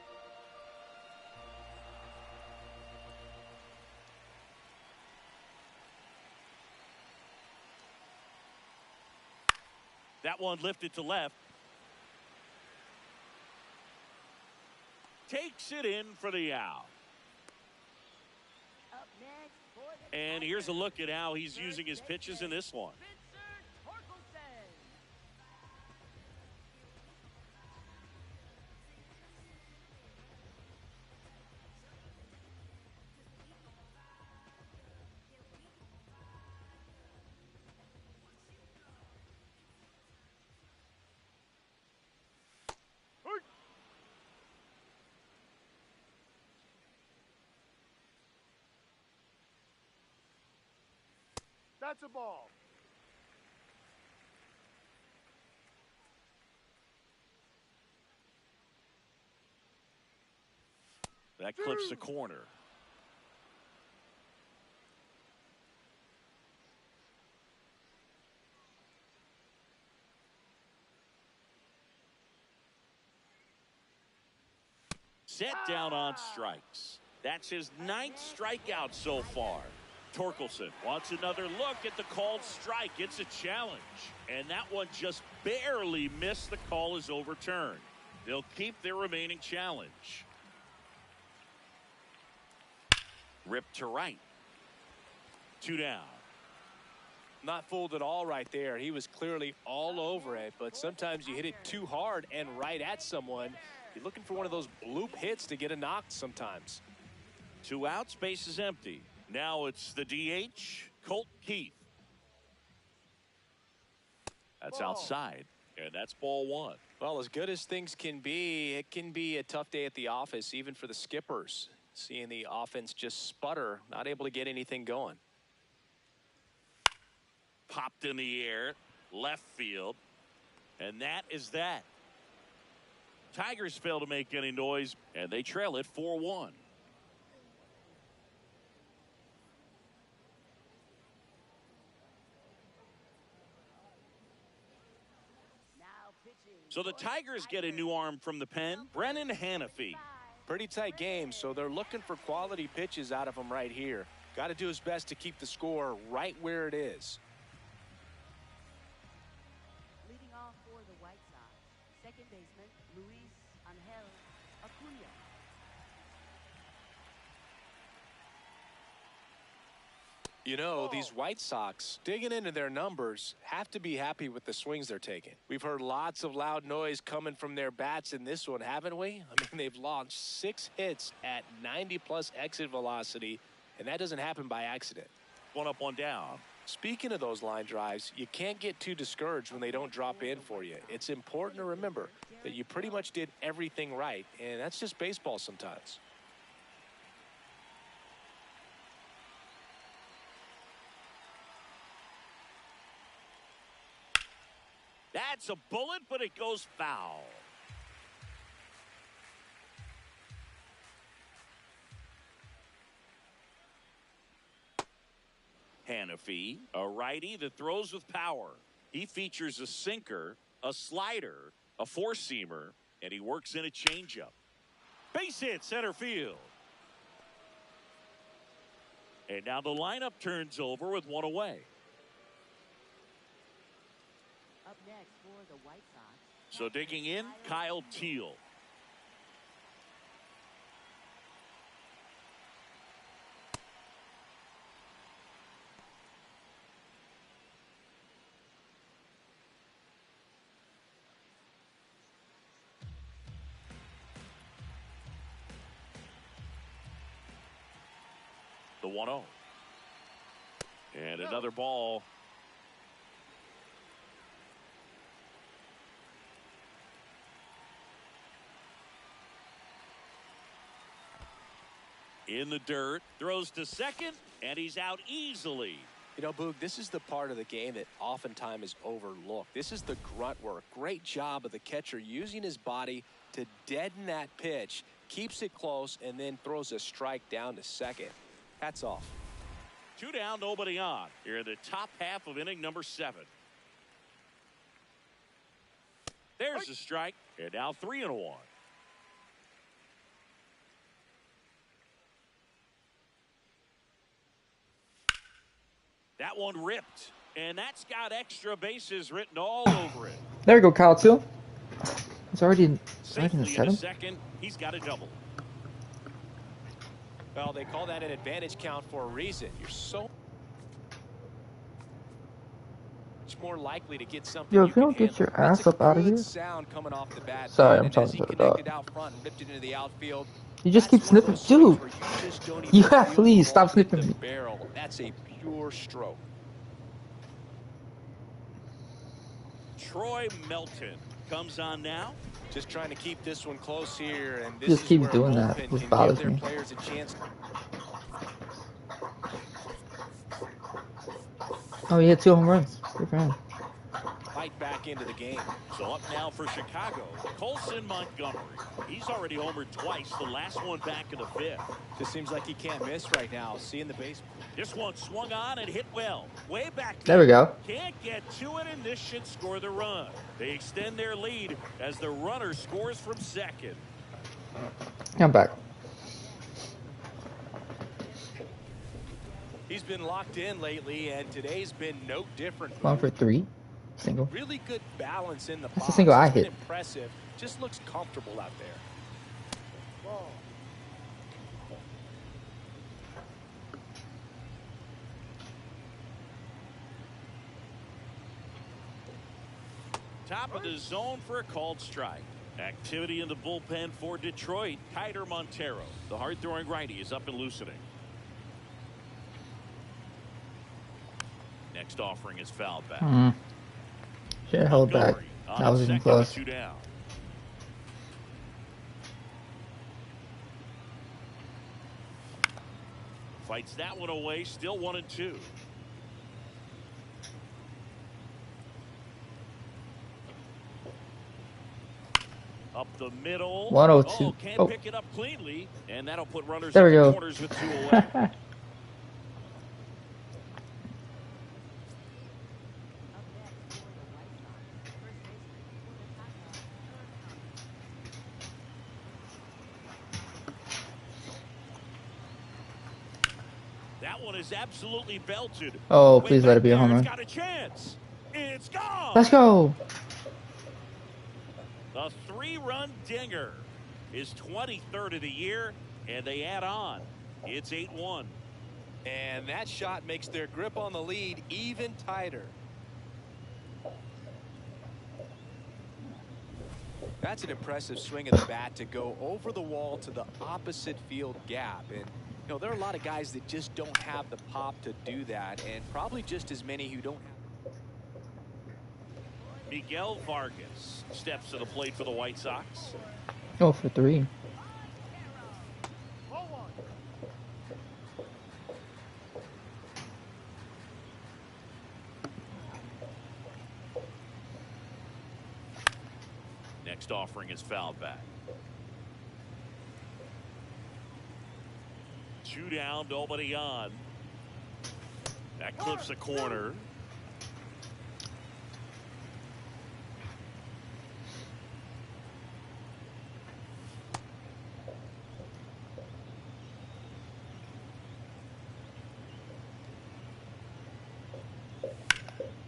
That one lifted to left. Takes it in for the out. Up next for the And here's a look at how he's using his pitches in this one. That's a ball. That clips the corner. Set down on strikes. That's his 9th strikeout so far. Torkelson wants another look at the called strike. It's a challenge. And that one just barely missed. The call is overturned. They'll keep their remaining challenge. Ripped to right. 2 down. Not fooled at all right there. He was clearly all over it, but sometimes you hit it too hard and right at someone. You're looking for one of those bloop hits to get a knock sometimes. 2 outs, base is empty. Now it's the DH, Colt Keith. That's outside, and that's ball 1. Well, as good as things can be, it can be a tough day at the office, even for the skippers. Seeing the offense just sputter, not able to get anything going. Popped in the air, left field, and that is that. Tigers fail to make any noise, and they trail it 4-1. So the Tigers get a new arm from the pen, Brennan Hanafy. Pretty tight game, so they're looking for quality pitches out of him right here. Got to do his best to keep the score right where it is. Leading off for the White Sox, second baseman Luis Angel Acuna. You know, these White Sox, digging into their numbers, have to be happy with the swings they're taking. We've heard lots of loud noise coming from their bats in this one, haven't we? I mean, they've launched 6 hits at 90-plus exit velocity, and that doesn't happen by accident. 1 up, 1 down. Speaking of those line drives, you can't get too discouraged when they don't drop in for you. It's important to remember that you pretty much did everything right, and that's just baseball sometimes. That's a bullet, but it goes foul. Hanafy, a righty that throws with power. He features a sinker, a slider, a 4-seamer, and he works in a changeup. Base hit center field. And now the lineup turns over with 1 away. Up next for the White Sox. So digging in, Kyle Teal. The 1-0. And another ball. In the dirt, throws to second, and he's out easily. You know, Boog, this is the part of the game that oftentimes is overlooked. This is the grunt work. Great job of the catcher using his body to deaden that pitch, keeps it close, and then throws a strike down to second. Hats off. 2 down, nobody on. Here in the top half of inning number 7. There's the strike. And now 3-1. That one ripped. And that's got extra bases written all over it. There we go, Kyle, too. It's already in the second. He's got a double. Well, they call that an advantage count for a reason. You're so much more likely to get something. Yo, if you don't get your ass up out of here. Sound coming off the bat. Sorry, I'm talking to the dog. Out front and ripped it into the outfield. You just keep sniffing. Dude, you have please stop sniffing me. Barrel. That's a pure stroke. Troy Melton comes on now. Just trying to keep this one close here, and this just is keep where doing that. This bothers me. Players a chance. Oh, he hit 2 home runs. Good for him. Right back into the game. So up now for Chicago, Colson Montgomery. He's already homered twice, the last one back in the 5th. Just seems like he can't miss right now. Seeing the base. This one swung on and hit well. Way back there we go. Can't get to it, and this should score the run. They extend their lead as the runner scores from second. I'm back. He's been locked in lately, and today's been no different. 1 for 3. Single. Really good balance in the That's a single I hit. Impressive. Just looks comfortable out there. Ball. Top of the zone for a called strike. Activity in the bullpen for Detroit. Kiter Montero, the hard-throwing righty, is up and loosening. Next offering is fouled back. Should have held back. That was even close. 2 down. Fights that one away. Still 1-2. Up the middle. 102. Oh, can't pick it up cleanly, and that'll put runners there in we the go. corners with 2 away. That one is absolutely belted. Oh, please let it be a home run. Got a chance. It's gone. Let's go. The 3-run dinger is 23rd of the year, and they add on. It's 8-1. And that shot makes their grip on the lead even tighter. That's an impressive swing of the bat to go over the wall to the opposite field gap. And, you know, there are a lot of guys that just don't have the pop to do that, and probably just as many who don't have. Miguel Vargas steps to the plate for the White Sox. 0 for 3. Next offering is fouled back. 2 down, nobody on. That clips a corner.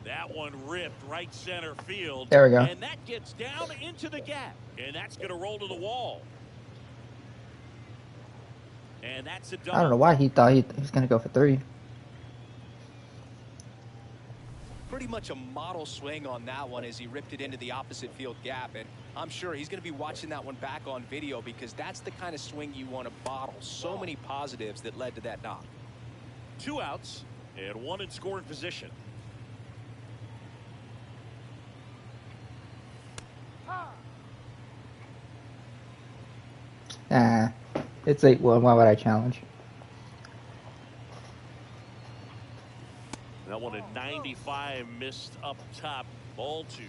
That one ripped right center field. There we go. And that gets down into the gap. And that's going to roll to the wall. And that's a double. I don't know why he thought he was going to go for 3. Pretty much a model swing on that one as he ripped it into the opposite field gap. And I'm sure he's going to be watching that one back on video because that's the kind of swing you want to bottle. So many positives that led to that knock. 2 outs and 1 in scoring position. It's 8-1. Why would I challenge? one at 95, missed up top. Ball 2.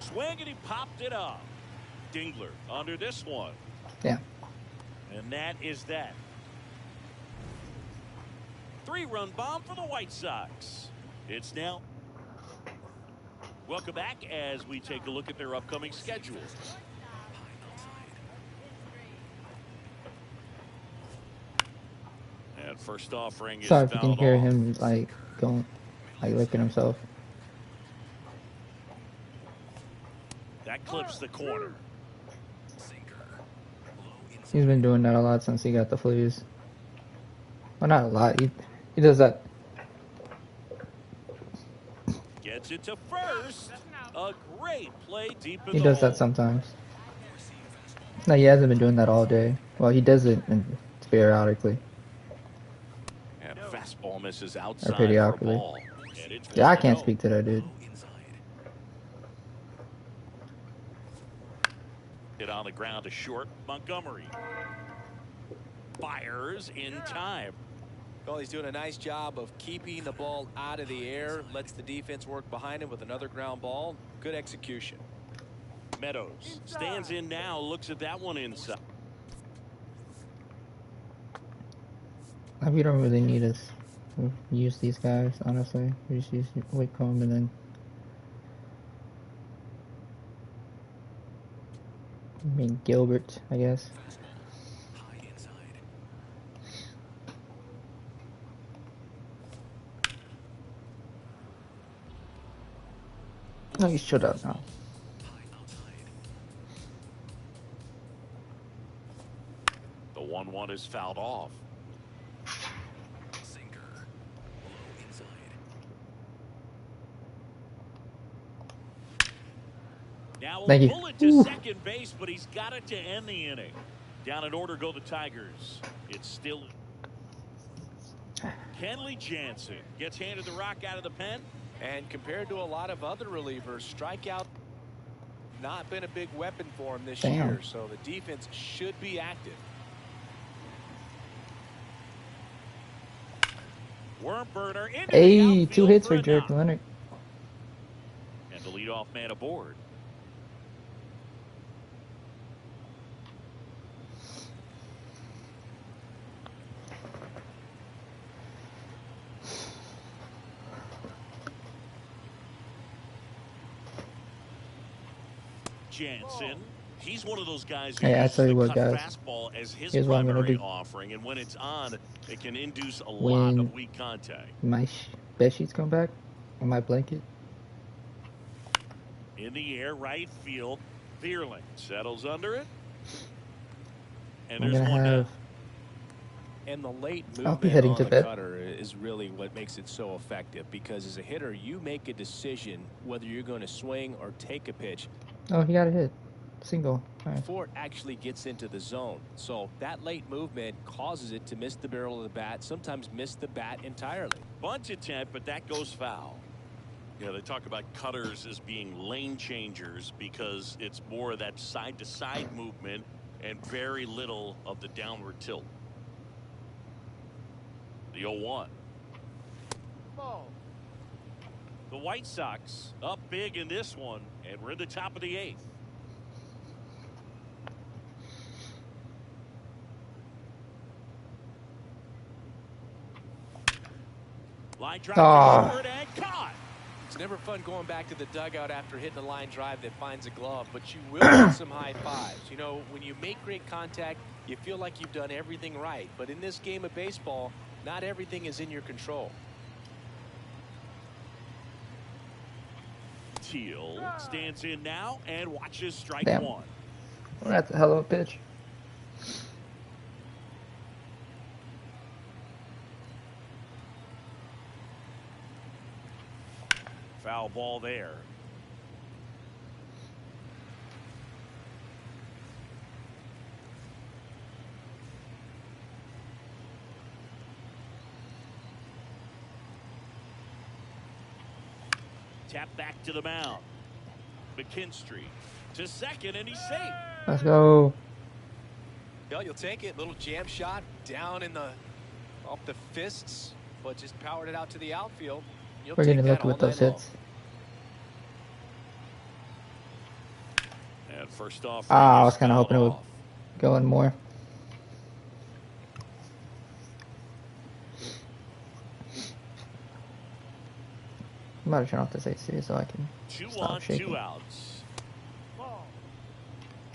Swing, and he popped it up. Dingler under this one. Yeah. And that is that. 3-run bomb for the White Sox. It's now. Welcome back as we take a look at their upcoming schedule. And first offering is Sorry if you can fouled hear off. him like going, like licking himself. That clips the corner. He's been doing that a lot since he got the fleas. Well, not a lot. He does that. Gets it to first. A great play deep in He the does hole. that sometimes. No, he hasn't been doing that all day. Well, he does it periodically. And fastball misses Or outside for a periodically. ball. And it's Yeah, I 1-0. can't speak to that dude. Hit on the ground to short. Montgomery fires in time. Well, he's doing a nice job of keeping the ball out of the air. Lets the defense work behind him with another ground ball. Good execution. Meadows stands in now. Looks at that one inside. We don't really need to use these guys, honestly. We just use Whitcomb and then Gilbert, I guess. No, you shut up now. The 1-1 is fouled off. Now Thank a you. bullet to second base, but he's got it to end the inning. Down in order go the Tigers. It's still Kenley Jansen gets handed the rock out of the pen. And compared to a lot of other relievers, strikeout not been a big weapon for him this year. So the defense should be active. Worm burner into Hey, the outfield 2 hits for a Jared knock. Leonard. And the leadoff man aboard. Jansen, he's one of those guys who Hey, I uses tell you the what, cut guys. fastball as his Here's what I'm gonna primary do. offering, and when it's on, it can induce a lot When of weak contact. my bed sheets come back on my blanket. In the air, right field. Vierling settles under it. And I'm there's gonna one have. down. And the late I'll be movement heading on to the bed. cutter is really what makes it so effective, because as a hitter, you make a decision whether you're going to swing or take a pitch Oh, he got a hit. Single. Nice. before it actually gets into the zone. So that late movement causes it to miss the barrel of the bat, sometimes miss the bat entirely. Bunt attempt, but that goes foul. Yeah, they talk about cutters as being lane changers because it's more of that side-to-side movement and very little of the downward tilt. The 0-1. Ball. The White Sox up big in this one, and we're in the top of the 8th. Line drive to short and caught. It's never fun going back to the dugout after hitting a line drive that finds a glove, but you will get some high fives. You know, when you make great contact, you feel like you've done everything right. But in this game of baseball, not everything is in your control. Teal stands in now and watches strike Damn. 1. Well, that's a hell of a pitch. Foul ball there. Tap back to the mound. McKinstry to second, and he's safe. Let's go. Yeah, you'll take it. Little jam shot down in the off the fists, but just powered it out to the outfield. You'll We're take getting that lucky all with those day long. hits. And first off, I was kind of hoping it would go in more. I'm about to turn off this AC so I can stop shaking. 2 outs.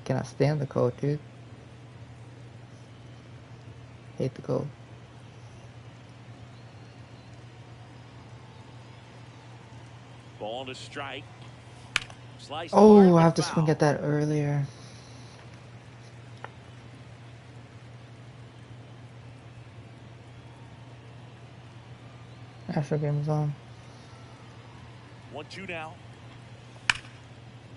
Cannot stand the cold, dude. Hate the cold. Ball to strike. Sliced Oh, I have to swing at that earlier. Astro game is on. 1-2 now.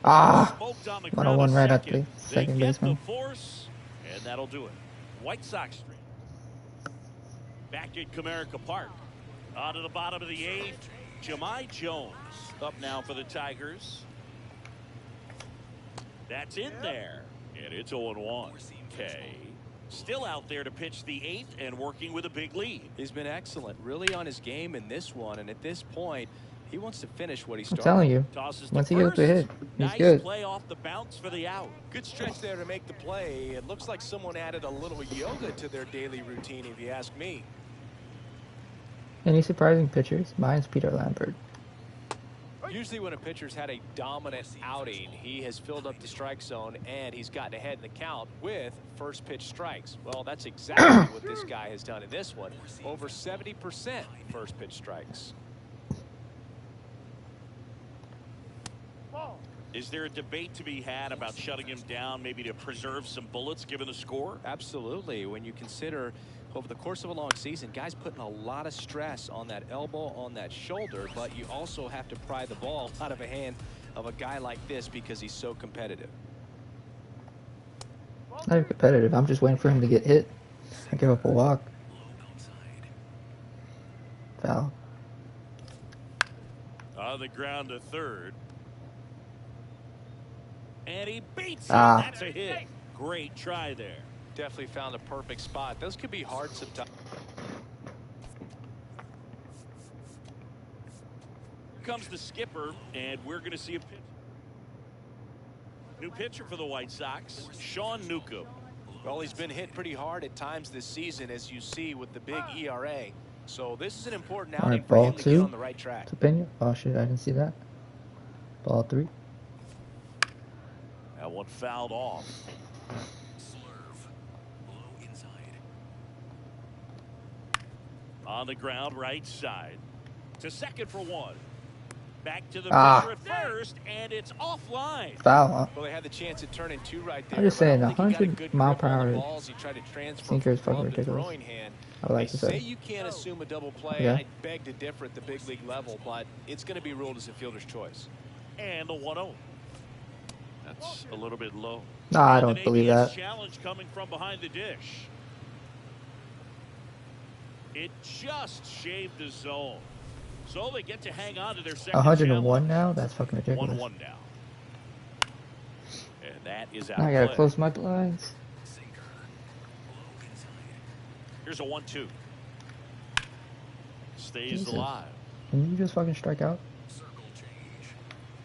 Ah! Smoked on the 101 ground right to at the second they baseman. get the force, and that'll do it. White Sox straight. Back at Comerica Park. On to the bottom of the 8th. Jahmai Jones up now for the Tigers. That's in there. And it's 0-1. Okay. Still out there to pitch the 8th and working with a big lead. He's been excellent, really on his game in this one, and at this point, he wants to finish what he started. I'm telling you, once he gets a hit, he's nice good. Play off the bounce for the out. Good stretch there to make the play. It looks like someone added a little yoga to their daily routine, if you ask me. Any surprising pitchers? Mine's Peter Lambert. Usually when a pitcher's had a dominant outing, he has filled up the strike zone and he's gotten ahead in the count with first pitch strikes. Well, that's exactly what this guy has done in this one. Over 70% first pitch strikes. Is there a debate to be had about shutting him down, maybe to preserve some bullets given the score? Absolutely. When you consider over the course of a long season, guys putting a lot of stress on that elbow, on that shoulder, but you also have to pry the ball out of a hand of a guy like this because he's so competitive. Not even competitive. I'm just waiting for him to get hit. I give up a walk. Foul. On the ground to third. And he beats it. Ah. That's a hit. Great try there. Definitely found a perfect spot. Those could be hard sometimes. Here comes the skipper, and we're going to see a pitch. New pitcher for the White Sox, Sean Newcomb. Well, he's been hit pretty hard at times this season, as you see with the big ERA. So this is an important outing Alright, for ball him to two. get on the right track. Topenia. Oh shit, I didn't see that. Ball 3. That one fouled off. Slurve. Low inside. On the ground, right side. To second for 1. Back to the Ah. pitcher at first, and it's offline. Foul, huh? Well, they had the chance at turning 2 right there. I'm just but I saying, don't think he got a 100 good mile grip per on the hour balls. He tried to transfer sinker is from fucking glove to ridiculous. throwing hand. I would like They to say. you can't assume a double play. Yeah. I beg to differ at the big league level, but it's going to be ruled as a fielder's choice. And the 1-0. That's a little bit low. Nah, I And don't an believe ABS that. challenge coming from behind the dish. It just shaved the zone. So they get to hang on to their second 101 now? That's fucking ridiculous. 1-1 now. And that is out Now I of gotta play. close my blinds. Sinker. Low inside. Here's a 1-2. Stays Jesus. alive. Can you just fucking strike out? Circle change.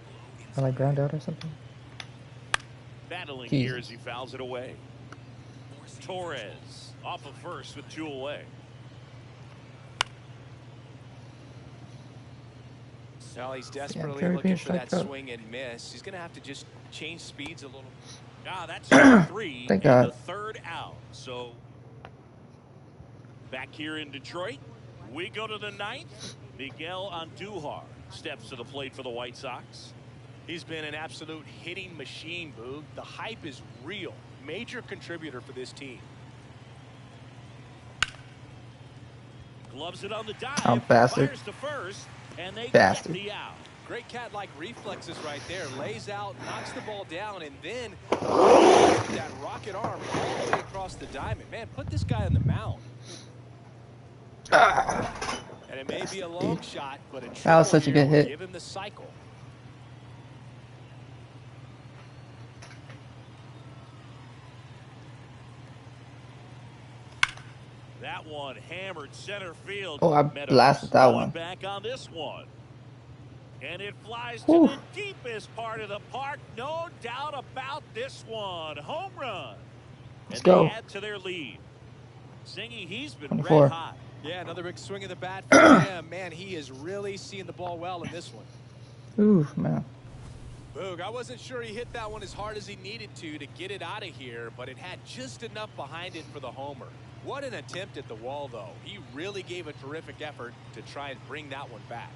Low Or inside. like ground out or something? Battling Jesus. here as he fouls it away. Torres off of first with 2 away. Well, he's desperately Terry looking being for that striked out. swing and miss. He's going to have to just change speeds a little. Ah, that's 3 Thank and God. the third out. So back here in Detroit, we go to the 9th. Miguel Andujar steps to the plate for the White Sox. He's been an absolute hitting machine, Boog. The hype is real. Major contributor for this team. Gloves it on the dive. Oh, bastard. Fires to first, and they Bastard. get the out. Great cat-like reflexes right there. Lays out, knocks the ball down, and then that rocket arm all the way across the diamond. Man, put this guy on the mound. And it may be a long shot, but a That was such a good hit. Give him the cycle. That one hammered center field. Oh, I blasted that one. Back on this one. And it flies to Whew. the deepest part of the park. No doubt about this one. Home run. Let's And go. they add to their lead. Singy, he's been 24. red hot. Yeah, another big swing of the bat for him. Man, he is really seeing the ball well in this one. Ooh, man. Boog, I wasn't sure he hit that one as hard as he needed to get it out of here, but it had just enough behind it for the homer. What an attempt at the wall, though. He really gave a terrific effort to try and bring that one back.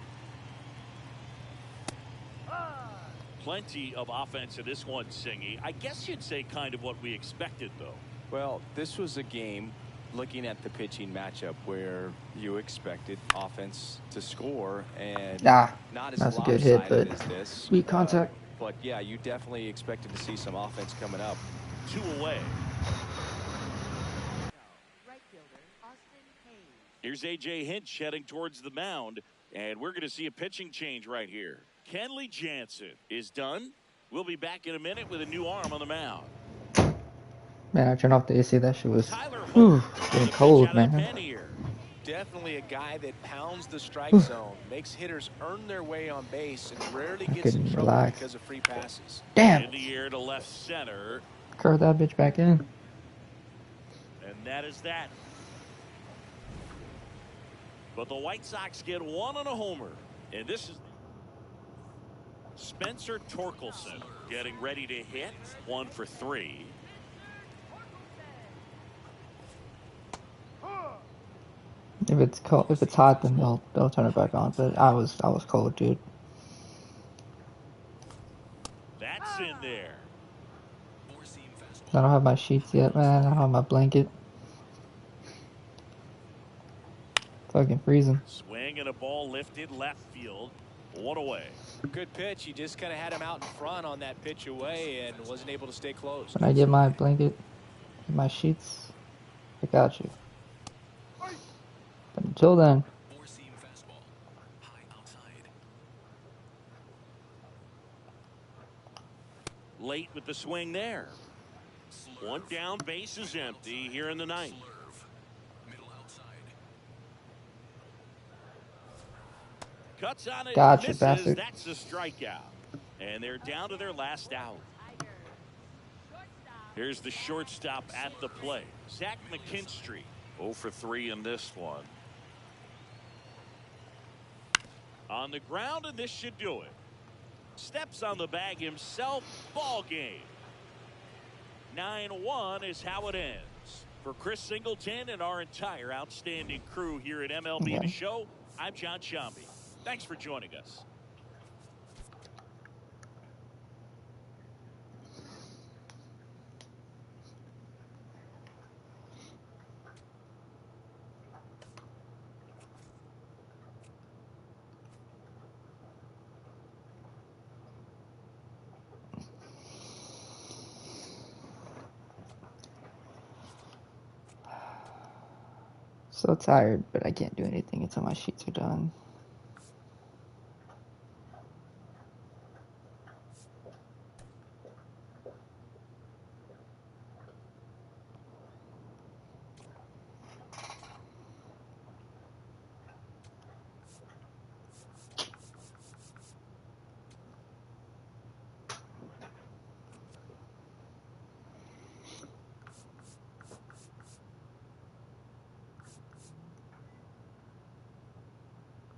Plenty of offense in this one, Singy. I guess you'd say kind of what we expected, though. Well, this was a game, looking at the pitching matchup, where you expected offense to score, and not as that's a good hit, but as this. Weak contact. But yeah, you definitely expected to see some offense coming up. 2 away. Right fielder, Austin Hayes. Here's A.J. Hinch heading towards the mound, and we're going to see a pitching change right here. Kenley Jansen is done. We'll be back in a minute with a new arm on the mound. Man, I turned off the AC. That shit was getting cold, man. Definitely a guy that pounds the strike zone, makes hitters earn their way on base, and rarely gets in trouble because of free passes. Damn. In the air to left center. Curve that bitch back in. And that is that. But the White Sox get one on a homer. And this is Spencer Torkelson getting ready to hit. 1 for 3. If it's cold, if it's hot, then they'll turn it back on. But I was cold, dude. That's in there. I don't have my sheets yet, man. I don't have my blanket. Fucking freezing. Swing and a ball lifted left field. 1 away. Good pitch. He just kind of had him out in front on that pitch away and wasn't able to stay close. When I get my blanket, my sheets, I got you. But until then, Late with the swing there. One down, base is empty here in the ninth. Cuts on it. Gotcha, misses. bastard. That's a strikeout. And they're down to their last out. Here's the shortstop at the plate. Zach McKinstry. 0 for 3 in this one. On the ground, and this should do it. Steps on the bag himself. Ball game. 9-1 is how it ends. For Chris Singleton and our entire outstanding crew here at MLB The Show, I'm John Shambi. Thanks for joining us. so tired, but I can't do anything until my sheets are done.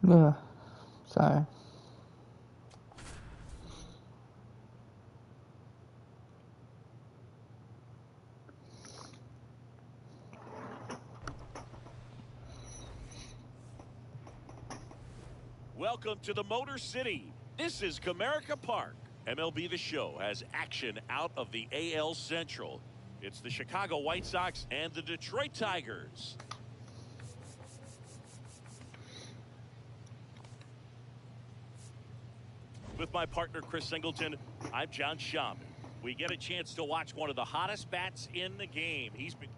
Ugh, sorry. Welcome to the Motor City. This is Comerica Park. MLB The Show has action out of the AL Central. It's the Chicago White Sox and the Detroit Tigers. With my partner Chris Singleton, I'm John Shambi. We get a chance to watch one of the hottest bats in the game. He's been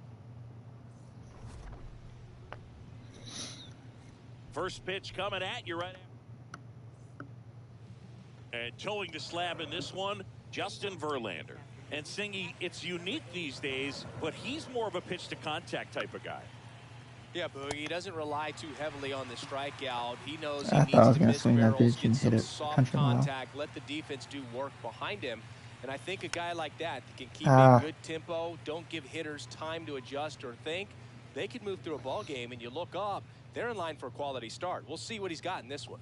first pitch coming at you right after. And towing the slab in this one, Justin Verlander. And Singy, it's unique these days, but he's more of a pitch to contact type of guy. Yeah, Boogie, he doesn't rely too heavily on the strikeout. He knows he I thought I needs was to gonna miss swing that barrels, bitch get and hit some it soft 100 mile. contact, let the defense do work behind him. And I think a guy like that can keep Ah. a good tempo, don't give hitters time to adjust or think. They can move through a ball game, and you look up, they're in line for a quality start. We'll see what he's got in this one.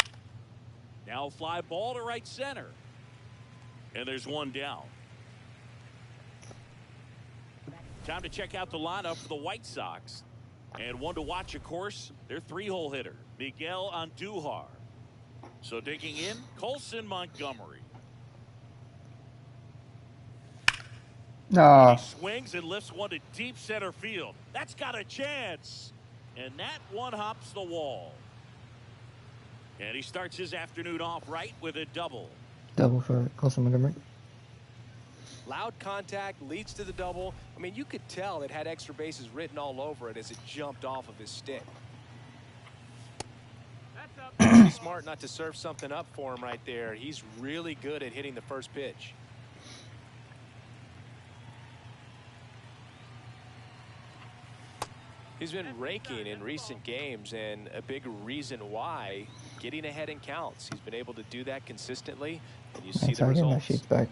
Now fly ball to right center. And there's one down. Time to check out the lineup for the White Sox. And one to watch, of course, their 3-hole hitter, Miguel Andujar. So digging in, Colson Montgomery. No. He swings and lifts one to deep center field. That's got a chance. And that one hops the wall. And he starts his afternoon off right with a double. Double for Colson Montgomery. Loud contact leads to the double. I mean, you could tell it had extra bases written all over it as it jumped off of his stick. Pretty smart not to serve something up for him right there. He's really good at hitting the first pitch. He's been raking in recent games, and a big reason why, getting ahead in counts. He's been able to do that consistently, and you see the results. My sheets back.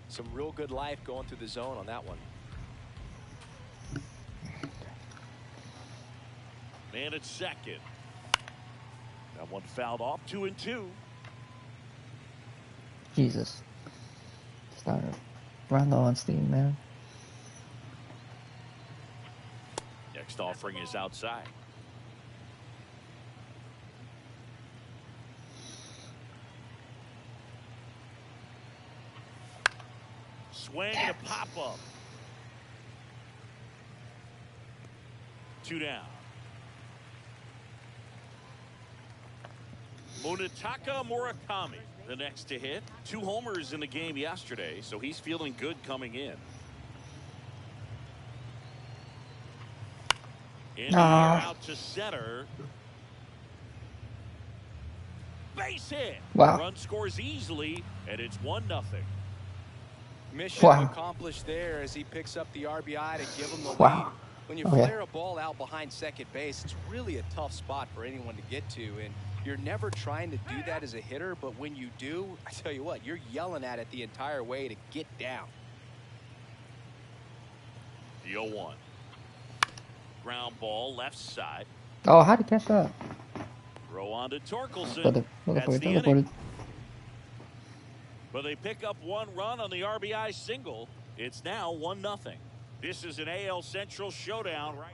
Some real good life going through the zone on that one. Man at second. That one fouled off, 2-2. Jesus. Start run low on steam, man. Next offering is outside. Swing and a pop up. 2 down. Munetaka Murakami, the next to hit. 2 homers in the game yesterday, so he's feeling good coming in. In the air out to center. Base hit. Wow. Run scores easily, and it's 1-0. Mission accomplished there as he picks up the RBI to give him the lead. When you flare a ball out behind second base, it's really a tough spot for anyone to get to, and you're never trying to do that as a hitter, but when you do, I tell you what, you're yelling at it the entire way to get down. The 0-1. Ground ball left side. Oh, how'd he catch that? Throw on to Torkelson. That's the inning. But they pick up 1 run on the RBI single. It's now 1-0. This is an AL Central showdown, right?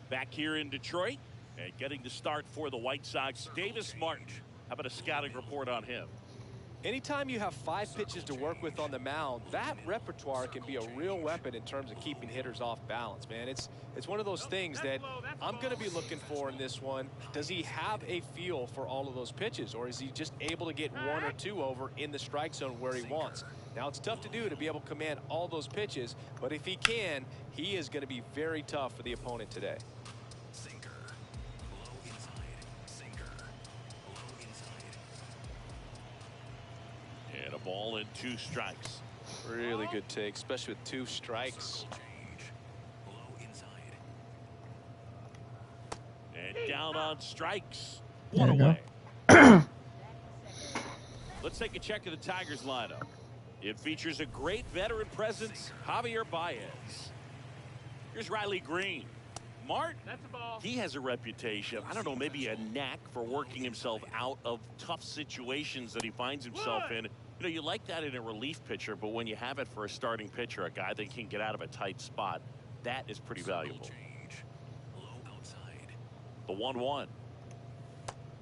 Back here in Detroit and getting the start for the White Sox, Davis Martin. How about a scouting report on him? Anytime you have 5 pitches to work with on the mound, that repertoire can be a real weapon in terms of keeping hitters off balance, man. It's one of those things that I'm going to be looking for in this one. Does he have a feel for all of those pitches, or is he just able to get 1 or 2 over in the strike zone where he wants? Now, it's tough to do to be able to command all those pitches, but if he can, he is going to be very tough for the opponent today. Sinker. Low inside. Sinker. Low inside. And a ball and 2 strikes. Really good take, especially with 2 strikes. Change. Low inside. And down on strikes. 1 away. Let's take a check of the Tigers lineup. It features a great veteran presence, Javier Baez. Here's Riley Green. Martin, he has a reputation, I don't know, maybe a knack for working himself out of tough situations that he finds himself in. You know, you like that in a relief pitcher, but when you have it for a starting pitcher, a guy that can get out of a tight spot, that is pretty valuable. Change. Low outside. The 1-1.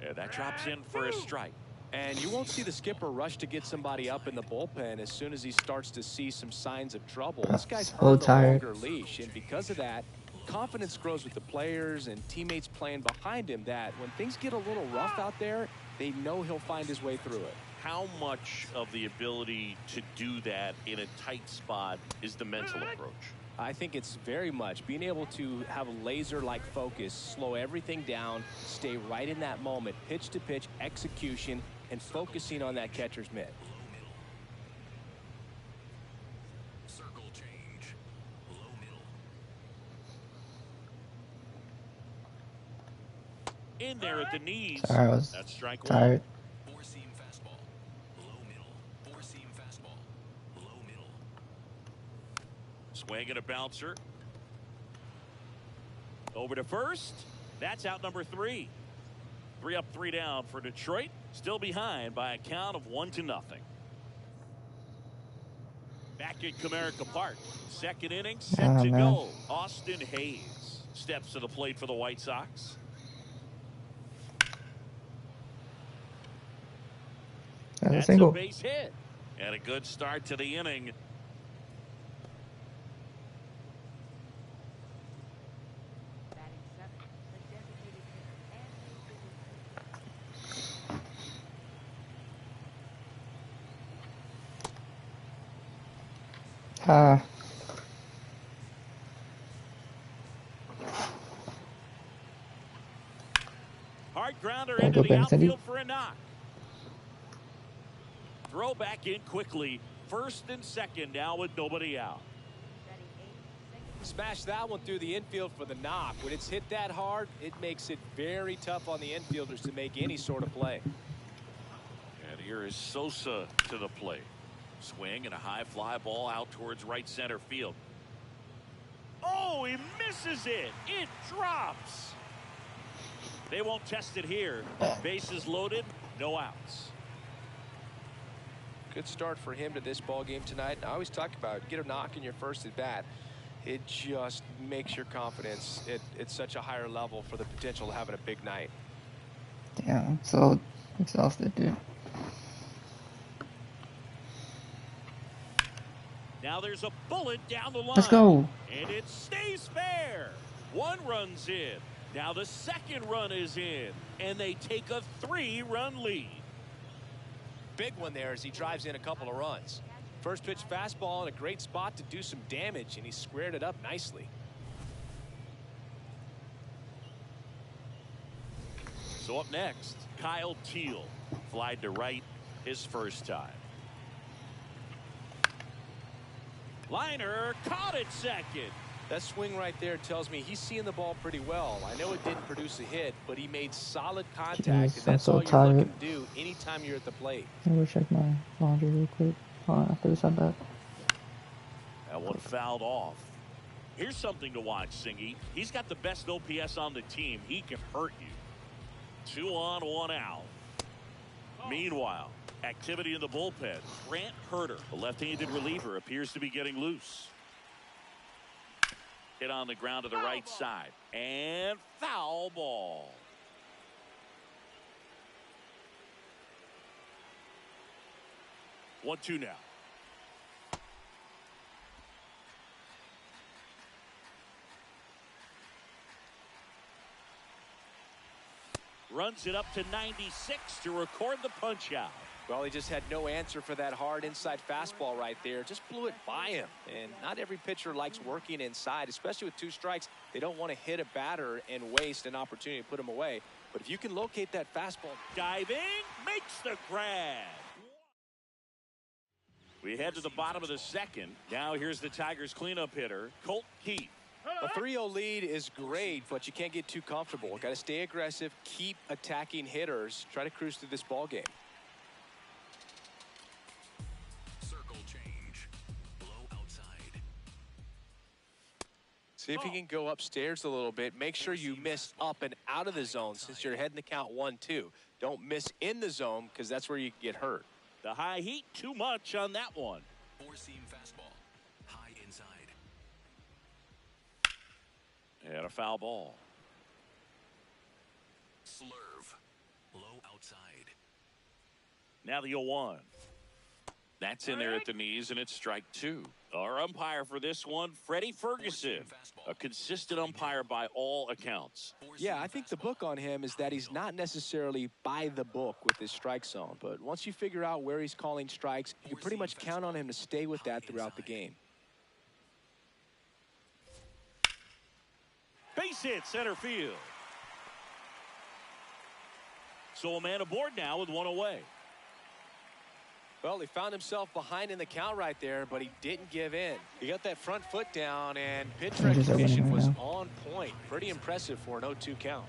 And that drops in for a strike. And you won't see the skipper rush to get somebody up in the bullpen as soon as he starts to see some signs of trouble. This guy's earned a longer leash, and because of that, confidence grows with the players and teammates playing behind him that when things get a little rough out there, they know he'll find his way through it. How much of the ability to do that in a tight spot is the mental approach? I think it's very much being able to have a laser-like focus, slow everything down, stay right in that moment, pitch-to-pitch execution, and focusing on that catcher's mitt. in there at the knees. Sorry, I was That's strike tired. one. Four-seam fastball. Low middle. Four-seam fastball. Low middle. Swing and a bouncer. Over to first. That's out number 3. 3 up, 3 down for Detroit. Still behind by a count of 1-0. Back at Comerica Park. Second inning set to go. Austin Hayes steps to the plate for the White Sox. That's a base hit. And a good start to the inning. Hard grounder into the outfield for a knock. Throw back in quickly. First and second now with nobody out. Smash that one through the infield for the knock. When it's hit that hard, it makes it very tough on the infielders to make any sort of play. And here is Sosa to the plate. Swing and a high fly ball out towards right center field. Oh, he misses it. It drops. They won't test it here. Bases loaded, no outs. Good start for him to this ball game tonight. I always talk about get a knock in your first at bat. It just makes your confidence at such a higher level for the potential of having a big night. Damn, I'm so exhausted, dude. Now there's a bullet down the line. Let's go. And it stays fair. 1 run's in. Now the second run is in. And they take a 3-run lead. Big one there as he drives in a couple of runs. First pitch fastball in a great spot to do some damage, and he squared it up nicely. So up next, Kyle Teal. Flied to right his first time. Liner caught it second. That swing right there tells me he's seeing the ball pretty well. I know it didn't produce a hit, but he made solid contact, and that's all you're looking to do anytime you're at the plate. Let me check my laundry real quick. After this at bat. That one fouled off. Here's something to watch, Singy. He's got the best OPS on the team. He can hurt you. 2 on, 1 out. Meanwhile, activity in the bullpen. Grant Herter, the left-handed reliever, appears to be getting loose. Hit on the ground to the right side. And foul ball. One, 2 now. Runs it up to 96 to record the punch out. Well, he just had no answer for that hard inside fastball right there. Just blew it by him. And not every pitcher likes working inside, especially with 2 strikes. They don't want to hit a batter and waste an opportunity to put him away. But if you can locate that fastball. Diving, makes the grab. We head to the bottom of the second. Now here's the Tigers cleanup hitter, Colt Keith. A 3-0 lead is great, but you can't get too comfortable. Got to stay aggressive, keep attacking hitters, try to cruise through this ball game. Circle change. Low outside. See if you can go upstairs a little bit. Make sure you miss up and out of the zone since you're heading the count 1-2. Don't miss in the zone because that's where you get hurt. The high heat, too much on that one. 4-seam fastball. High inside. And a foul ball. Slurve. Low outside. Now the 0-1. That's in there at the knees, and it's strike 2. Our umpire for this one, Freddie Ferguson. A consistent umpire by all accounts. Yeah, I think the book on him is that he's not necessarily by the book with his strike zone. But once you figure out where he's calling strikes, you pretty much count on him to stay with that throughout the game. Base hit center field. So a man aboard now with 1 away. Well, he found himself behind in the count right there, but he didn't give in. He got that front foot down, and pitch recognition was on point. Pretty impressive for an 0-2 count.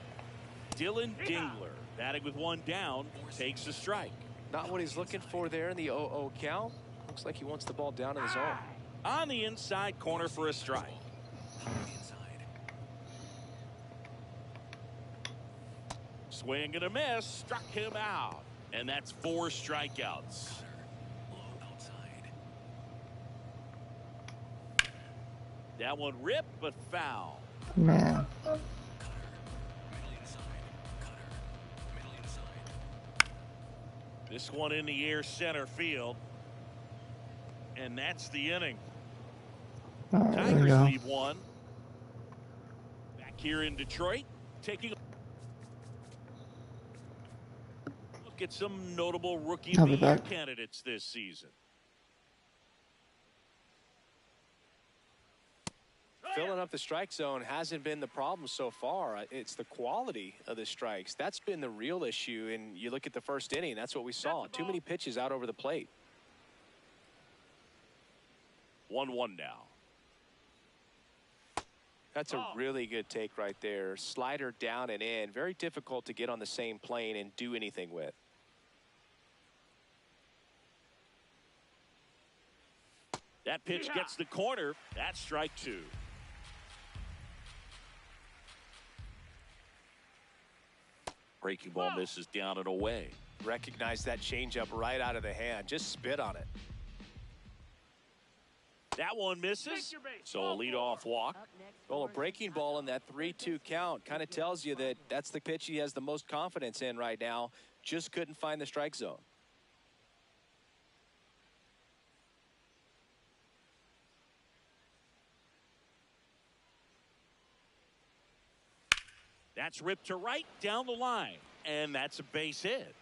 Dylan Dingler, batting with one down, takes a strike. Not what he's looking for there in the 0-0 count. Looks like he wants the ball down in the zone. On the inside corner for a strike. Swing and a miss, struck him out. And that's 4 strikeouts. That one ripped, but foul. Man. This one in the air center field. And that's the inning. Right, Tigers lead 1. Back here in Detroit, taking a look at some notable Rookie of the Year candidates this season. Filling up the strike zone hasn't been the problem so far. It's the quality of the strikes. That's been the real issue. And you look at the first inning, that's what we saw. Too many pitches out over the plate. 1-1 now. That's a really good take right there. Slider down and in. Very difficult to get on the same plane and do anything with. That pitch gets the corner. That's strike 2. Breaking ball misses down and away. Recognize that changeup right out of the hand. Just spit on it. That one misses. So a leadoff walk. Well, a breaking ball in that 3-2 count kind of tells you that that's the pitch he has the most confidence in right now. Just couldn't find the strike zone. That's ripped to right down the line. And that's a base hit.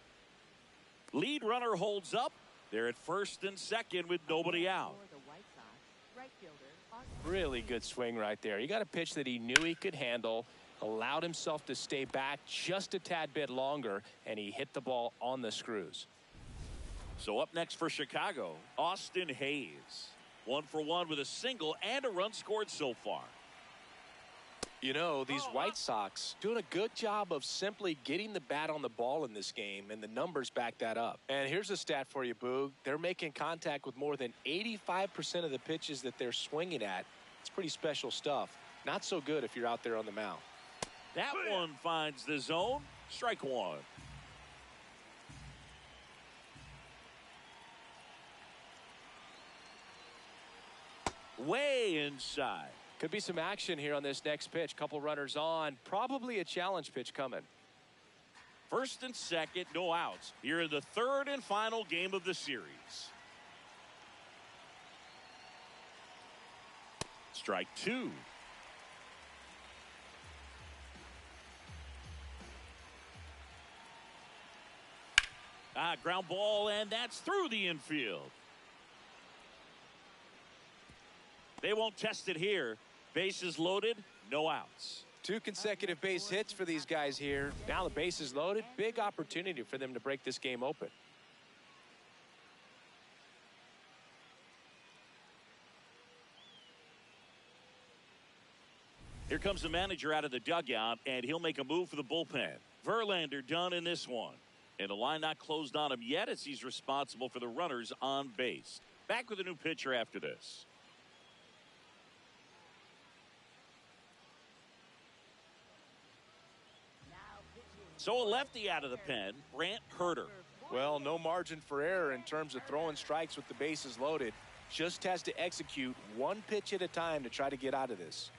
Lead runner holds up. They're at first and second with nobody out. Really good swing right there. He got a pitch that he knew he could handle, allowed himself to stay back just a tad bit longer, and he hit the ball on the screws. So up next for Chicago, Austin Hayes. 1 for 1 with a single and a run scored so far. You know, these White Sox doing a good job of simply getting the bat on the ball in this game, and the numbers back that up. And here's a stat for you, Boog. They're making contact with more than 85% of the pitches that they're swinging at. It's pretty special stuff. Not so good if you're out there on the mound. That one finds the zone. Strike 1. Way inside. Could be some action here on this next pitch. Couple runners on. Probably a challenge pitch coming. First and second, no outs. Here in the third and final game of the series. Strike 2. Ground ball, and that's through the infield. They won't test it here. Bases loaded, no outs. 2 consecutive base hits for these guys here. Now the base is loaded. Big opportunity for them to break this game open. Here comes the manager out of the dugout, and he'll make a move for the bullpen. Verlander done in this one. And the line not closed on him yet as he's responsible for the runners on base. Back with a new pitcher after this. So a lefty out of the pen, Brant Herter. Well, no margin for error in terms of throwing strikes with the bases loaded. Just has to execute one pitch at a time to try to get out of this.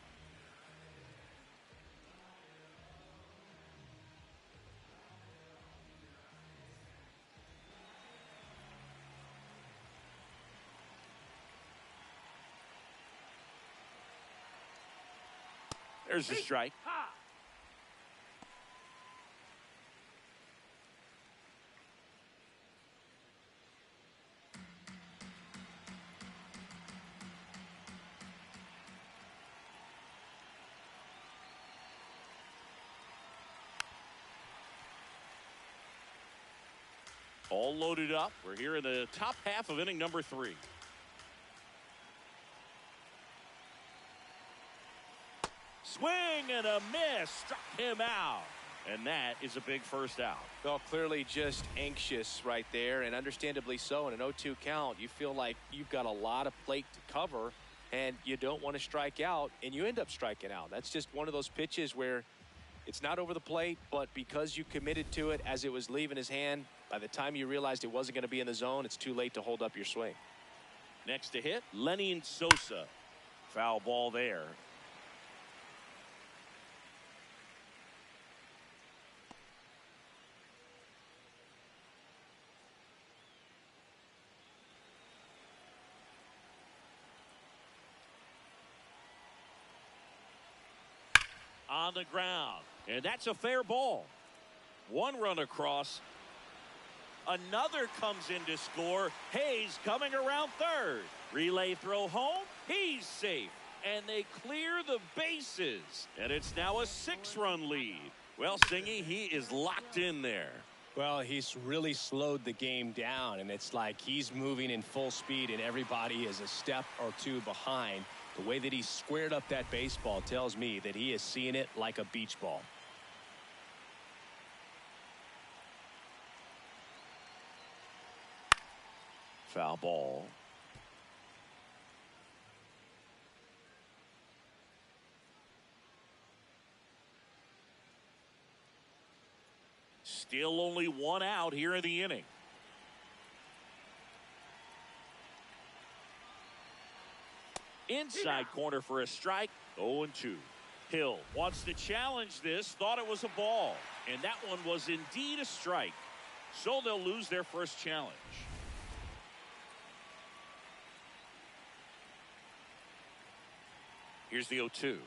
There's the strike. All loaded up. We're here in the top half of inning number 3. Swing and a miss. Struck him out. And that is a big first out. Well, clearly just anxious right there, and understandably so. In an 0-2 count, you feel like you've got a lot of plate to cover, and you don't want to strike out, and you end up striking out. That's just one of those pitches where it's not over the plate, but because you committed to it as it was leaving his hand, by the time you realized it wasn't going to be in the zone, it's too late to hold up your swing. Next to hit, Lenny Sosa. Foul ball there. On the ground, and that's a fair ball. One run across. Another comes in to score. Hayes coming around third. Relay throw home. He's safe. And they clear the bases. And it's now a 6-run lead. Well, Singy, he is locked in there. Well, he's really slowed the game down, and it's like he's moving in full speed, and everybody is a step or two behind. The way that he squared up that baseball tells me that he is seeing it like a beach ball. Foul ball. Still only one out here in the inning. Inside corner for a strike. 0-2. Hill wants to challenge this. Thought it was a ball. And that one was indeed a strike. So they'll lose their first challenge. Here's the 0-2.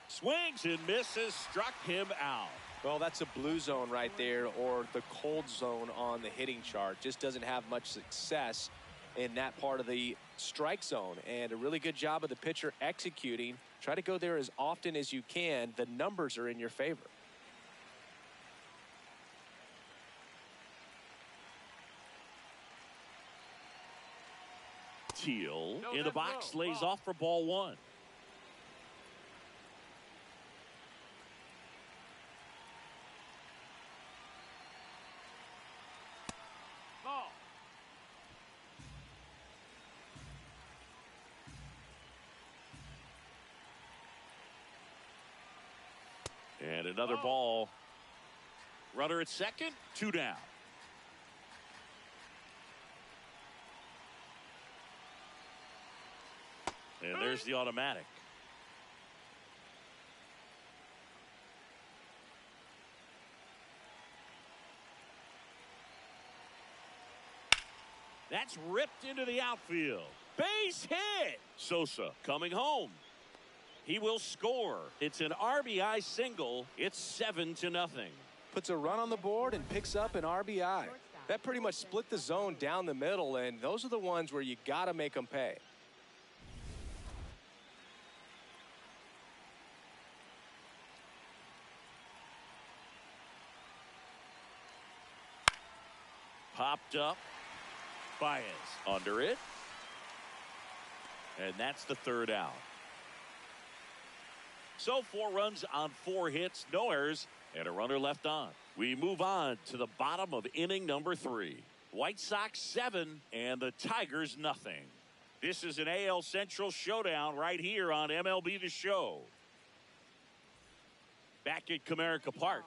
Swings and misses. Struck him out. Well, that's a blue zone right there, or the cold zone on the hitting chart. Just doesn't have much success in that part of the strike zone, and a really good job of the pitcher executing. Try to go there as often as you can. The numbers are in your favor. Teal in the box, lays off for ball one. And another ball. Runner at second, 2 down. And there's the automatic. That's ripped into the outfield. Base hit. Sosa coming home. He will score. It's an RBI single. It's 7-0. Puts a run on the board and picks up an RBI. That pretty much split the zone down the middle, and those are the ones where you got to make them pay. Popped up. Baez under it. And that's the 3rd out. So 4 runs on 4 hits, no errors, and a runner left on. We move on to the bottom of inning number 3. White Sox 7 and the Tigers nothing. This is an AL Central showdown right here on MLB The Show. Back at Comerica Park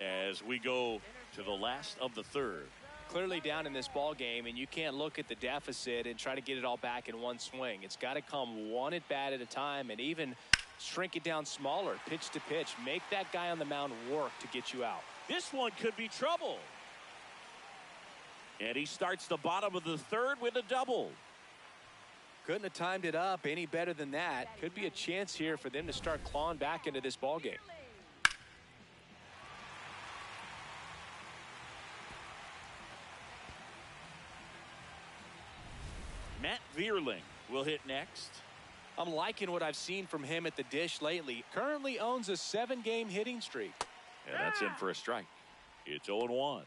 as we go to the last of the 3rd. Clearly down in this ball game, and you can't look at the deficit and try to get it all back in one swing. It's got to come one at bat at a time, and even shrink it down smaller, pitch to pitch. Make that guy on the mound work to get you out. This one could be trouble. And he starts the bottom of the 3rd with a double. Couldn't have timed it up any better than that. Could be a chance here for them to start clawing back into this ball game. Matt Vierling will hit next. I'm liking what I've seen from him at the dish lately. Currently owns a 7-game hitting streak. And that's in for a strike. It's 0-1.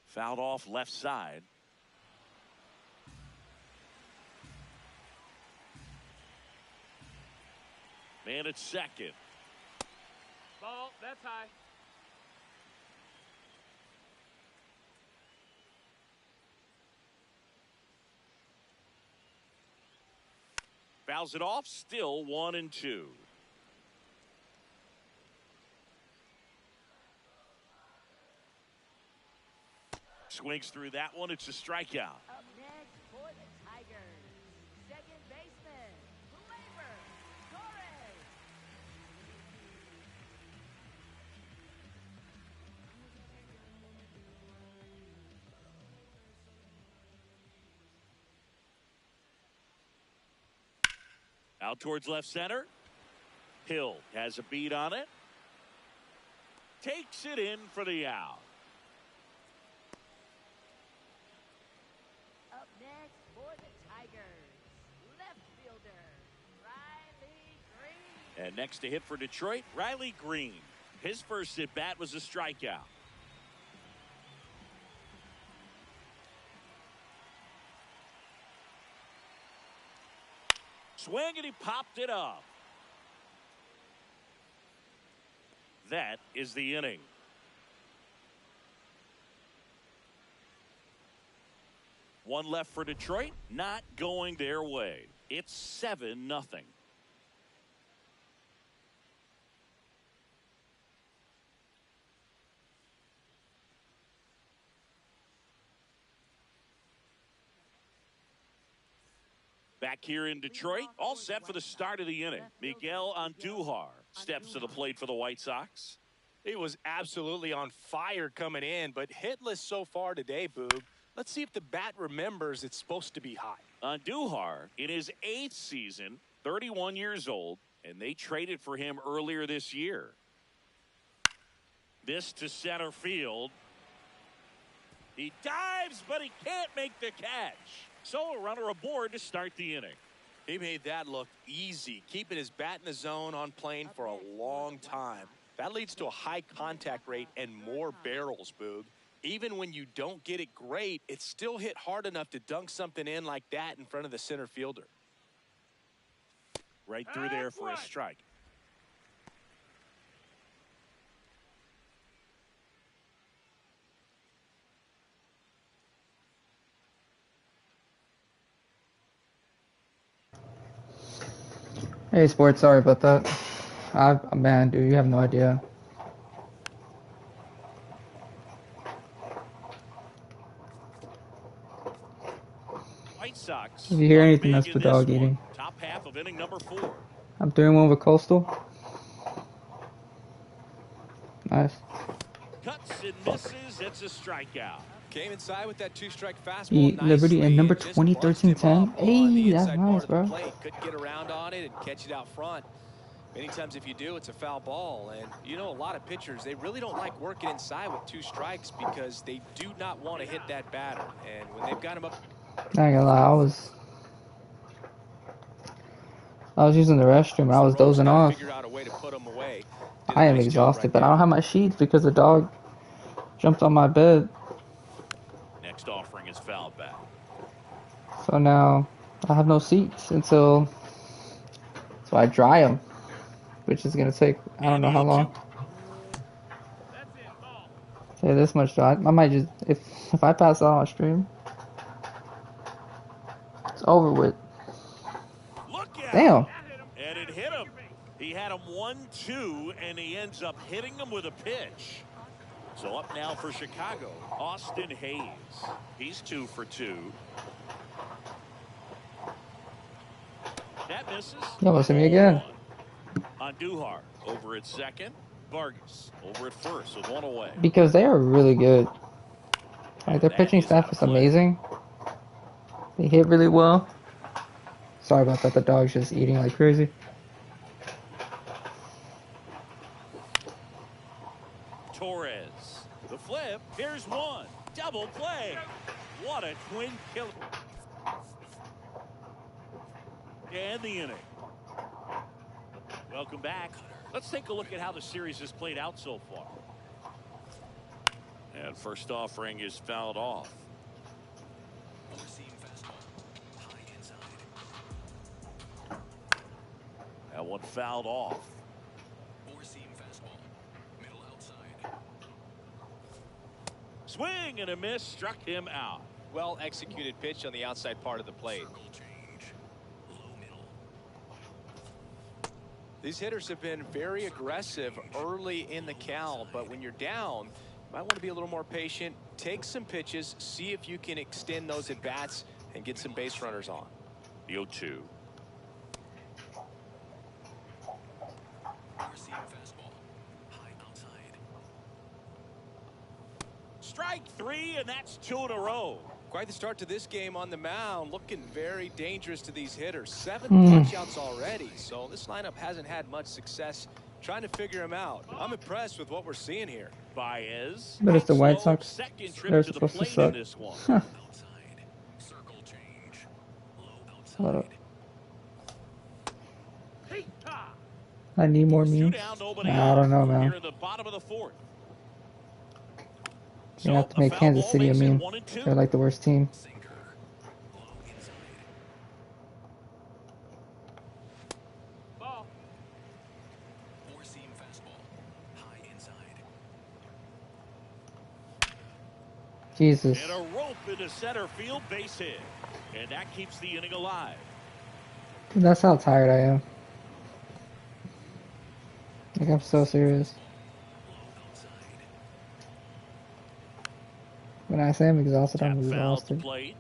Fouled off left side. Man at second. Ball, that's high. Fouls it off, still 1-2. Swings through that one. It's a strikeout. Up next for the Tigers, second baseman, Torres. Out towards left center. Hill has a beat on it. Takes it in for the out. Up next for the Tigers, left fielder, Riley Green. And next to hit for Detroit, Riley Green. His first at bat was a strikeout. Swing, and he popped it up. That is the inning. One left for Detroit, not going their way. It's 7-0. Back here in Detroit, all set for the start of the inning. Miguel Andujar steps to the plate for the White Sox. He was absolutely on fire coming in, but hitless so far today, Boog. Let's see if the bat remembers it's supposed to be high. Andujar, in his 8th season, 31 years old, and they traded for him earlier this year. This to center field. He dives, but he can't make the catch. So a runner aboard to start the inning. He made that look easy, keeping his bat in the zone on plane for a long time. That leads to a high contact rate and more barrels, Boog. Even when you don't get it great, it's still hit hard enough to dunk something in like that in front of the center fielder. Right through there for a strike. Hey, sports, sorry about that. Man, dude, you have no idea. White Sox. If you hear anything, that's the dog eating. Top half of inning number 4. I'm 3-1 with Coastal. Nice. Cuts and misses. It's a strikeout. Came inside with that 2-strike fastball. Beat Liberty in number 2013-10. Hey, that's nice, bro. Couldn't get around on it and catch it out front. Many times if you do, it's a foul ball. And, you know, a lot of pitchers, they really don't like working inside with 2 strikes because they do not want to hit that batter. And when they've got him up... I ain't gonna lie, I was using the restroom and I was dozing off. I am exhausted, but I don't have my sheets because the dog jumped on my bed. Next offering is fouled back. So now I have no seats until I dry them, which is gonna take I don't know how long. Say this much though, I might just if I pass out on stream, it's over with. Damn. And it hit him. He had him 1-2, and he ends up hitting him with a pitch. So up now for Chicago, Austin Hayes. He's 2 for 2. That misses. Y'all will see me again. Andujar over at second. Vargas over at first with 1 away. Because they are really good. Like their pitching staff is amazing. They hit really well. Sorry about that. The dog's just eating like crazy. Torres, the flip. Here's one. Double play. What a twin killer. And the inning. Welcome back. Let's take a look at how the series has played out so far. And first offering is fouled off. That one fouled off. Swing and a miss, struck him out. Well executed pitch on the outside part of the plate. These hitters have been very aggressive early in the count, but when you're down, you might want to be a little more patient. Take some pitches, see if you can extend those at bats and get some base runners on. The 0-2. Strike three, and that's 2 in a row. Quite the start to this game on the mound, looking very dangerous to these hitters. 7 punch-outs already, so this lineup hasn't had much success trying to figure him out. I'm impressed with what we're seeing here. Baez. But it's the White Sox. Second They're trip to the supposed to plate suck. in this one. Hold up. I need more memes. I don't know, man. Here in the bottom of the fourth. You have to make Kansas City a meme. They're like the worst team. Jesus. And a rope into center field, base hit. And that keeps the inning alive. Dude, that's how tired I am. Like, I'm so serious. When I say I'm exhausted, I'm exhausted. The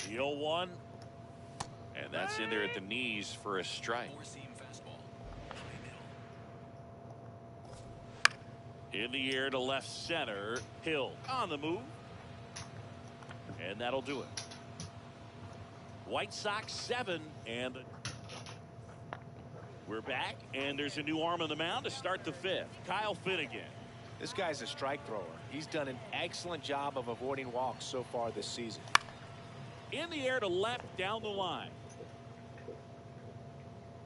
0-1. And that's in there at the knees for a strike. In the air to left center. Hill on the move. And that'll do it. White Sox 7, and we're back, and there's a new arm on the mound to start the 5th. Kyle Finnegan. This guy's a strike thrower. He's done an excellent job of avoiding walks so far this season. In the air to left down the line.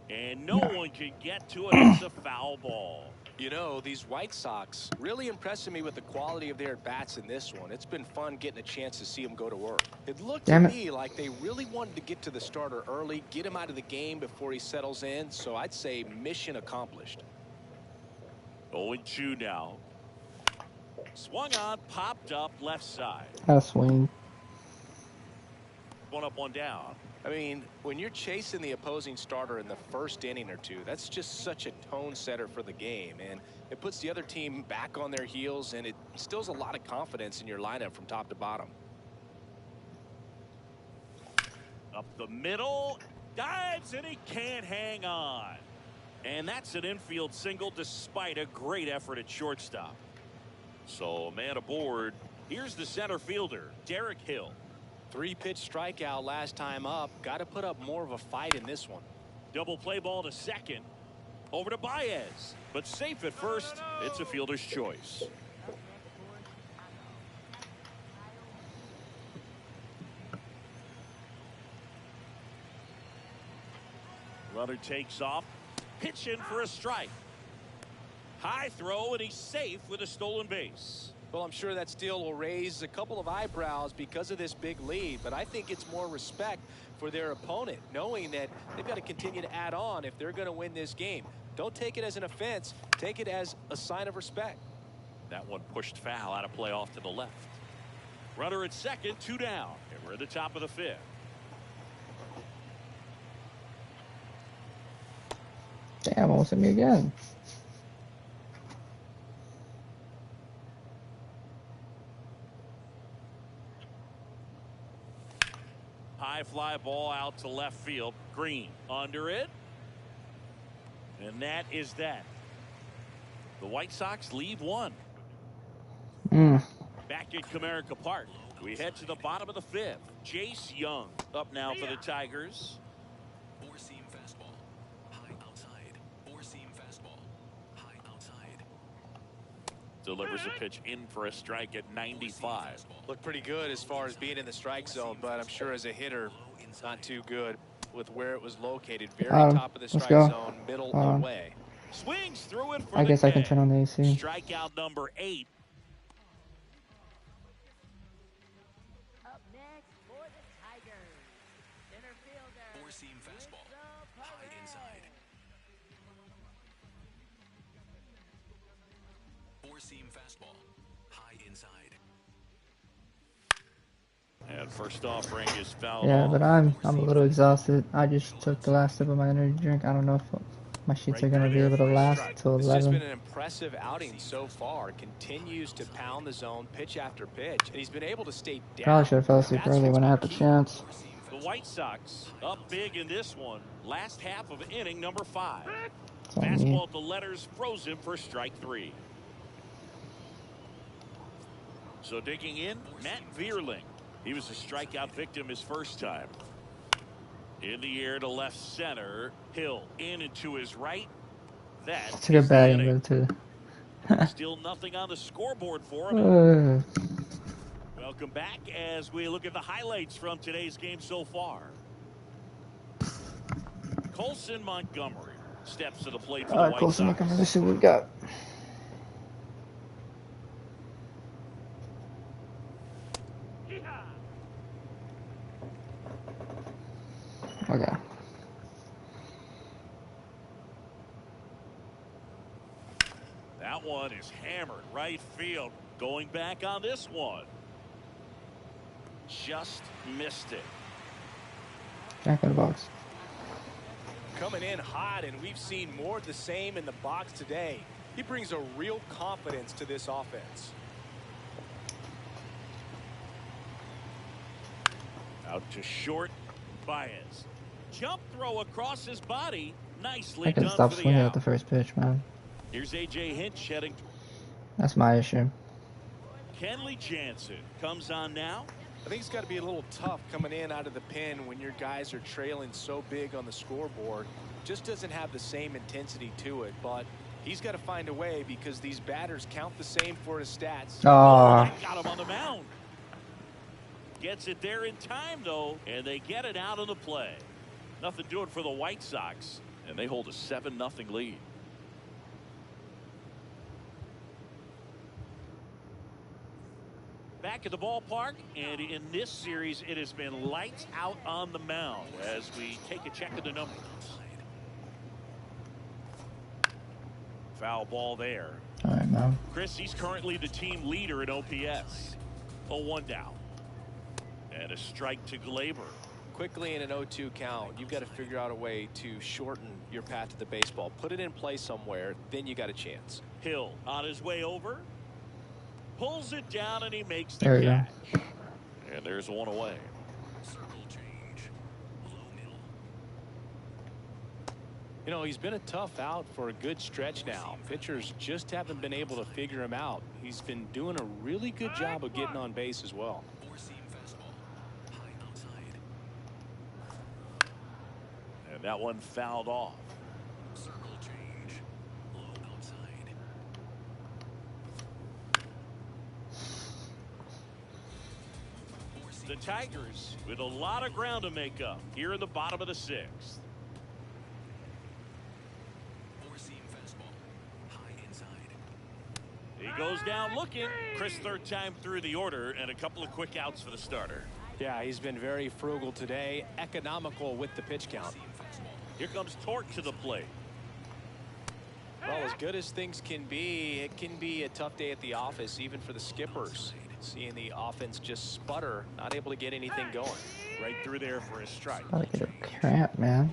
And no one can get to it. It's a foul ball. You know, these White Sox really impressing me with the quality of their at-bats in this one. It's been fun getting a chance to see them go to work. It looked to me like they really wanted to get to the starter early, get him out of the game before he settles in. So I'd say mission accomplished. 0-2 now. Swung on, popped up left side. That swing. One up, one down. I mean, when you're chasing the opposing starter in the first inning or two, that's just such a tone setter for the game, and it puts the other team back on their heels, and it instills a lot of confidence in your lineup from top to bottom. Up the middle, dives, and he can't hang on. And that's an infield single despite a great effort at shortstop. So a man aboard. Here's the center fielder, Derek Hill. 3-pitch strikeout last time up. Got to put up more of a fight in this one. Double play ball to second. Over to Baez. But safe at first. It's a fielder's choice. Runner takes off. Pitch in for a strike. High throw, and he's safe with a stolen base. Well, I'm sure that steal will raise a couple of eyebrows because of this big lead, but I think it's more respect for their opponent, knowing that they've got to continue to add on if they're going to win this game. Don't take it as an offense. Take it as a sign of respect. That one pushed foul, out of play off to the left. Runner at second, 2 down, and we're at the top of the 5th. Damn, almost hit me again. High fly ball out to left field. Green under it. And that is that. The White Sox leave 1. Back at Comerica Park. We head to the bottom of the 5th. Jace Young up now for the Tigers. Four-seam fastball. High outside. Four-seam fastball. High outside. Delivers a pitch in for a strike at 95. Looked pretty good as far as being in the strike zone, but I'm sure as a hitter, not too good. with where it was located. Very top of the strike zone, middle away. Swings through it for I guess I can K. turn on the AC. Strikeout number 8. Up next for the Tigers, center fielder. Four-seam fastball. High inside. Four-seam fastball. High inside. And first offering is fouled Yeah, off. but I'm a little exhausted. I just took the last sip of my energy drink. I don't know if my sheets are gonna be able to last till 11. It's just been an impressive outing so far. Continues to pound the zone pitch after pitch, and he's been able to stay down. Probably should have fell asleep early when I had the chance. The White Sox up big in this one. Last half of inning number 5. Fastball at the letters frozen for strike 3. So digging in, Matt Vierling. He was a strikeout victim his first time. In the air to left center. Hill in and to his right. That's a good batting move too. Still nothing on the scoreboard for him. Welcome back as we look at the highlights from today's game so far. Colson Montgomery steps to the plate for the White Sox. Colson Montgomery, let's see what we got. Okay. That one is hammered right field. Going back on this one. Just missed it. Back in the box. Coming in hot, and we've seen more of the same in the box today. He brings a real confidence to this offense. Out to short. Baez. Jump throw across his body. Nicely I could done stop for the swinging out. at the first pitch, man. Here's A.J. Hinch heading. That's my issue. Kenley Jansen comes on now. I think it's got to be a little tough coming in out of the pen when your guys are trailing so big on the scoreboard. Just doesn't have the same intensity to it, but he's got to find a way because these batters count the same for his stats. Oh, Got him on the mound. Gets it there in time, though, and they get it out of the play. Nothing doing for the White Sox, and they hold a 7-0 lead. Back at the ballpark, and in this series, it has been lights out on the mound as we take a check of the numbers. Foul ball there. all right, man. Chris, he's currently the team leader in OPS. 0-1 down. And a strike to Glaber. Quickly in an 0-2 count, you've got to figure out a way to shorten your path to the baseball. Put it in play somewhere, then you got a chance. Hill on his way over. Pulls it down, and he makes the There you catch. And there's one away. Circle change. Low middle. You know, he's been a tough out for a good stretch now. Pitchers just haven't been able to figure him out. He's been doing a really good job of getting on base as well. Four-seam fastball. High outside. And that one fouled off. Circle change. Low outside. The Tigers with a lot of ground to make up here in the bottom of the 6th. Four-seam fastball. High inside. He goes down looking. Chris, third time through the order, and a couple of quick outs for the starter. Yeah, he's been very frugal today, economical with the pitch count. Here comes Torque to the plate. Well, as good as things can be, it can be a tough day at the office, even for the skippers. Seeing the offense just sputter, not able to get anything going. Right through there for a strike. I get a cramp, man.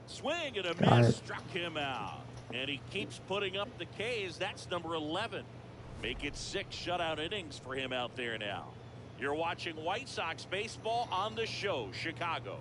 Swing and a Got miss it. struck him out. And he keeps putting up the Ks. That's number 11. Make it 6 shutout innings for him out there now. You're watching White Sox baseball on the show, Chicago.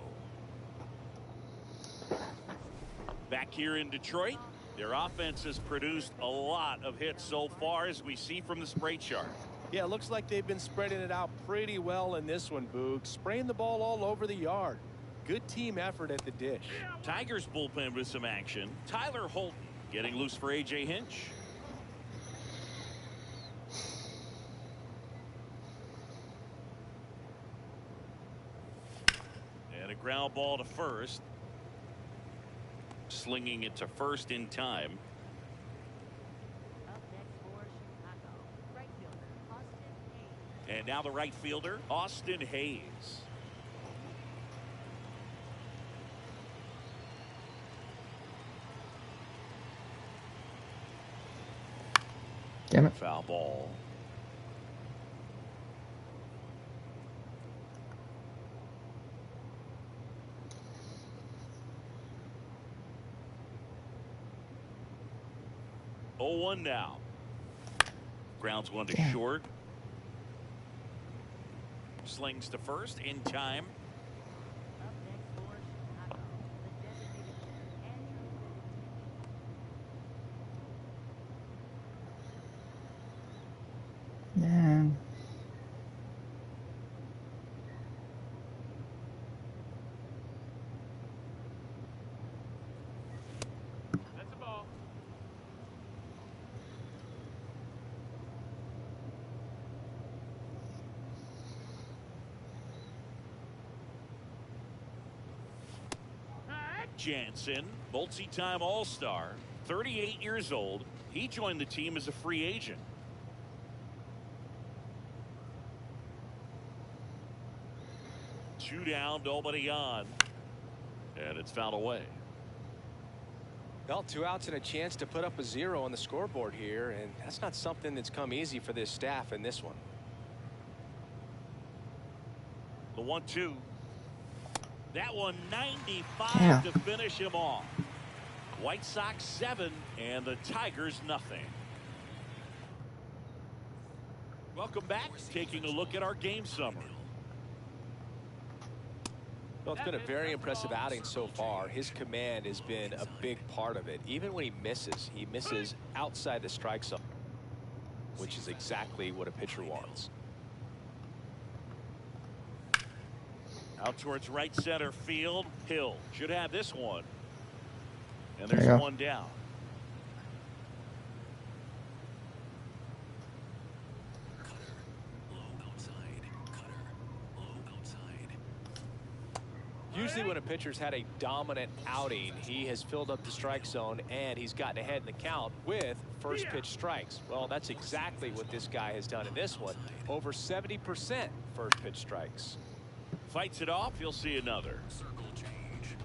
Back here in Detroit, their offense has produced a lot of hits so far, as we see from the spray chart. Yeah, it looks like they've been spreading it out pretty well in this one, Boog. Spraying the ball all over the yard. Good team effort at the dish. Tigers bullpen with some action. Tyler Holton getting loose for A.J. Hinch. ground ball to first. Slinging it to first in time. Up next for Chicago, right fielder Austin Hayes. And now the right fielder, Austin Hayes. Damn it. Foul ball. Oh, 1 now. Grounds one to short. Slings to first in time. Up next for Chicago, the designated hitter Andrew. Man. That's a ball. Jansen, multi-time All-Star, 38 years old. He joined the team as a free agent. Two down, nobody on. And it's fouled away. Well, 2 outs and a chance to put up a 0 on the scoreboard here, and that's not something that's come easy for this staff in this one. The 1-2. That one 95 to finish him off. White Sox 7 and the Tigers nothing. Welcome back. Taking a look at our game summary. Well, it's been a very impressive outing so far. His command has been a big part of it. Even when he misses outside the strike zone, which is exactly what a pitcher wants. Out towards right center field. Hill should have this one. And there's one down. Usually when a pitcher's had a dominant outing, he has filled up the strike zone and he's gotten ahead in the count with first pitch strikes. Well, that's exactly what this guy has done in this one. Over 70% first pitch strikes. Fights it off. You'll see another. Circle change.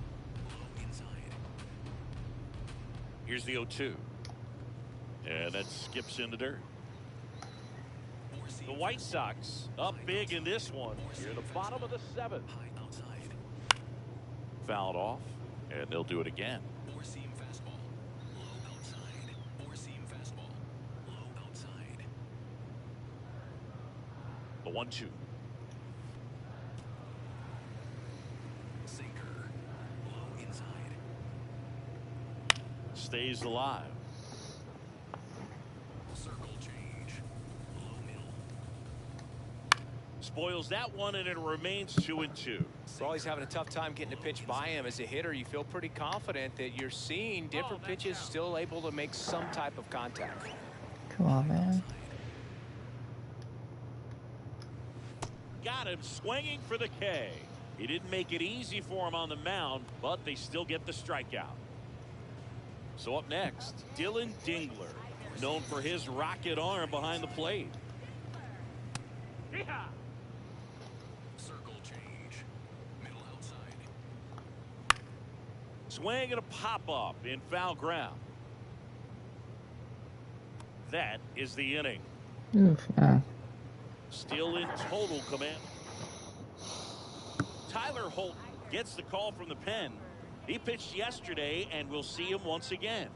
Low inside. Here's the 0-2. And that skips in the dirt. The White Sox up big in this one. Near the bottom of the 7th. High outside. Fouled off, and they'll do it again. Four seam fastball. Low outside. Four seam fastball. Low outside. The 1-2. Sinker. Low inside. Stays alive. Circle change. Low middle. Spoils that one, and it remains 2-2. Well, he's having a tough time getting a pitch by him. As a hitter, you feel pretty confident that you're seeing different pitches still able to make some type of contact. Come on, man. Got him swinging for the K. He didn't make it easy for him on the mound, but they still get the strikeout. So up next, Dylan Dingler, known for his rocket arm behind the plate. Yeehaw! Circle change. Middle outside. Swing and a pop-up in foul ground. That is the inning. Oof, Still in total command. Tyler Holt gets the call from the pen. He pitched yesterday, and we'll see him once again.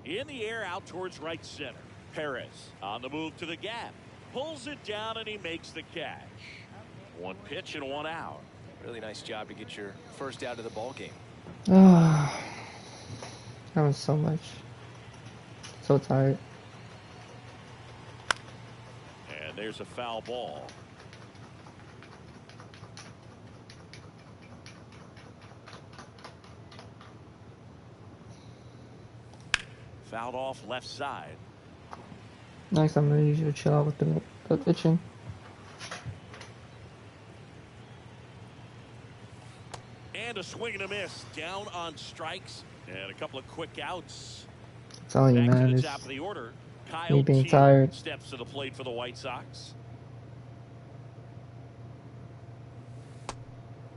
In the air out towards right center. Perez on the move to the gap. Pulls it down, and he makes the catch. One pitch and one out. Really nice job to get your first out of the ball game. that was so much. So tired. And there's a foul ball. Fouled off left side. Nice, I'm gonna usually chill out with the pitching. And a swing and a miss. Down on strikes. And a couple of quick outs. That's all you, Back man. to the Is top of the order. me Kyle being T tired. steps to the plate for the White Sox.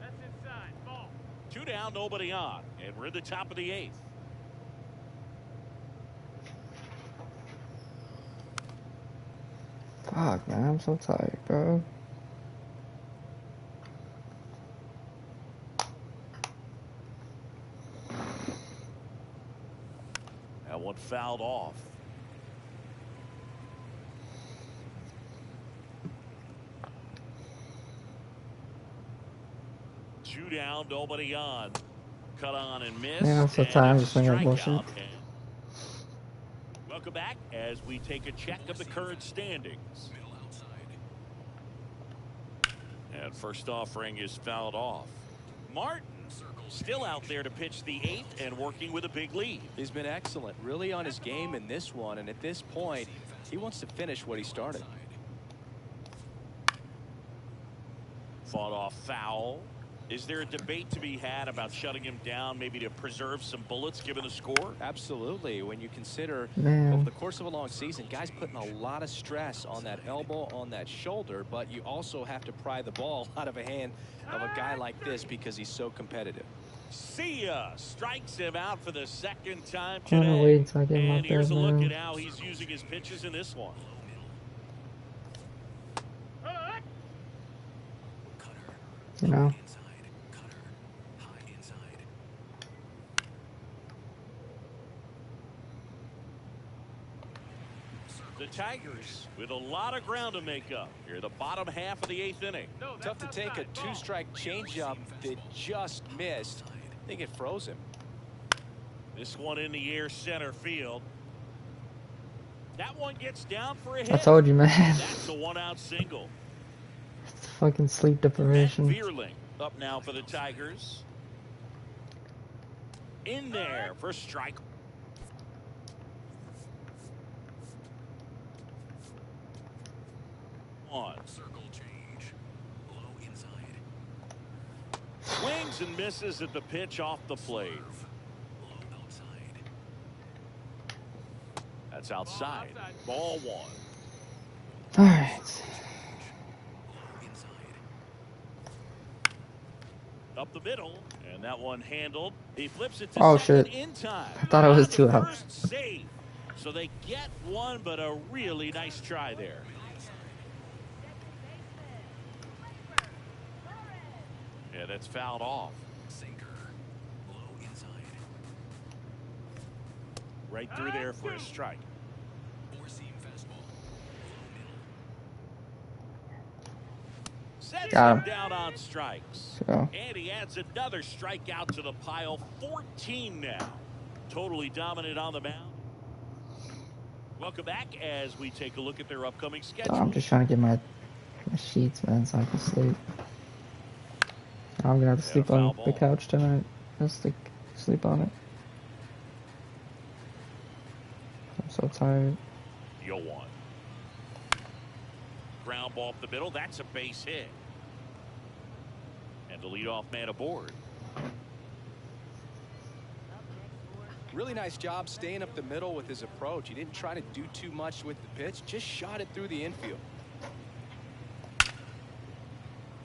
That's inside. Ball. 2 down, nobody on. And we're in the top of the 8th. Fuck, man, I'm so tired, bro. That one fouled off. Two down, nobody on. Cut on and miss. Man, I'm so tired. I'm just thinking of bullshit. Welcome back as we take a check of the current standings. And first offering is fouled off. Martin still out there to pitch the 8th and working with a big lead. He's been excellent, really on his game in this one, and at this point, he wants to finish what he started. Fought off foul. Is there a debate to be had about shutting him down, maybe to preserve some bullets given the score? Absolutely. When you consider Man. over the course of a long season, guys putting a lot of stress on that elbow, on that shoulder, but you also have to pry the ball out of a hand of a guy like this because he's so competitive. See ya. Strikes him out for the second time I'm gonna wait today. until I get my And here's third a look now. at how he's using his pitches in this one. You know? The Tigers with a lot of ground to make up here, the bottom half of the 8th inning. No, Tough to take a two-strike changeup that just missed. I think it froze him. This one in the air, center field. That one gets down for a hit. I told you, man. That's a 1-out single. It's fucking sleep deprivation. Veerling up now for the Tigers. In there for strike. On. Circle change. Low inside. Swings and misses at the pitch off the plate. Low outside. That's outside. Ball 1. Alright. Low inside. Up the middle, and that one handled. He flips it to Oh, second shit. in time. I thought it was On the 2 outs. first save. So they get one, but a really nice try there. Yeah, that's fouled off. Sinker. Low inside. Right through there for a strike. Four seam fastball. Low middle. Sets Got him him. down on strikes. So, And he adds another strikeout to the pile. 14 now. Totally dominant on the mound. Welcome back as we take a look at their upcoming schedule. I'm just trying to get my sheets, man, so I can sleep. I'm gonna have to sleep on the couch tonight. Just to sleep on it. I'm so tired. Yo one. Ground ball up the middle. That's a base hit. And the leadoff man aboard. Really nice job staying up the middle with his approach. He didn't try to do too much with the pitch, just shot it through the infield.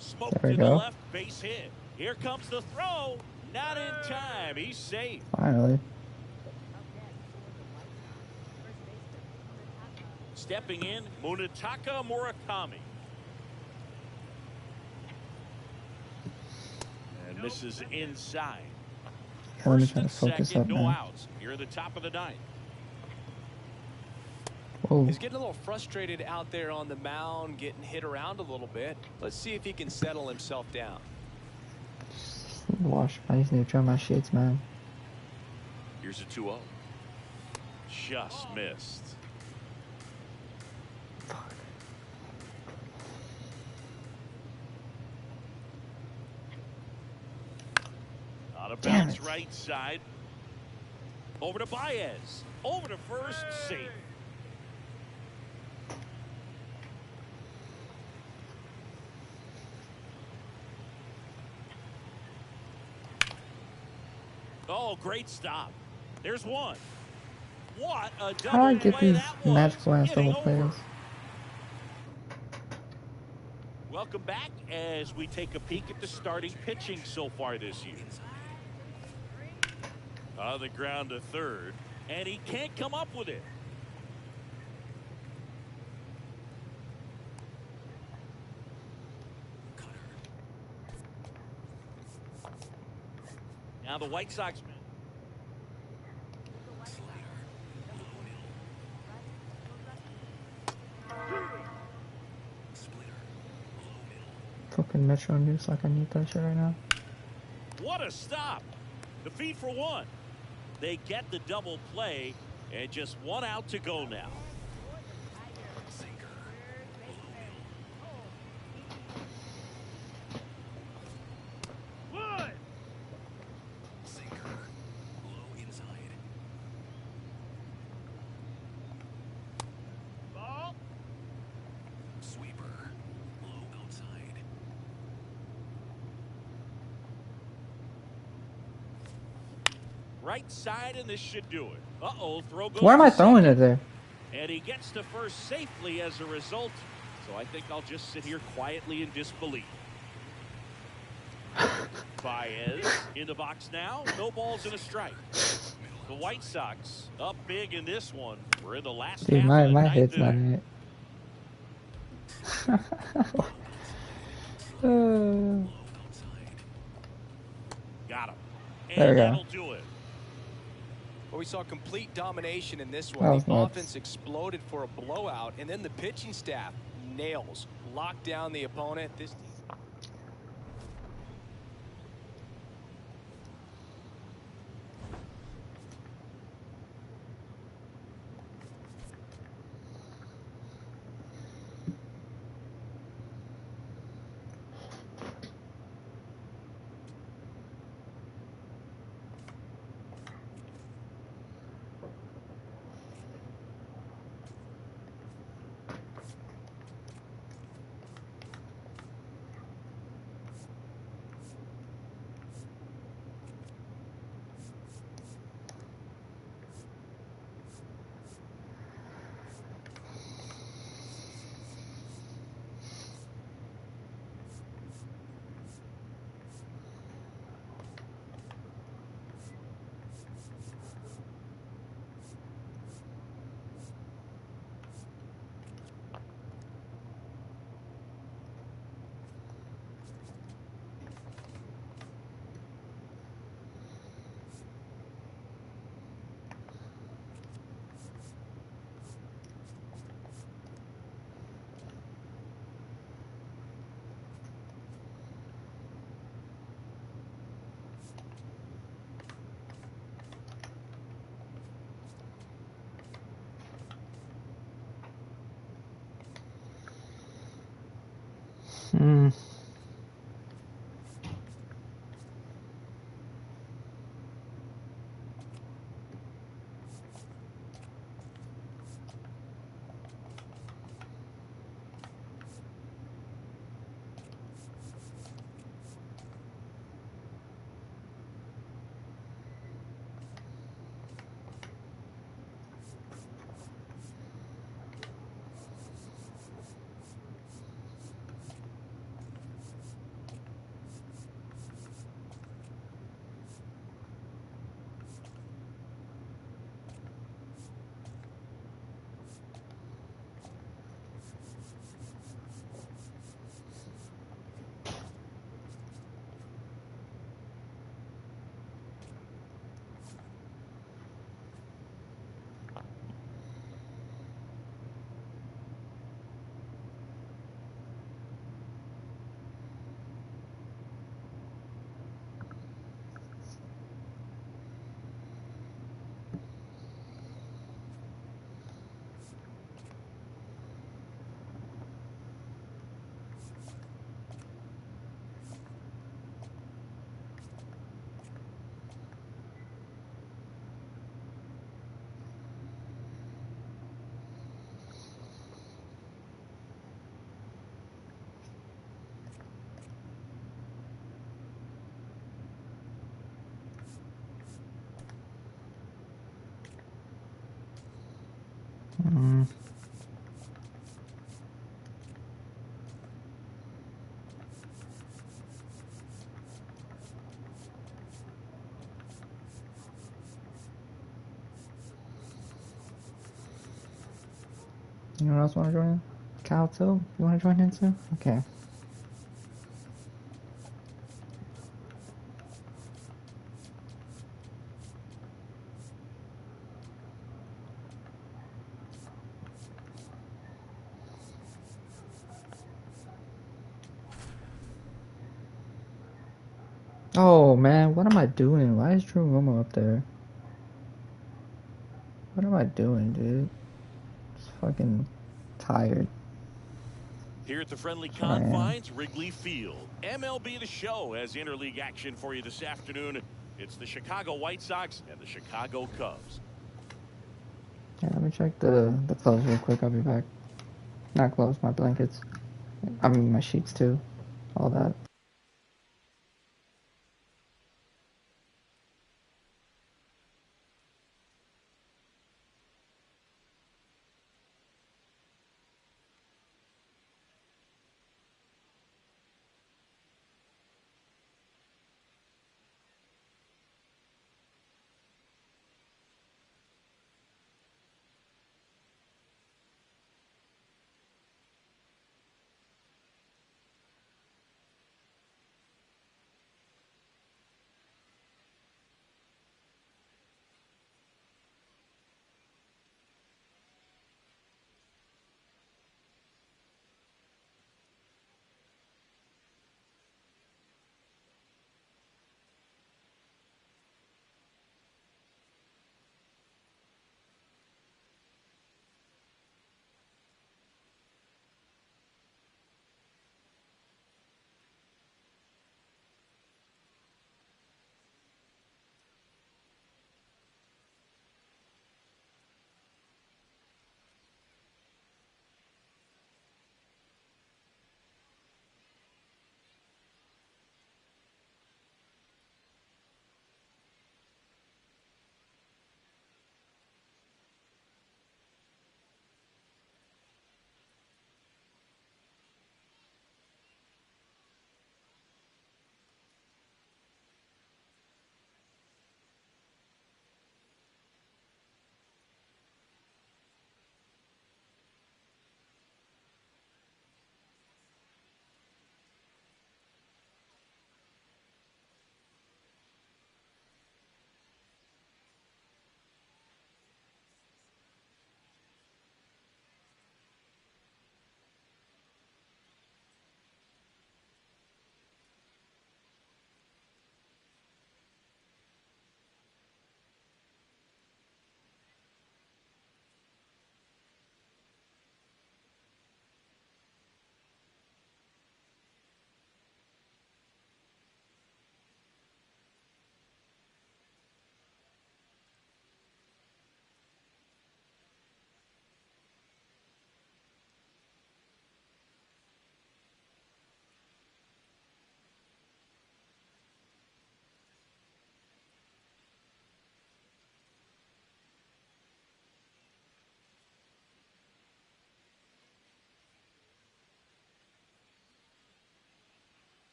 Smoke There to we the go. left, base hit. Here comes the throw. Not in time. He's safe. Finally. Stepping in, Munetaka Murakami. And misses inside. Yeah, let me First try to and focus second, up, no man. outs. Here at the top of the 9th. Whoa. He's getting a little frustrated out there on the mound, getting hit around a little bit. Let's see if he can settle himself down. Wash. I just need to dry my sheets, man. Here's a 2-0. Just missed. Out of Damn bounds it. right side. Over to Baez. Over to first, safe. Oh, great stop. There's one. What a How do I double get play these that magical was. ass Inning double over. plays? Welcome back as we take a peek at the starting pitching so far this year. On the ground to third, and he can't come up with it. Now the White Sox. Fucking Metro News, like I need that shit right now. What a stop. The feed for one. They get the double play, and just one out to go now. Right side, and this should do it. Uh-oh, throw goes. Why am I throwing it there? And he gets to first safely as a result. So I think I'll just sit here quietly in disbelief. Baez in the box now. No balls and a strike. The White Sox up big in this one. We're in the last Dude, half of the my ninth head's not inning. in it. Got him. There we And go. that'll do it. Well, we saw complete domination in this That one. was The nuts. offense exploded for a blowout, and then the pitching staff nails, locked down the opponent. This Mm. Anyone else want to join in? Kyle too? You want to join in too? Okay. Oh man, what am I doing? Why is Drew Romo up there? What am I doing, dude? Just fucking tired. Here at the friendly Sorry, confines, Wrigley Field. MLB The Show has interleague action for you this afternoon. It's the Chicago White Sox and the Chicago Cubs. Yeah, let me check the clothes real quick. I'll be back. Not clothes, my blankets. I mean, my sheets too. All that.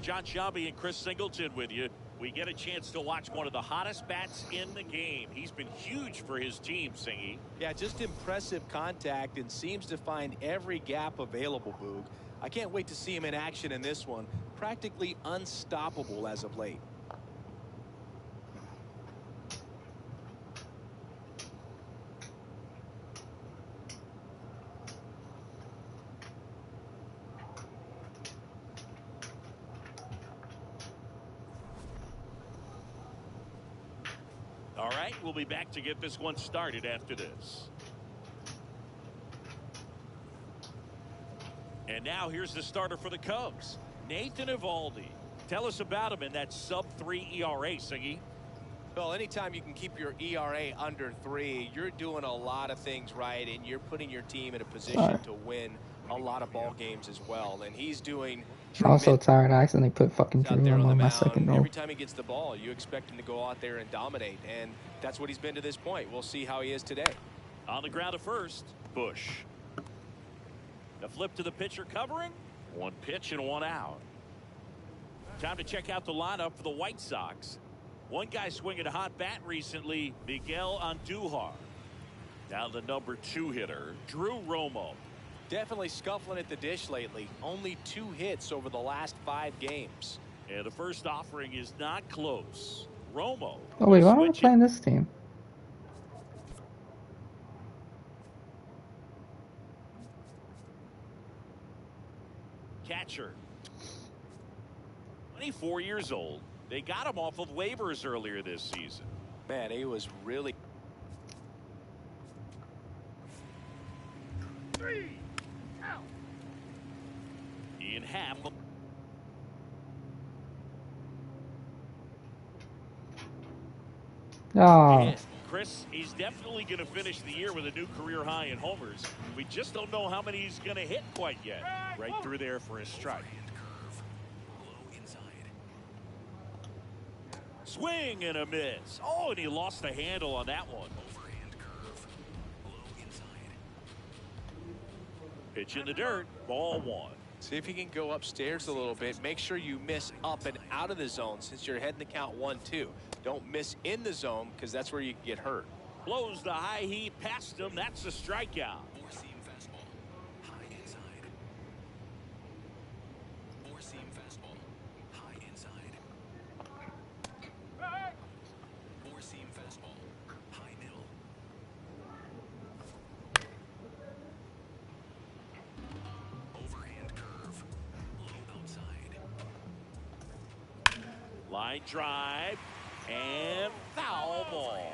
John Shelby and Chris Singleton with you. We get a chance to watch one of the hottest bats in the game. He's been huge for his team, Singy. Yeah, just impressive contact and seems to find every gap available, Boog. I can't wait to see him in action in this one. Practically unstoppable as of late. All right, we'll be back to get this one started after this. And now here's the starter for the Cubs, Nathan Eovaldi. Tell us about him in that sub-3 ERA, Singy. Well, anytime you can keep your ERA under 3, you're doing a lot of things right, and you're putting your team in a position to win a lot of ball games as well. And he's doing. I was so tired. I accidentally put fucking Drew on my second row. Every time he gets the ball, you expect him to go out there and dominate, and that's what he's been to this point. We'll see how he is today. On the ground at first, Bush. The flip to the pitcher covering. One pitch and one out. Time to check out the lineup for the White Sox. One guy swinging a hot bat recently, Miguel Andujar. Now the number 2 hitter, Drew Romo. Definitely scuffling at the dish lately. Only 2 hits over the last 5 games. And the first offering is not close. Romo. Oh wait, why am I playing this team? Catcher. 24 years old. They got him off of waivers earlier this season. Man, he was really. 3 out. Ian Happ. Oh. Chris, he's definitely going to finish the year with a new career high in homers. We just don't know how many he's going to hit quite yet. Right through there for his strike. Swing and a miss. Oh, and he lost the handle on that one. Pitch in the dirt. Ball 1. See if you can go upstairs a little bit. Make sure you miss up and out of the zone since you're heading the count 1-2. Don't miss in the zone because that's where you can get hurt. Blows the high heat past him. That's a strikeout. Four-seam fastball. High inside. Four-seam fastball. High inside. Four-seam fastball. High middle. Overhand curve. Low outside. Line drive and foul ball.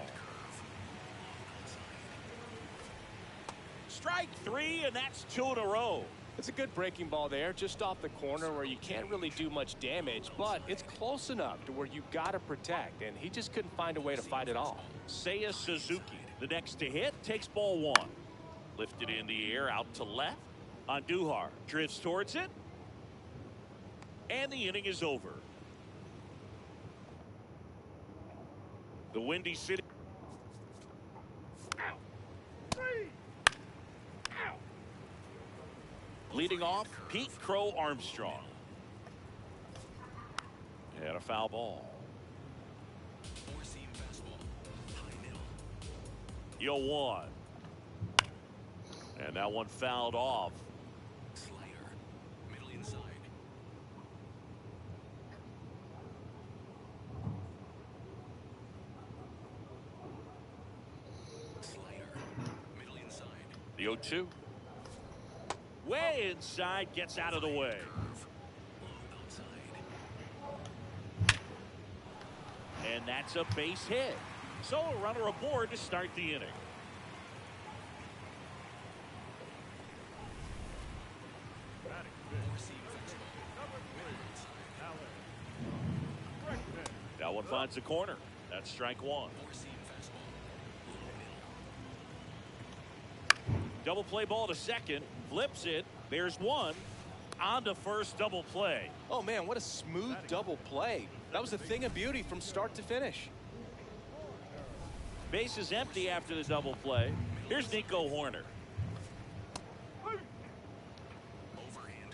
Strike 3, and that's 2 in a row. It's a good breaking ball there, just off the corner where you can't really do much damage, but it's close enough to where you got to protect, and he just couldn't find a way to fight it off. Seiya Suzuki, the next to hit, takes ball 1. Lifted in the air out to left. Andujar drifts towards it. And the inning is over. The Windy City. Leading off, Pete Crow Armstrong. And a foul ball. Four-seam fastball. High middle. 0-1. And that one fouled off. Slider. Middle inside. Slider. Middle inside. The 0-2. Way inside, gets out of the way. Low outside. And that's a base hit. So a runner aboard to start the inning. Four-seam fastball. Middle inside. That one finds the corner. That's strike 1. Four-seam fastball. Low middle. Double play ball to second. Flips it. There's one. On to first, double play. Oh, man, what a smooth double play. That was a thing of beauty from start to finish. Base is empty after the double play. Here's Nico Horner. Overhand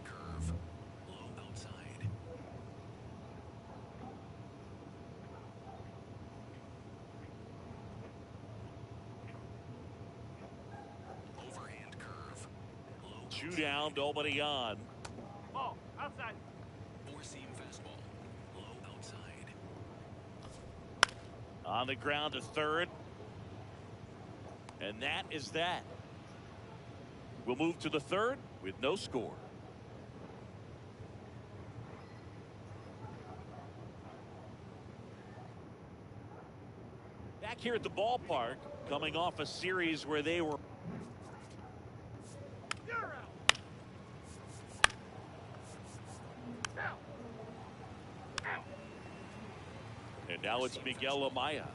curve. Low outside. 2 down, nobody on. Ball, outside. Four-seam fastball. Low outside. On the ground to third. And that is that. We'll move to the third with no score. Back here at the ballpark, coming off a series where they were. And now it's Miguel Amaya.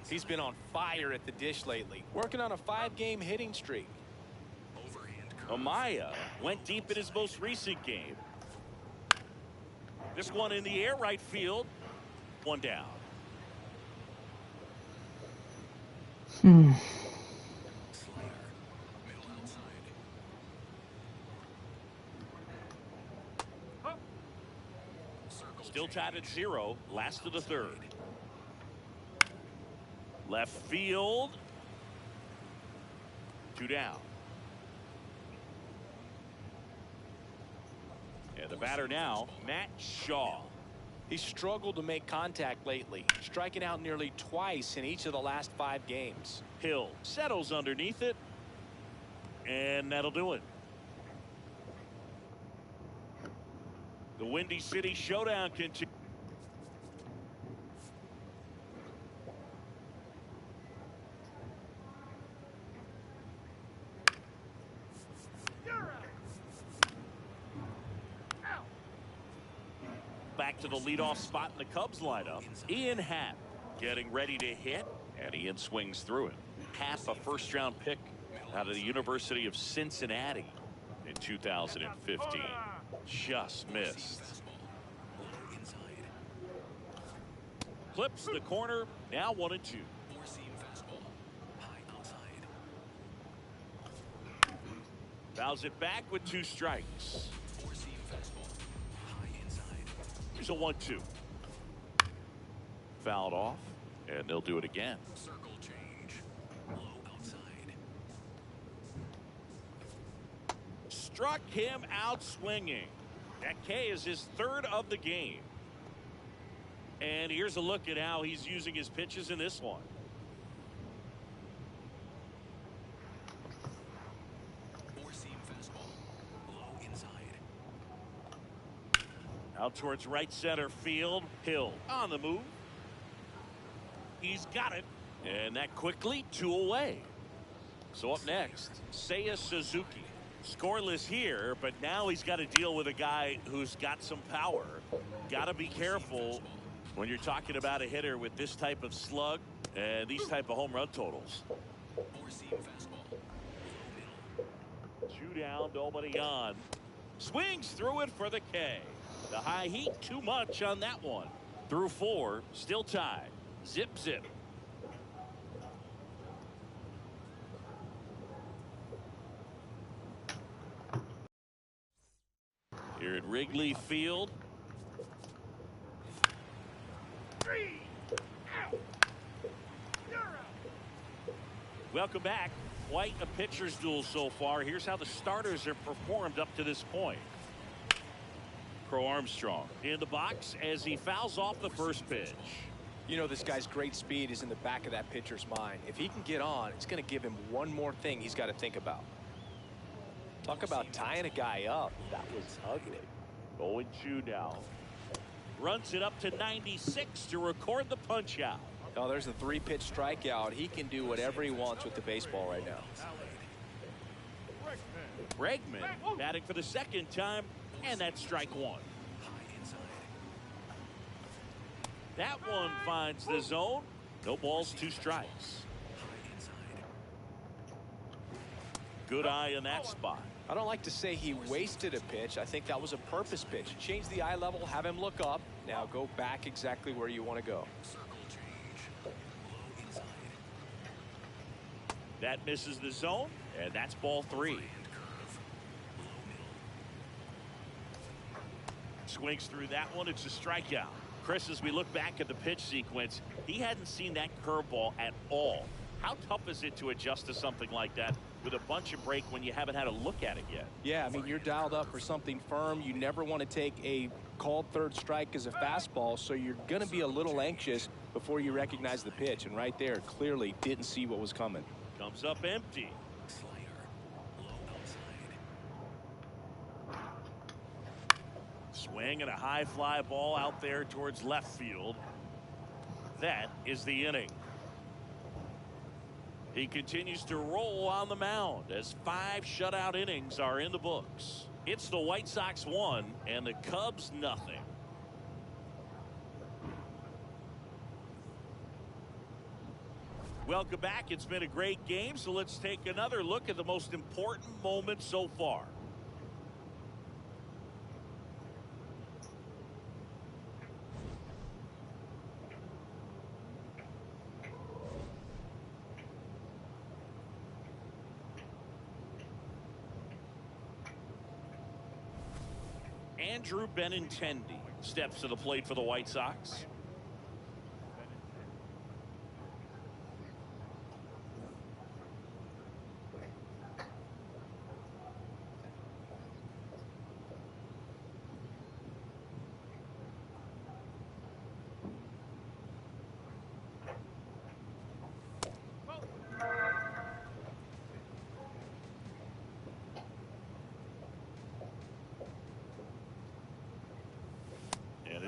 He's been on fire at the dish lately, working on a 5-game hitting streak. Amaya went deep in his most recent game. This one in the air, right field. 1 down. Still tied at 0. Last of the third. Left field. 2 down. And the batter now, Matt Shaw. He's struggled to make contact lately, striking out nearly twice in each of the last 5 games. Hill settles underneath it. And that'll do it. The Windy City Showdown continues. Back to the leadoff spot in the Cubs lineup. Ian Happ getting ready to hit, and Ian swings through it. Happ, a first-round pick out of the University of Cincinnati in 2015. Just missed. Clips the corner. Now 1-2. Four-seam fastball. High outside. Fouls it back with 2 strikes. Four-seam fastball. High inside. Here's a 1-2. Fouled off, and they'll do it again. Circle change. Low outside. Struck him out swinging. That K is his 3rd of the game. And here's a look at how he's using his pitches in this one. Four-seam fastball. Low inside. Out towards right center field. Hill on the move. He's got it. And that quickly 2 away. So up next, Seiya Suzuki. Scoreless here, but now he's got to deal with a guy who's got some power. Got to be careful when you're talking about a hitter with this type of slug and these type of home run totals. Four-seam fastball. 2 down, nobody on. Swings through it for the K. The high heat, too much on that one. Through 4, still tied. Zip, zip. Here at Wrigley Field. Welcome back. Quite a pitcher's duel so far. Here's how the starters have performed up to this point. Crow Armstrong in the box as he fouls off the first pitch. You know, this guy's great speed is in the back of that pitcher's mind. If he can get on, it's going to give him one more thing he's got to think about. Talk about tying a guy up. That was ugly. 0-2 now. Runs it up to 96 to record the punch out. Oh, there's a 3-pitch strikeout. He can do whatever he wants with the baseball right now. Bregman batting for the 2nd time, and that's strike 1. That one finds the zone. No balls, 2 strikes. Good eye in that spot. I don't like to say he wasted a pitch. I think that was a purpose pitch. Change the eye level, have him look up. Now go back exactly where you want to go. That misses the zone, and that's ball 3. Swings through that one. It's a strikeout. Chris, as we look back at the pitch sequence, he hadn't seen that curveball at all. How tough is it to adjust to something like that with a bunch of break when you haven't had a look at it yet? Yeah, I mean, you're dialed up for something firm. You never want to take a called third strike as a fastball, so you're going to be a little anxious before you recognize the pitch. And right there, clearly didn't see what was coming. Comes up empty. Swing and a high fly ball out there towards left field. That is the inning. He continues to roll on the mound as 5 shutout innings are in the books. It's the White Sox 1 and the Cubs nothing. Welcome back. It's been a great game, so let's take another look at the most important moment so far. Andrew Benintendi steps to the plate for the White Sox.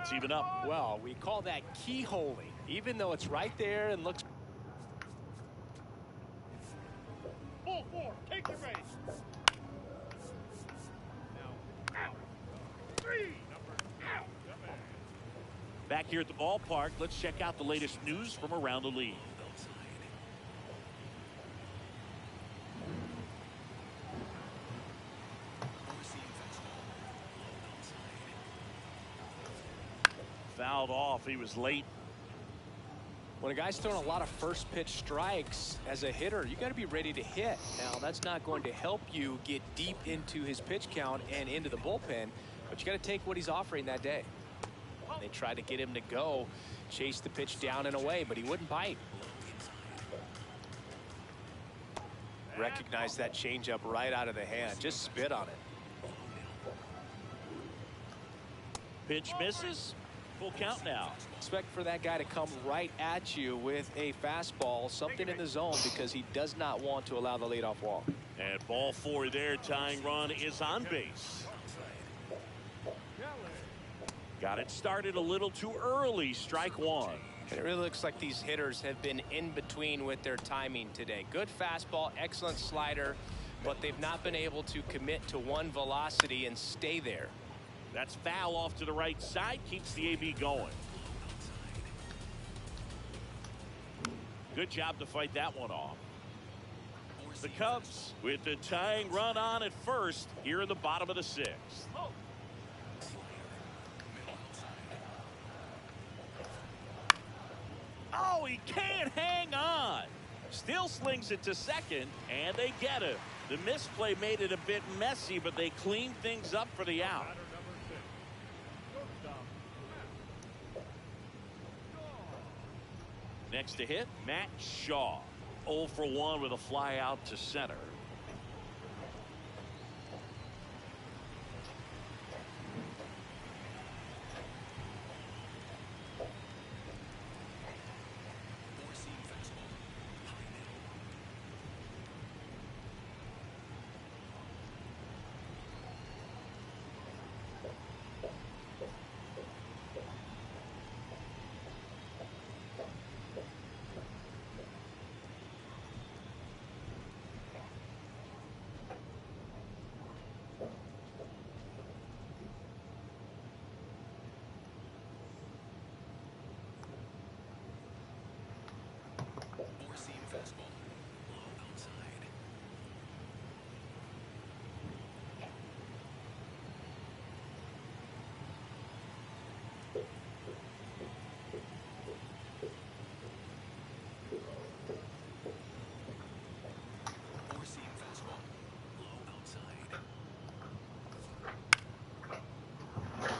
It's even up. Well, we call that keyholing, even though it's right there and looks. Ball 4, take your base. Now, out. 3, number out. Back here at the ballpark, let's check out the latest news from around the league. Fouled off. He was late. When a guy's throwing a lot of first pitch strikes as a hitter, you got to be ready to hit. Now, that's not going to help you get deep into his pitch count and into the bullpen, but you got to take what he's offering that day. They tried to get him to go, chase the pitch down and away, but he wouldn't bite. Recognize that changeup right out of the hand. Just spit on it. Pitch misses. Full count now. Expect for that guy to come right at you with a fastball, something in the zone, because he does not want to allow the leadoff walk. And ball 4 there. Tying run is on base. Got it started a little too early. Strike 1. It really looks like these hitters have been in between with their timing today. Good fastball, excellent slider, but they've not been able to commit to one velocity and stay there. That's foul off to the right side. Keeps the AB going. Good job to fight that one off. The Cubs with the tying run on at first here in the bottom of the 6th. Oh, he can't hang on. Still slings it to second, and they get him. The misplay made it a bit messy, but they cleaned things up for the out. Next to hit, Matt Shaw. 0 for 1 with a fly out to center.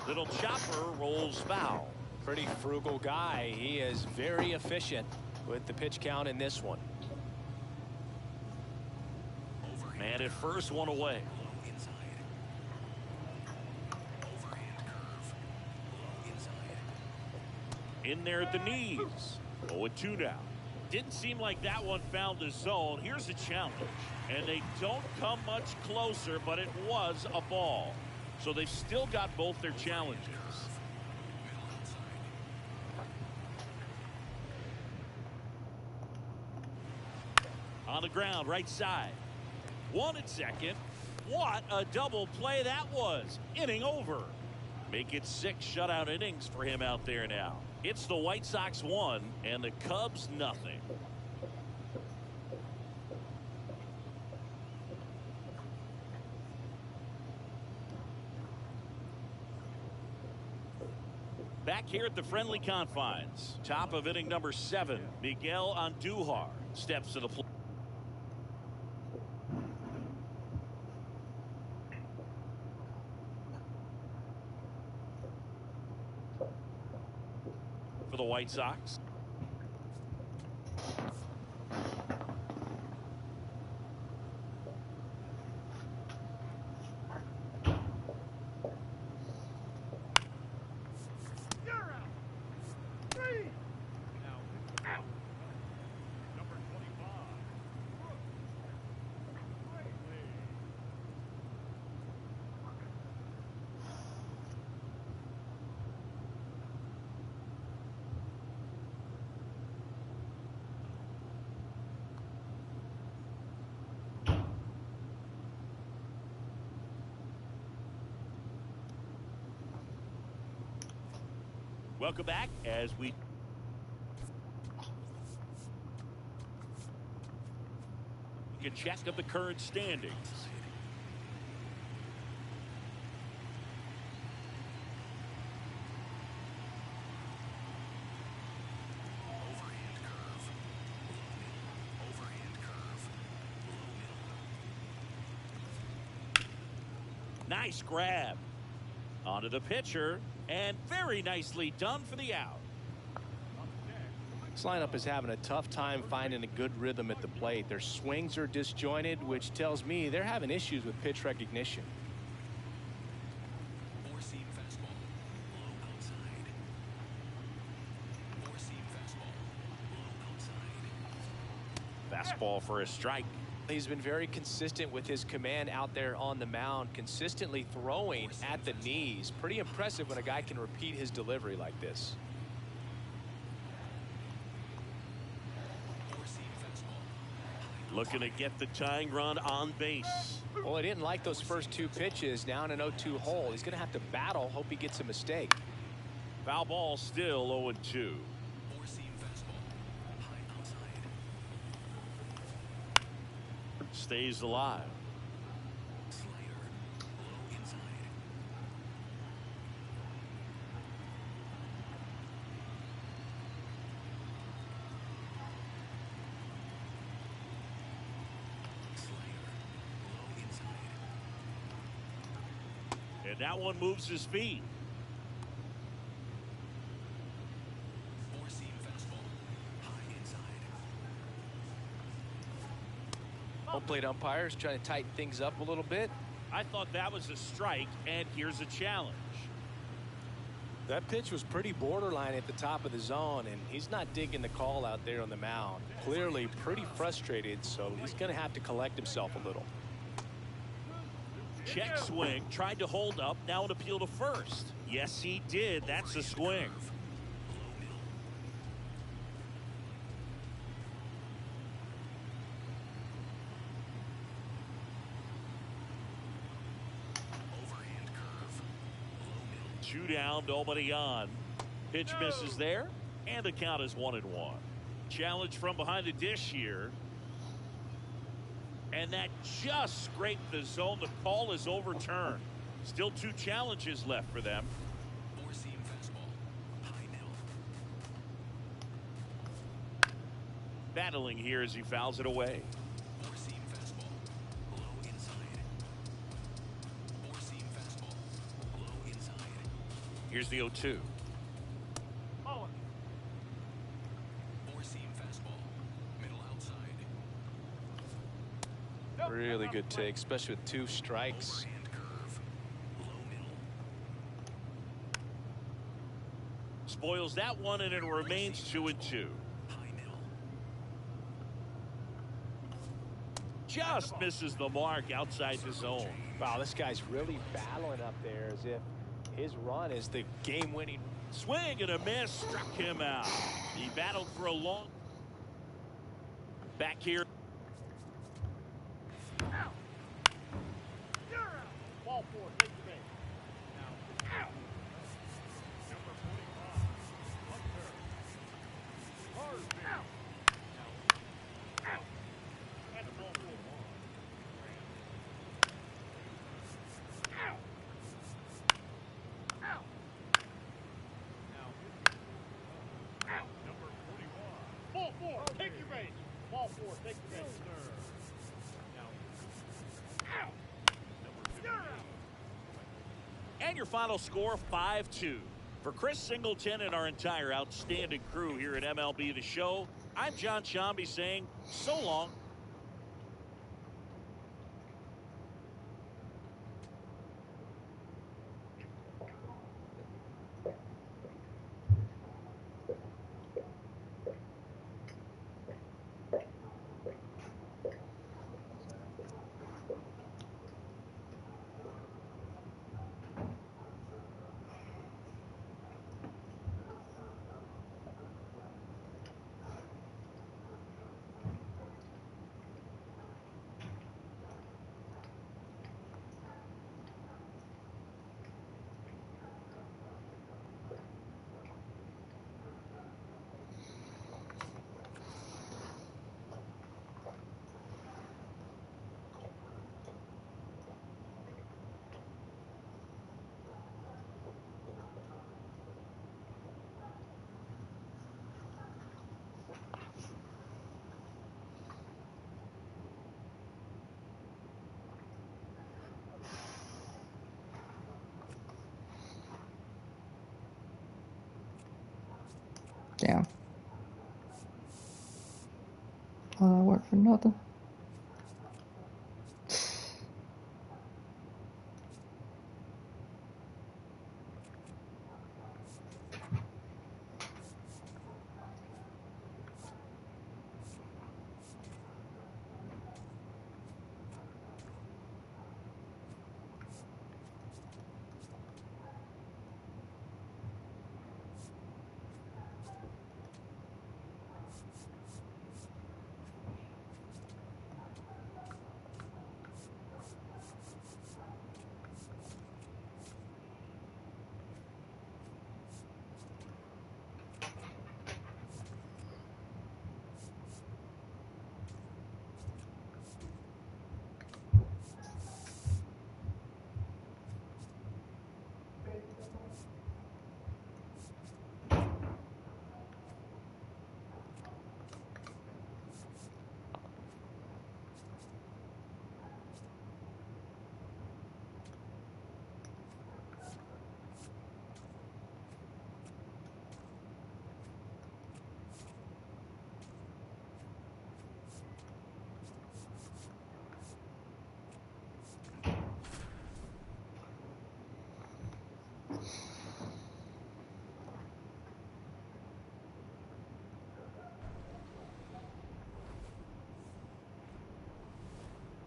Little chopper rolls foul. Pretty frugal guy. He is very efficient with the pitch count in this one. And at first, one away. Low inside. Overhand curve. Low inside. In there at the knees. 0-2 now. Didn't seem like that one found the zone. Here's a challenge. And they don't come much closer, but it was a ball. So they've still got both their challenges. On the ground, right side. 1 and 2nd. What a double play that was. Inning over. Make it 6 shutout innings for him out there now. It's the White Sox 1 and the Cubs nothing. Back here at the friendly confines. Top of inning number 7. Miguel Andujar steps to the plate. For the White Sox. You're out. 3. Now, out. Number 25. Burke. Great lead. Welcome back as we take a check of the current standings. Overhand curve. Overhand curve. Nice grab. Onto the pitcher. And very nicely done for the out. This lineup is having a tough time finding a good rhythm at the plate. Their swings are disjointed, which tells me they're having issues with pitch recognition. Four-seam fastball. Low outside. Four-seam fastball. Low outside. Fastball for a strike. He's been very consistent with his command out there on the mound, consistently throwing at the knees. Pretty impressive when a guy can repeat his delivery like this. Four-seam fastball. Looking to get the tying run on base. Well, he didn't like those first 2 pitches. Now in an 0-2 hole. He's going to have to battle. Hope he gets a mistake. Foul ball still 0-2. Four-seam fastball. High outside. Stays alive. Slider. Low inside. Slider. Low inside. And that one moves his feet. Four-seam fastball. High inside. Home plate umpires trying to tighten things up a little bit. I thought that was a strike, and here's a challenge. That pitch was pretty borderline at the top of the zone, and he's not digging the call out there on the mound. Clearly pretty frustrated, so he's going to have to collect himself a little. Check swing, tried to hold up, now an appeal to first. Yes, he did. That's a swing. Overhand curve. Low middle. 2 down, nobody on. Pitch misses there, and the count is 1-1. Challenge from behind the dish here. And that just scraped the zone. The call is overturned. Still 2 challenges left for them. Four-seam fastball. High middle. Battling here as he fouls it away. Four-seam fastball. Low inside. Four-seam fastball. Low inside. Here's the 0-2. Mullen. Four-seam fastball. Middle outside. No. Really good take, especially with 2 strikes. Overhand curve. Low middle. Spoils that one, and it remains 2-2. High middle. Just misses the mark outside the zone. Wow, this guy's really battling up there as if his run is the game-winning. Swing and a miss, struck him out. He battled for a long. Back here. You're out. Ball 4, take the base. Now, out. Number 45, Hunter. Harvey. Out. Now, out. And a ball 4 on. Out. Out. Now, out. Number 41. Ball 4, take your base. Ball 4, take the base. Now, out. You're out. And your final score, 5-2. For Chris Singleton and our entire outstanding crew here at MLB The Show, I'm John Shambi saying so long. Damn. All that work for nothing.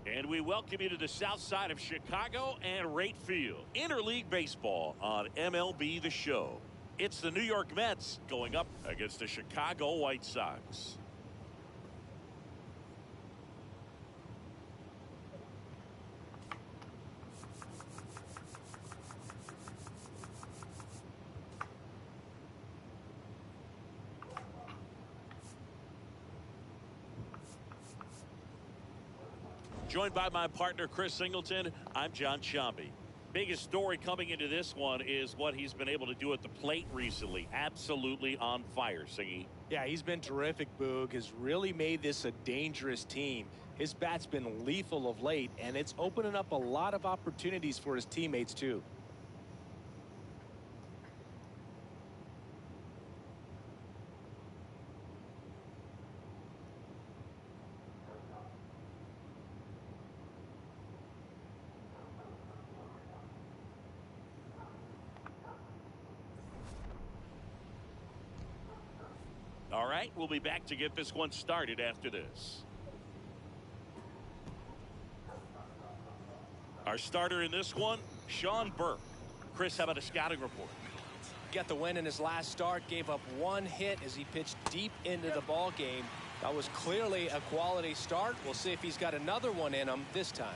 And we welcome you to the south side of Chicago and Rate Field. Interleague baseball on MLB The Show. It's the New York Mets going up against the Chicago White Sox. Joined by my partner, Chris Singleton, I'm John Shambi. Biggest story coming into this one is what he's been able to do at the plate recently. Absolutely on fire, Singy. Yeah, he's been terrific, Boog. Has really made this a dangerous team. His bat's been lethal of late, and it's opening up a lot of opportunities for his teammates, too. right, we'll be back to get this one started after this. Our starter in this one, Sean Burke. Chris, how about a scouting report? Got the win in his last start, gave up 1 hit as he pitched deep into the ball game. That was clearly a quality start. We'll see if he's got another one in him this time.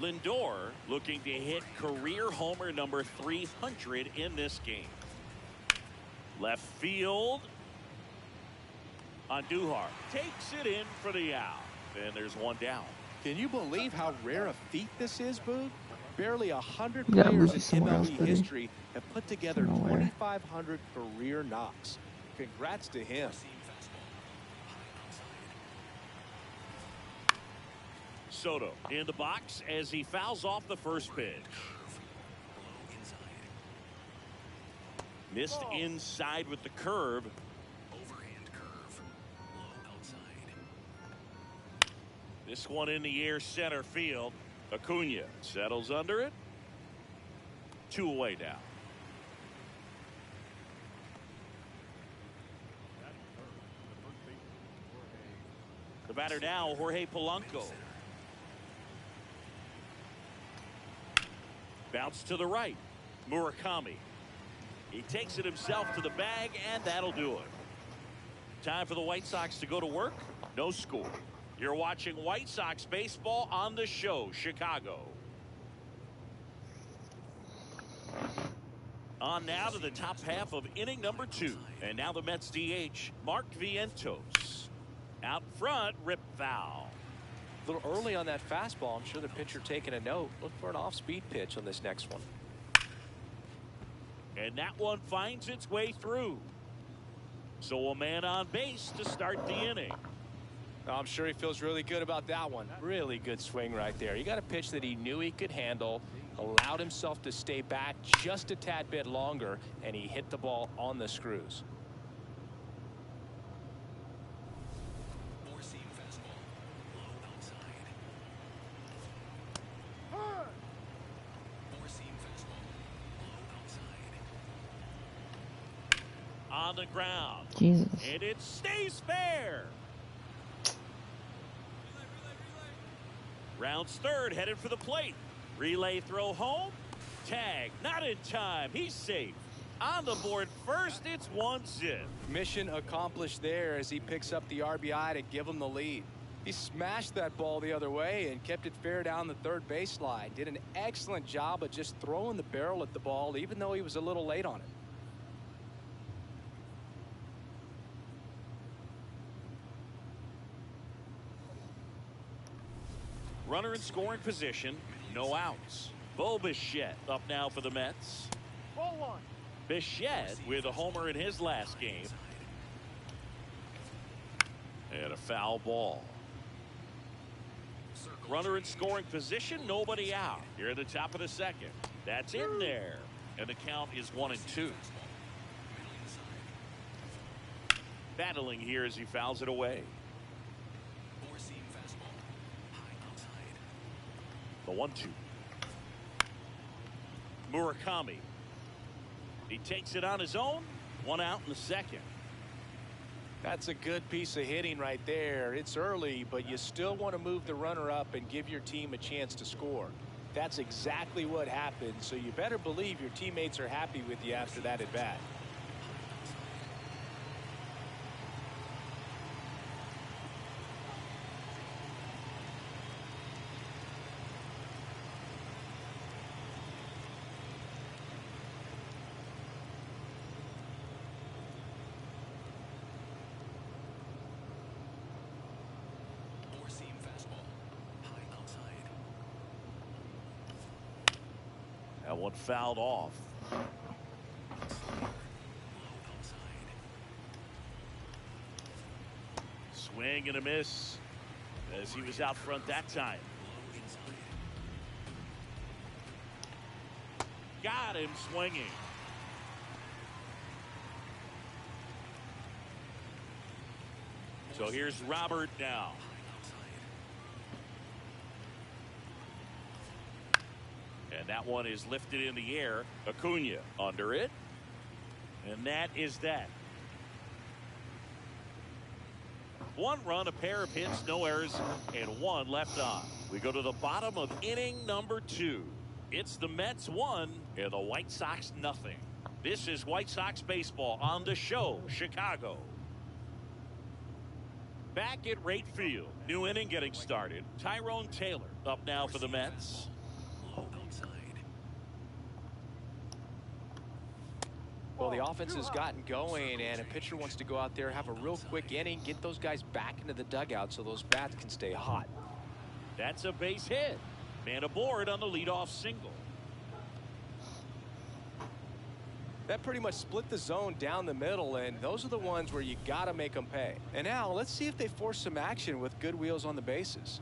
Lindor looking to hit career homer number 300 in this game. Left field. Andujar takes it in for the out. And there's one down. Can you believe how rare a feat this is, Boog? Barely 100 Yeah, players in somewhere else, MLB buddy. history have put together Nowhere. 2,500 career knocks. Congrats to him. Soto in the box as he fouls off the first pitch. Missed inside with the curve. Overhand curve. Low outside. This one in the air center field. Acuna settles under it. 2 away now. The batter now, Jorge Polanco. Bounce to the right. Murakami. He takes it himself to the bag, and that'll do it. Time for the White Sox to go to work. No score. You're watching White Sox baseball on the show, Chicago. On now to the top half of inning number 2. And now the Mets DH, Mark Vientos. Out front, rip foul. A little early on that fastball. I'm sure the pitcher taking a note. Look for an off-speed pitch on this next one. And that one finds its way through. So a man on base to start the inning. I'm sure he feels really good about that one. Really good swing right there. He got a pitch that he knew he could handle, allowed himself to stay back just a tad bit longer, and he hit the ball on the screws. Four-seam fastball. Low outside. Four-seam fastball. Low outside. On the ground. Jesus. And it stays fair. Rounds third, headed for the plate. Relay throw home. Tag, not in time. He's safe. On the board first, it's 1-zip. Mission accomplished there as he picks up the RBI to give him the lead. He smashed that ball the other way and kept it fair down the third baseline. Did an excellent job of just throwing the barrel at the ball, even though he was a little late on it. Runner in scoring position, no outs. Bo Bichette up now for the Mets. Ball 1. Bichette with a homer in his last game. And a foul ball. Runner in scoring position, nobody out. Here at the top of the second. That's in there. And the count is 1-2. Battling here as he fouls it away. Four-seam fastball. High outside. The 1-2. Murakami. He takes it on his own. 1 out in the second. That's a good piece of hitting right there. It's early, but you still want to move the runner up and give your team a chance to score. That's exactly what happened, so you better believe your teammates are happy with you after that at bat. Four-seam fastball. High outside. That one fouled off. Low outside. Swing and a miss as he was out front that time. Low inside. Got him swinging. So here's Robert now. And that one is lifted in the air. Acuna under it. And that is that. 1 run, a pair of hits, no errors, and 1 left on. We go to the bottom of inning number 2. It's the Mets 1 and the White Sox nothing. This is White Sox baseball on the show, Chicago. Back at right field. New inning getting started. Tyrone Taylor up now for the Mets. Low outside. Well, the offense has gotten going, and a pitcher wants to go out there, have a real quick inning, get those guys back into the dugout so those bats can stay hot. That's a base hit. Man aboard on the leadoff single. That pretty much split the zone down the middle, and those are the ones where you got to make them pay. And now let's see if they force some action with good wheels on the bases.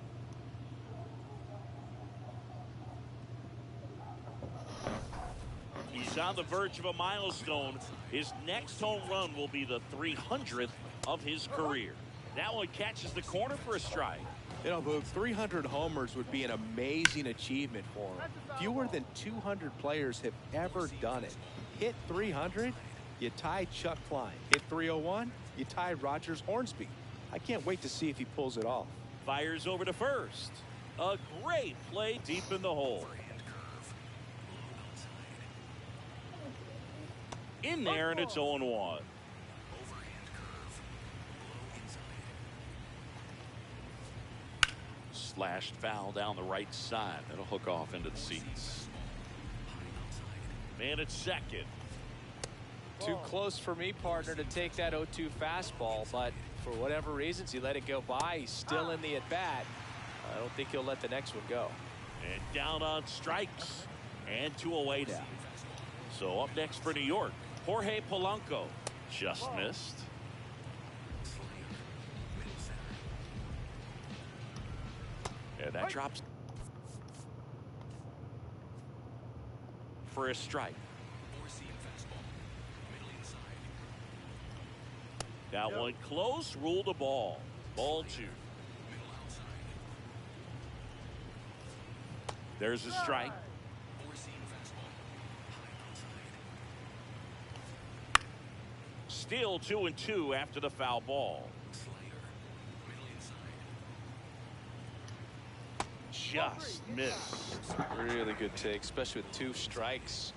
He's on the verge of a milestone. His next home run will be the 300th of his career. That one catches the corner for a strike. You know, Boog, 300 homers would be an amazing achievement for him. Fewer than 200 players have ever done it. Hit 300, you tie Chuck Klein. Hit 301, you tie Rogers Hornsby. I can't wait to see if he pulls it off. Fires over to first. A great play deep in the hole. Overhand curve. Low outside. In there, and it's 0-1. Overhand curve. Low inside. Slashed foul down the right side. That'll hook off into the seats. Man at second. Too close for me, partner, to take that 0-2 fastball, but for whatever reasons, he let it go by. He's still in the at-bat. I don't think he'll let the next one go. And down on strikes. And 2 away now. So up next for New York, Jorge Polanco. Just missed. And that drops for a strike. That one close, ruled a ball. Ball 2. There's a strike. Still 2-2 after the foul ball. Just missed. Really good take, especially with 2 strikes.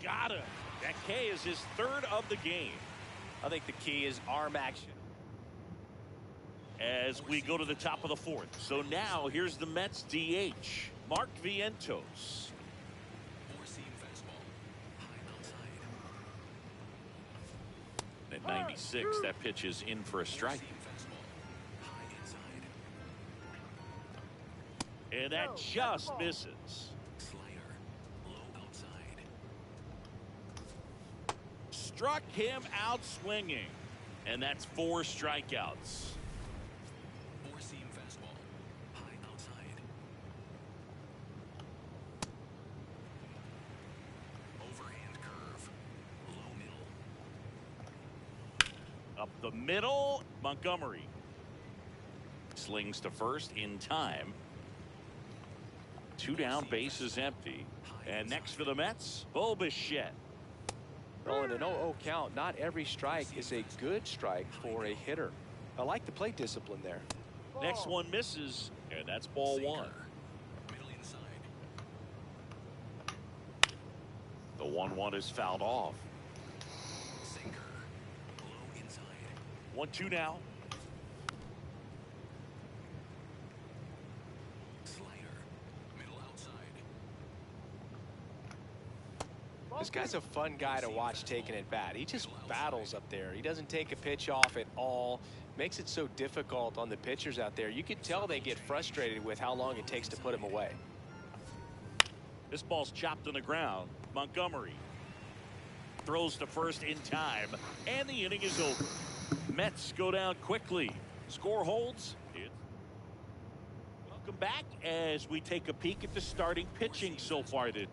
Got him. That K is his 3rd of the game. I think the key is arm action. As we go to the top of the 4th. So now here's the Mets DH, Mark Vientos. At 96, that pitch is in for a strike. And that just misses. Struck him out swinging. And that's 4 strikeouts. Up the middle, Montgomery slings to first in time. 2 down, bases empty. And next for the Mets, Bo Bichette. Well, in an 0-0 count, not every strike is a good strike for a hitter. I like the plate discipline there. Next one misses, and that's ball 1. The 1-1 is fouled off. 1-2 now. This guy's a fun guy to watch taking at bat. He just battles up there. He doesn't take a pitch off at all. Makes it so difficult on the pitchers out there. You can tell they get frustrated with how long it takes to put him away. This ball's chopped on the ground. Montgomery throws to first in time, and the inning is over. Mets go down quickly. Score holds. Welcome back as we take a peek at the starting pitching so far this.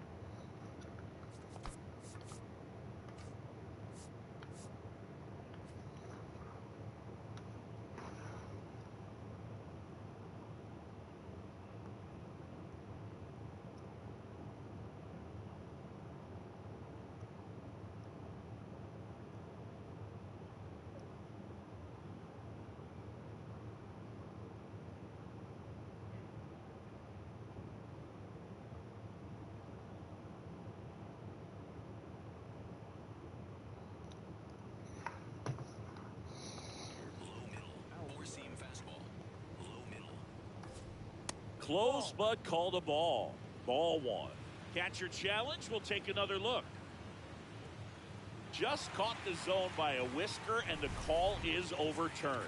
Close, but called a ball. Ball one. Catcher challenge. We'll take another look. Just caught the zone by a whisker, and the call is overturned.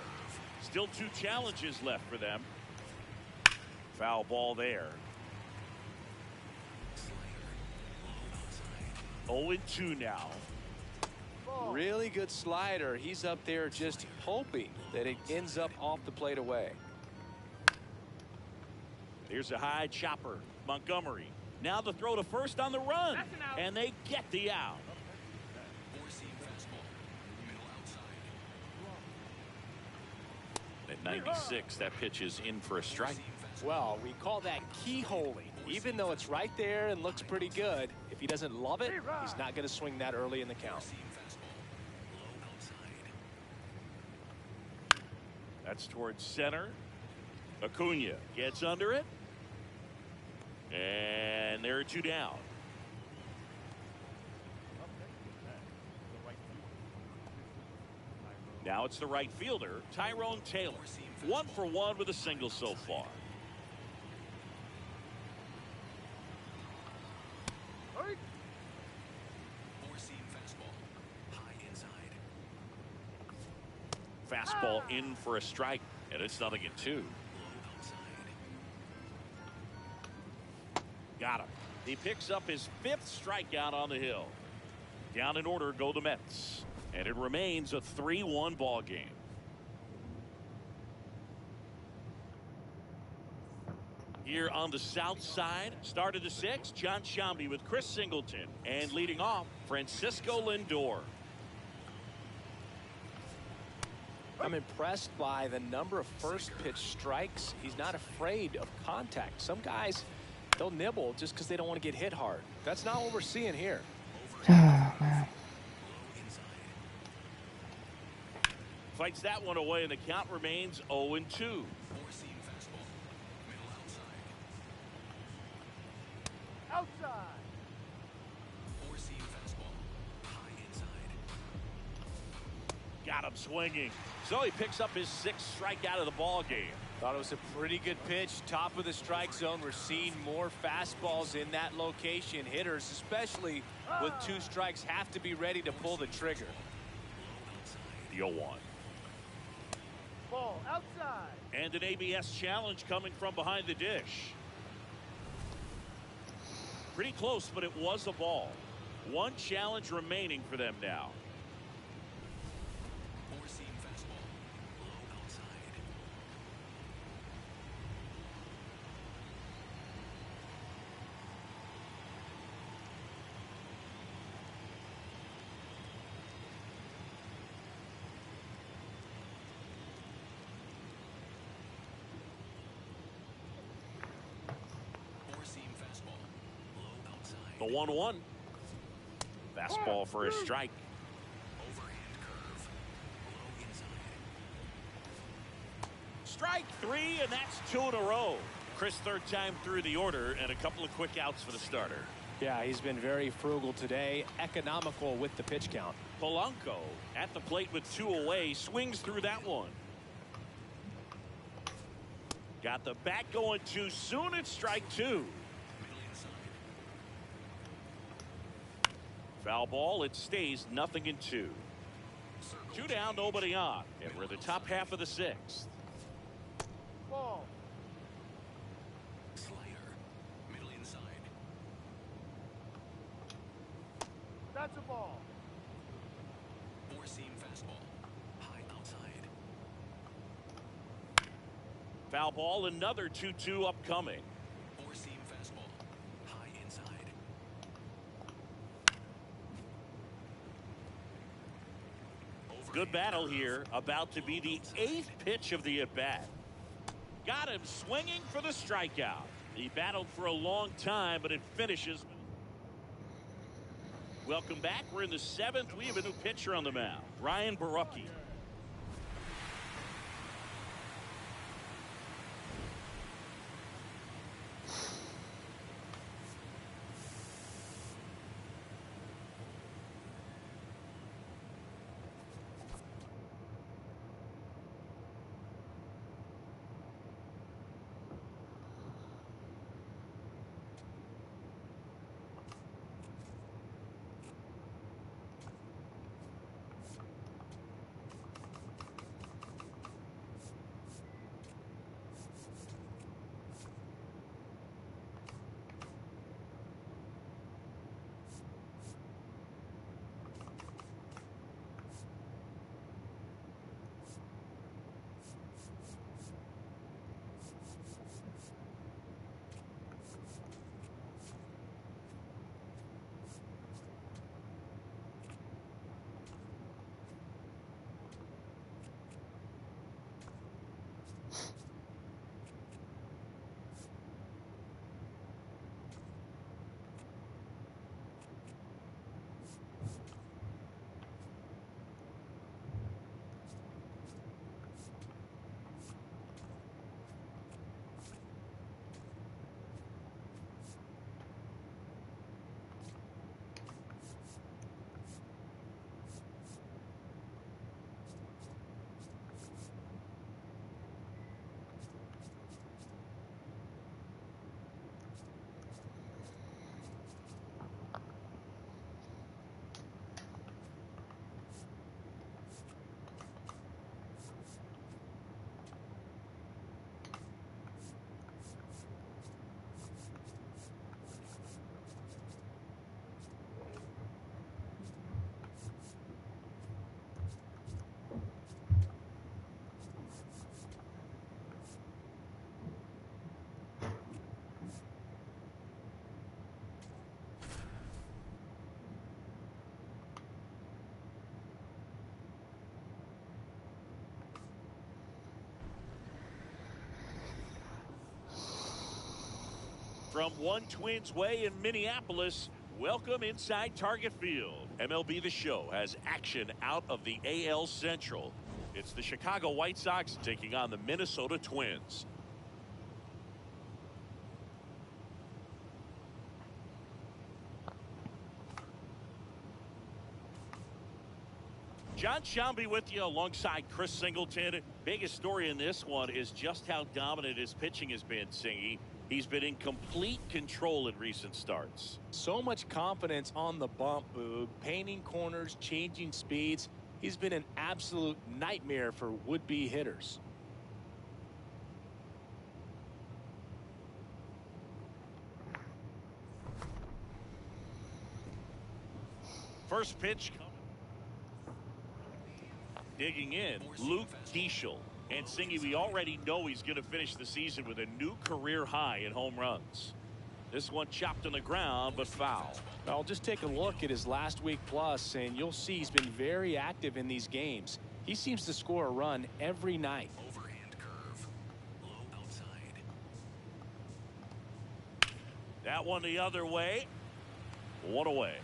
Still 2 challenges left for them. Foul ball there. 0-2 now. Really good slider. He's up there just hoping that it ends up off the plate away. Here's a high chopper. Montgomery. Now the throw to first on the run. And they get the out. At 96, that pitch is in for a strike. Well, we call that keyholing. Even though it's right there and looks pretty good, if he doesn't love it, he's not going to swing that early in the count. That's towards center. Acuna gets under it. And there are 2 down. Now it's the right fielder, Tyrone Taylor. 1 for 1 with a single so far. Fastball in for a strike, and it's 0-2. Got him. He picks up his 5th strikeout on the hill. Down in order go the Mets, and it remains a 3-1 ball game. Here on the south side, start of the 6th, John Shambi with Chris Singleton, and leading off, Francisco Lindor. I'm impressed by the number of first pitch strikes. He's not afraid of contact. Some guys, they'll nibble just because they don't want to get hit hard. That's not what we're seeing here. Man. Fights that one away, and the count remains 0-2. Outside. Got him swinging. So he picks up his 6th strikeout of the ball game. Thought it was a pretty good pitch. Top of the strike zone. We're seeing more fastballs in that location. Hitters, especially with 2 strikes, have to be ready to pull the trigger. The 0-1. Ball outside. And an ABS challenge coming from behind the dish. Pretty close, but it was a ball. 1 challenge remaining for them now. The 1-1. Fastball for a strike. Strike 3, and that's 2 in a row. Chris, 3rd time through the order, and a couple of quick outs for the starter. Yeah, he's been very frugal today. Economical with the pitch count. Polanco at the plate with 2 away. Swings through that one. Got the bat going too soon. It's strike 2. Foul ball. It stays 0-2. 2 down, nobody on. And we're in the top half of the 6th. Ball. Middle inside. That's a ball. 4-seam fastball. High outside. Foul ball. Another 2-2 upcoming. 4-seam fastball. High inside. Good battle here. About to be the 8th pitch of the at-bat. Got him swinging for the strikeout. He battled for a long time, but it finishes. Welcome back. We're in the 7th. We have a new pitcher on the mound, Ryan Burke. From one Twins way in Minneapolis, welcome inside Target Field. MLB The Show has action out of the AL Central. It's the Chicago White Sox taking on the Minnesota Twins. John Shambi with you alongside Chris Singleton. Biggest story in this one is just how dominant his pitching has been, Singy. He's been in complete control in recent starts. So much confidence on the bump, Boog. Painting corners, changing speeds. He's been an absolute nightmare for would-be hitters. First pitch. Digging in, Luke Keeschel. And Singy, we already know he's going to finish the season with a new career high in home runs. This one chopped on the ground, but foul. Well, just take a look at his last week plus, and you'll see he's been very active in these games. He seems to score a run every night. Overhand curve. Low outside. That one the other way. One away.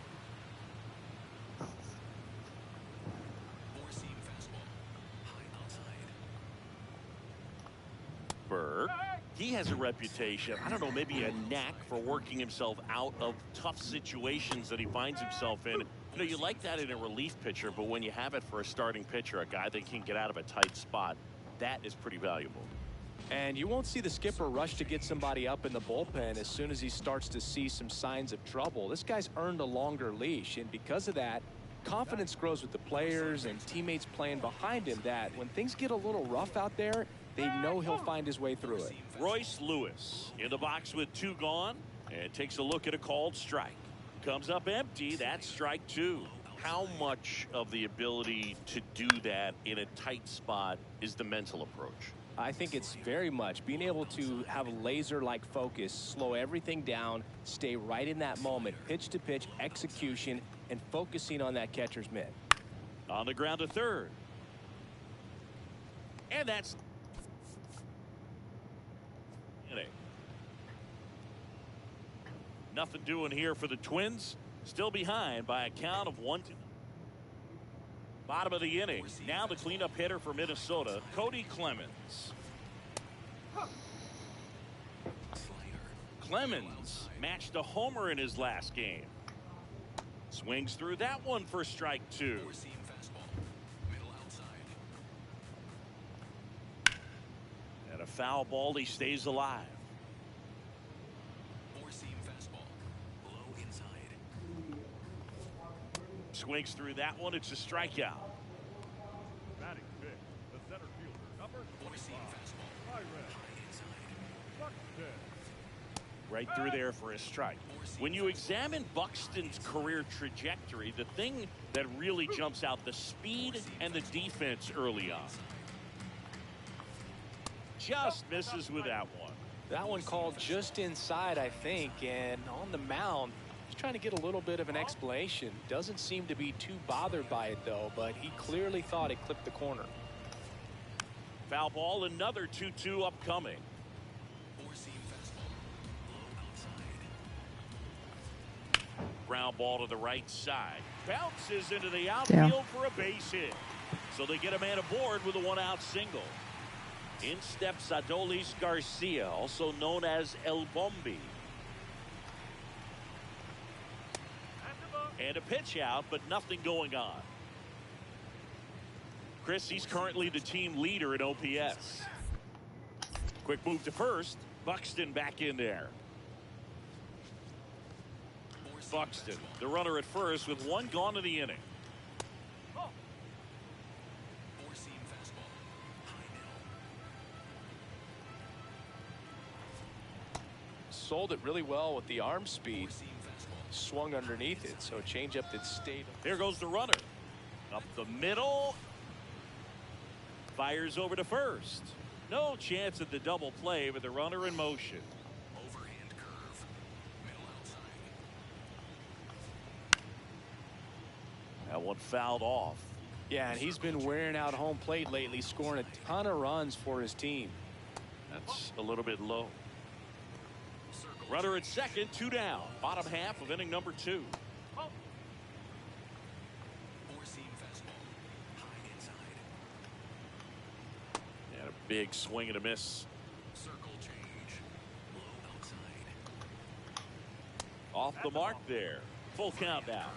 Four-seam fastball. High outside. Burke. He has a reputation, I don't know, maybe a knack for working himself out of tough situations that he finds himself in. You know, you like that in a relief pitcher, but when you have it for a starting pitcher, a guy that can get out of a tight spot, that is pretty valuable. And you won't see the skipper rush to get somebody up in the bullpen as soon as he starts to see some signs of trouble. This guy's earned a longer leash, and because of that, confidence grows with the players and teammates playing behind him that when things get a little rough out there, they know he'll find his way through it. Royce Lewis in the box with two gone and takes a look at a called strike. Comes up empty. That's strike two. How much of the ability to do that in a tight spot is the mental approach? I think it's very much being able to have a laser-like focus, slow everything down, stay right in that moment, pitch-to-pitch execution, and focusing on that catcher's mitt. On the ground to third. And that's nothing doing here for the Twins. Still behind by a count of 1-2. Bottom of the inning. Now the cleanup hitter for Minnesota, Cody Clemens. Clemens matched a homer in his last game. Swings through that one for strike two. Four-seam fastball. Middle outside. And a foul ball. He stays alive. Four-seam fastball. Low inside. Swings through that one. It's a strikeout. Batting fifth, the center fielder, number 25. Four-seam fastball. High inside. Buxton. Right through there for a strike. When you examine Buxton's career trajectory, the thing that really jumps out, the speed and the defense early on. Just misses with that one. That one called just inside, I think, and on the mound, he's trying to get a little bit of an explanation. Doesn't seem to be too bothered by it, though, but he clearly thought it clipped the corner. Foul ball, another 2-2 upcoming. Four-seam fastball. Low outside. Ground ball to the right side. Bounces into the outfield for a base hit. So they get a man aboard with a one-out single. In steps Adolis Garcia, also known as El Bombi. And a pitch out, but nothing going on. Chris, he's currently the team leader in OPS. Quick move to first. Buxton back in there. Buxton, the runner at first with one gone in the inning. Four-seam fastball. High middle. Sold it really well with the arm speed. Four-seam fastball. Swung underneath it, so changeup that stayed. Here goes the runner. Up the middle. Fires over to first. No chance at the double play with the runner in motion. Overhand curve. Middle outside. That one fouled off. Yeah, and he's been wearing out home plate lately, scoring a ton of runs for his team. That's a little bit low. Circle. Runner at second, 2 down. Bottom half of inning number 2. Four-seam fastball. High inside. And a big swing and a miss. Circle change. Low outside. Off the mark there. Full count now.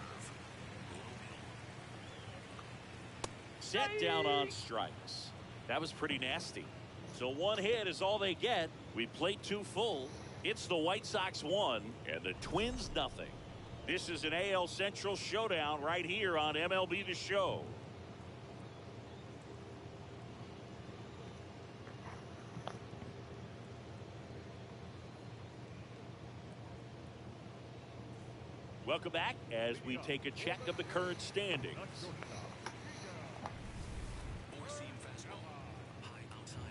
Set down on strikes. That was pretty nasty. So 1 hit is all they get. We played 2 full. It's the White Sox 1 and the Twins nothing. This is an AL Central showdown right here on MLB The Show. Welcome back as we take a check of the current standings. Four-seam fastball. High outside.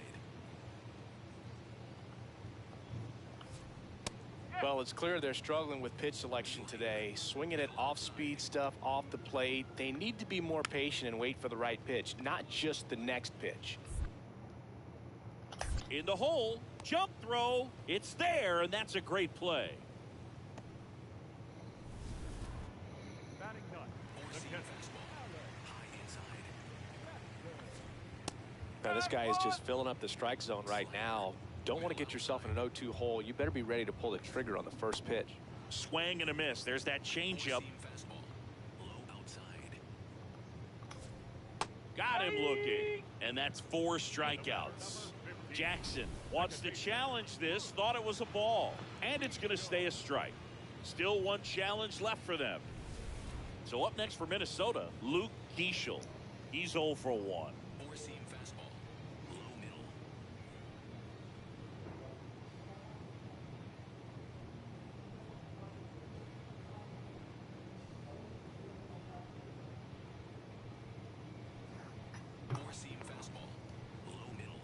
Well, it's clear they're struggling with pitch selection today. Swinging at off-speed stuff off the plate. They need to be more patient and wait for the right pitch, not just the next pitch. In the hole, jump throw. It's there, and that's a great play. Batting none. Four-seam fastball. High inside. Now, this guy is just filling up the strike zone right now. Don't want to get yourself in an 0-2 hole. You better be ready to pull the trigger on the first pitch. Swing and a miss. There's that changeup. Four-seam fastball. Low outside. Got him looking. And that's 4 strikeouts. Jackson wants to challenge this. Thought it was a ball. And it's going to stay a strike. Still 1 challenge left for them. So up next for Minnesota, Luke Keeschel. He's 0 for 1. Four-seam fastball. Low middle. Four-seam fastball. Low middle.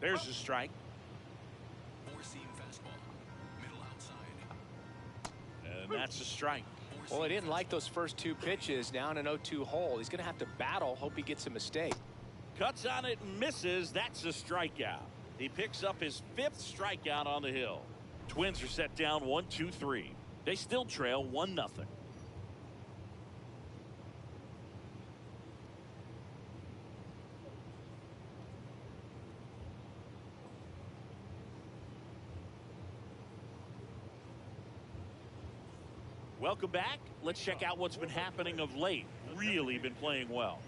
There's a strike. Four-seam fastball. Middle outside. And that's a strike. Well, he didn't like those first 2 pitches. Now in an 0-2 hole. He's going to have to battle. Hope he gets a mistake. Cuts on it and misses. That's a strikeout. He picks up his 5th strikeout on the hill. Twins are set down 1-2-3. They still trail 1-0. Welcome back. Let's check out what's been happening of late. Really been playing well.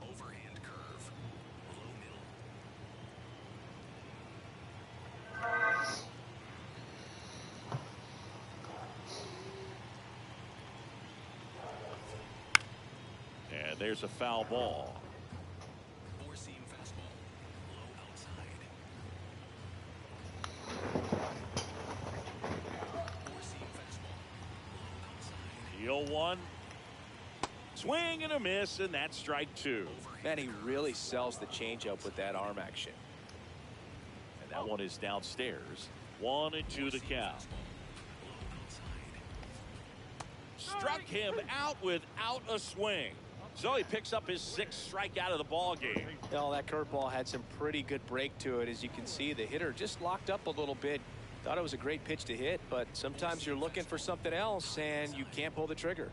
Overhand curve. Low middle. And there's a foul ball. Four-seam fastball. Low outside. Four-seam fastball. Low outside. The 0-1. Swing and a miss, and that's strike 2. Man, he really sells the changeup with that arm action. And that one is downstairs. 1-2 the count. Struck him out without a swing. So he picks up his 6th strikeout of the ball game. Well, that curveball had some pretty good break to it. As you can see, the hitter just locked up a little bit. Thought it was a great pitch to hit, but sometimes you're looking for something else and you can't pull the trigger.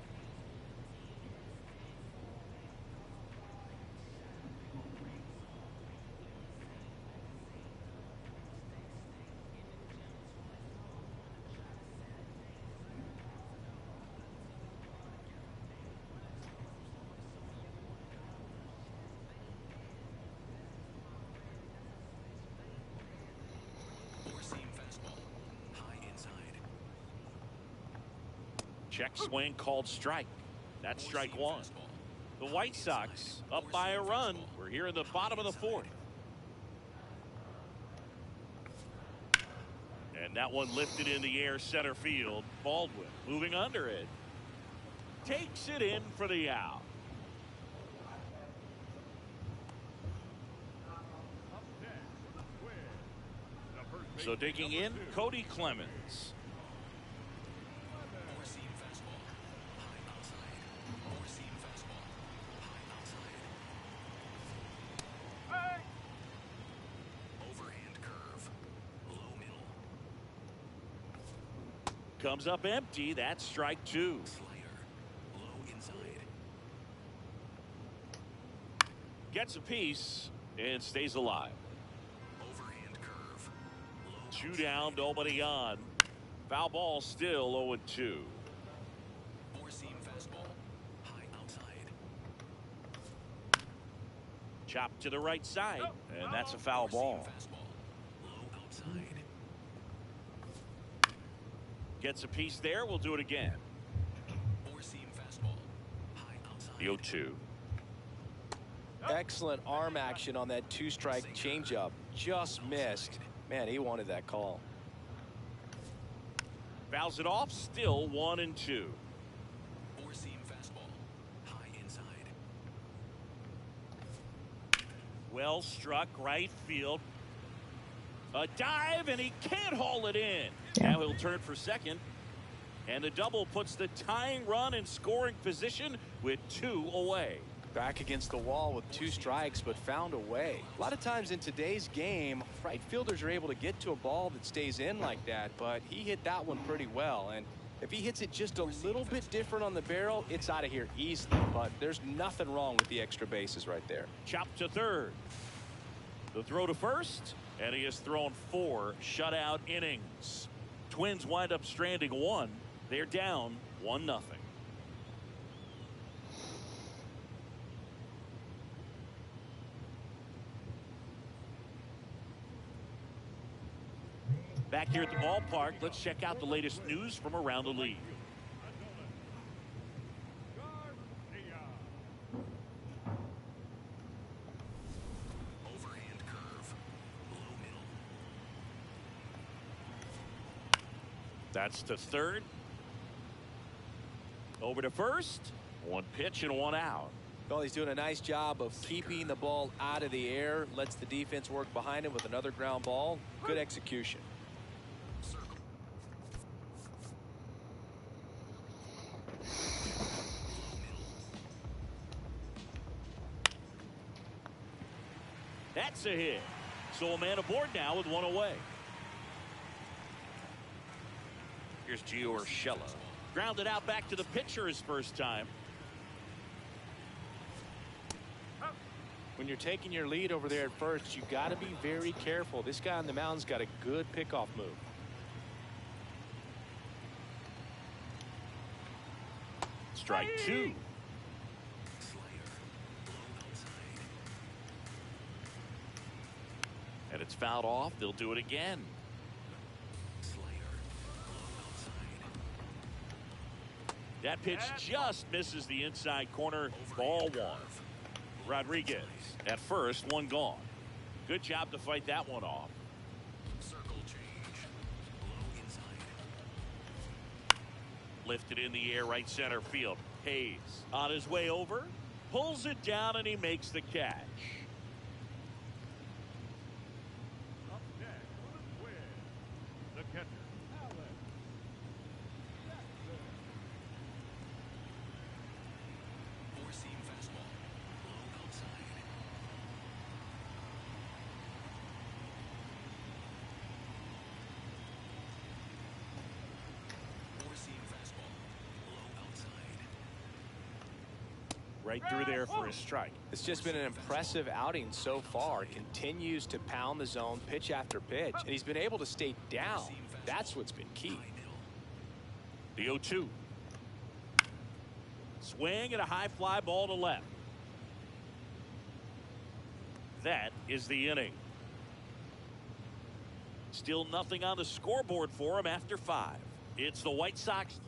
Four-seam fastball. High inside. Check swing called strike. That's strike 1. The White Sox up by a run. We're here in the bottom of the 4th. And And that one lifted in the air center field. Baldwin moving under it. Takes it in for the out. So digging in, Cody Clemens. Four-seam fastball. High outside. Four-seam fastball. High outside. Overhand curve. Low middle. Comes up empty. That's strike 2. Slider. Low inside. Gets a piece and stays alive. Overhand curve. Low 2 down, nobody on. Foul ball, still 0-2. four-seam fastball. High outside. Chop to the right side, and that's a foul ball. Fastball. Low outside. Gets a piece there. We'll do it again. Four-seam fastball. High outside. The 0-2. Excellent arm action on that 2-strike changeup. Just missed. Man, he wanted that call. Fouls it off. Still 1-2. Four-seam fastball. High inside. Well struck right field. A dive, and he can't haul it in. Now he'll turn for second. And the double puts the tying run in scoring position with 2 away. Back against the wall with 2 strikes, but found a way. A lot of times in today's game, right fielders are able to get to a ball that stays in like that, but he hit that one pretty well. And if he hits it just a little bit different on the barrel, it's out of here easily. But there's nothing wrong with the extra bases right there. Chop to third. The throw to first, and he has thrown 4 shutout innings. Twins wind up stranding 1. They're down 1-0. Back here at the ballpark, let's check out the latest news from around the league. Overhand curve. Low middle. That's to third. Over to first. 1 pitch and 1 out. Well, he's doing a nice job of keeping the ball out of the air. Lets the defense work behind him with another ground ball. Good execution. Circle. That's a hit. So a man aboard now with 1 away. Here's Gio Urshela. Grounded out back to the pitcher his first time. When you're taking your lead over there at first, you got to be very careful. This guy on the mound's got a good pickoff move. Strike 2. And it's fouled off. They'll do it again. That pitch just misses the inside corner. Ball 1. Rodriguez at first, 1 gone. Good job to fight that one off. Circle change. Low inside. Lifted in the air, right center field. Hayes on his way over, pulls it down, and he makes the catch. Up next for the Twins, the catcher, Alex. Four-seam fastball. Low outside. Four-seam fastball. Low outside. Right through there for his strike. It's just been an impressive outing so far. Continues to pound the zone pitch after pitch, and he's been able to stay down. That's what's been key. The 0-2. Swing and a high fly ball to left. That is the inning. Still nothing on the scoreboard for him after 5. It's the White Sox.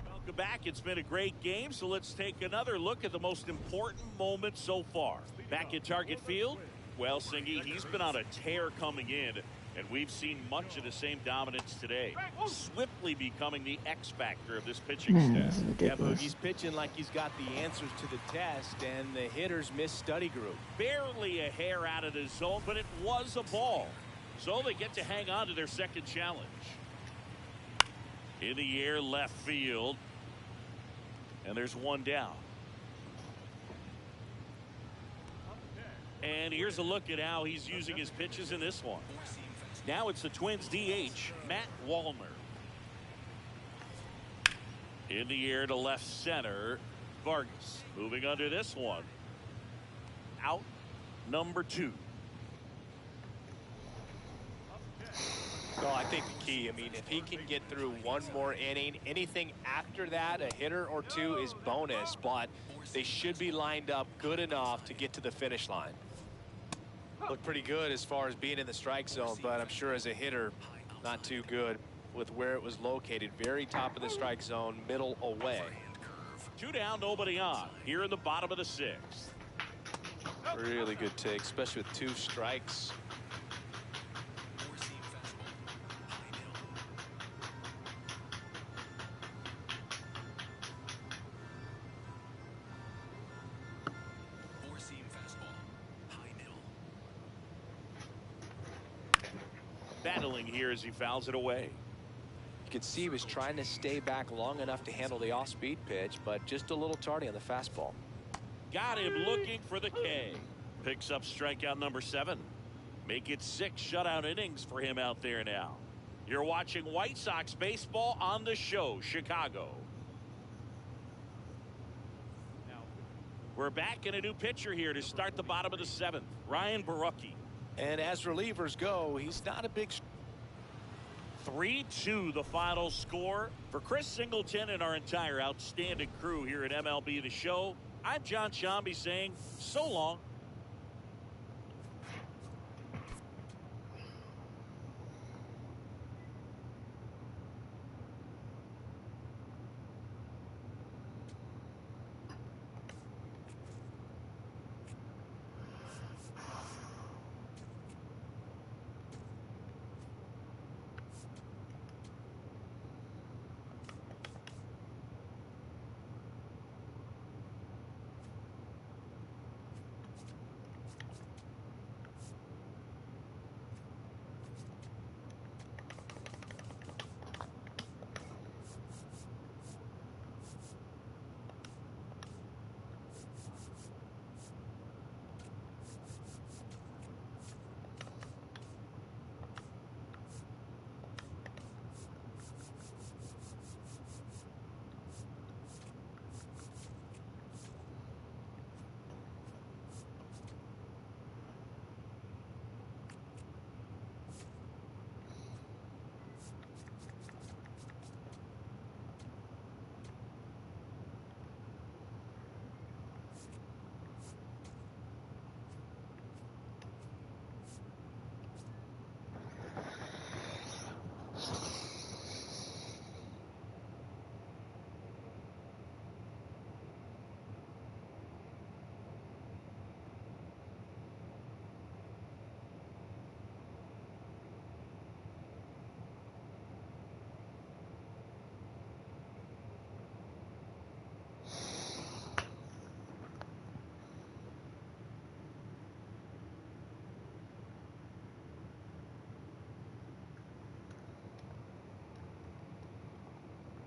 Welcome back. It's been a great game, so let's take another look at the most important moment so far. Back at Target Field, well, Singy, he's been on a tear coming in. And we've seen much of the same dominance today, swiftly becoming the X factor of this pitching staff. Yeah, Boogie's pitching like he's got the answers to the test, and the hitters miss study group. Barely a hair out of the zone, but it was a ball. So they get to hang on to their second challenge. In the air, left field. And there's one down. And here's a look at how he's using his pitches in this one. Now it's the Twins DH, Matt Wallner. In the air to left center, Vargas. Moving under this one. Out, number 2. So I think the key, I mean, if he can get through one more inning, anything after that, a hitter or 2 is bonus, but they should be lined up good enough to get to the finish line. Looked pretty good as far as being in the strike zone, but I'm sure as a hitter, not too good with where it was located. Very top of the strike zone, middle away. 2 down, nobody on. Here in the bottom of the 6th. Really good take, especially with 2 strikes. Battling here as he fouls it away. You could see he was trying to stay back long enough to handle the off-speed pitch, but just a little tardy on the fastball. Got him looking for the K. Picks up strikeout number 7. Make it 6 shutout innings for him out there now. You're watching White Sox baseball on the show, Chicago. We're back in a new pitcher here to start the bottom of the 7th, Ryan Burke. And as relievers go, he's not a big... 3-2 the final score. For Chris Singleton and our entire outstanding crew here at MLB The Show, I'm John Shambi saying so long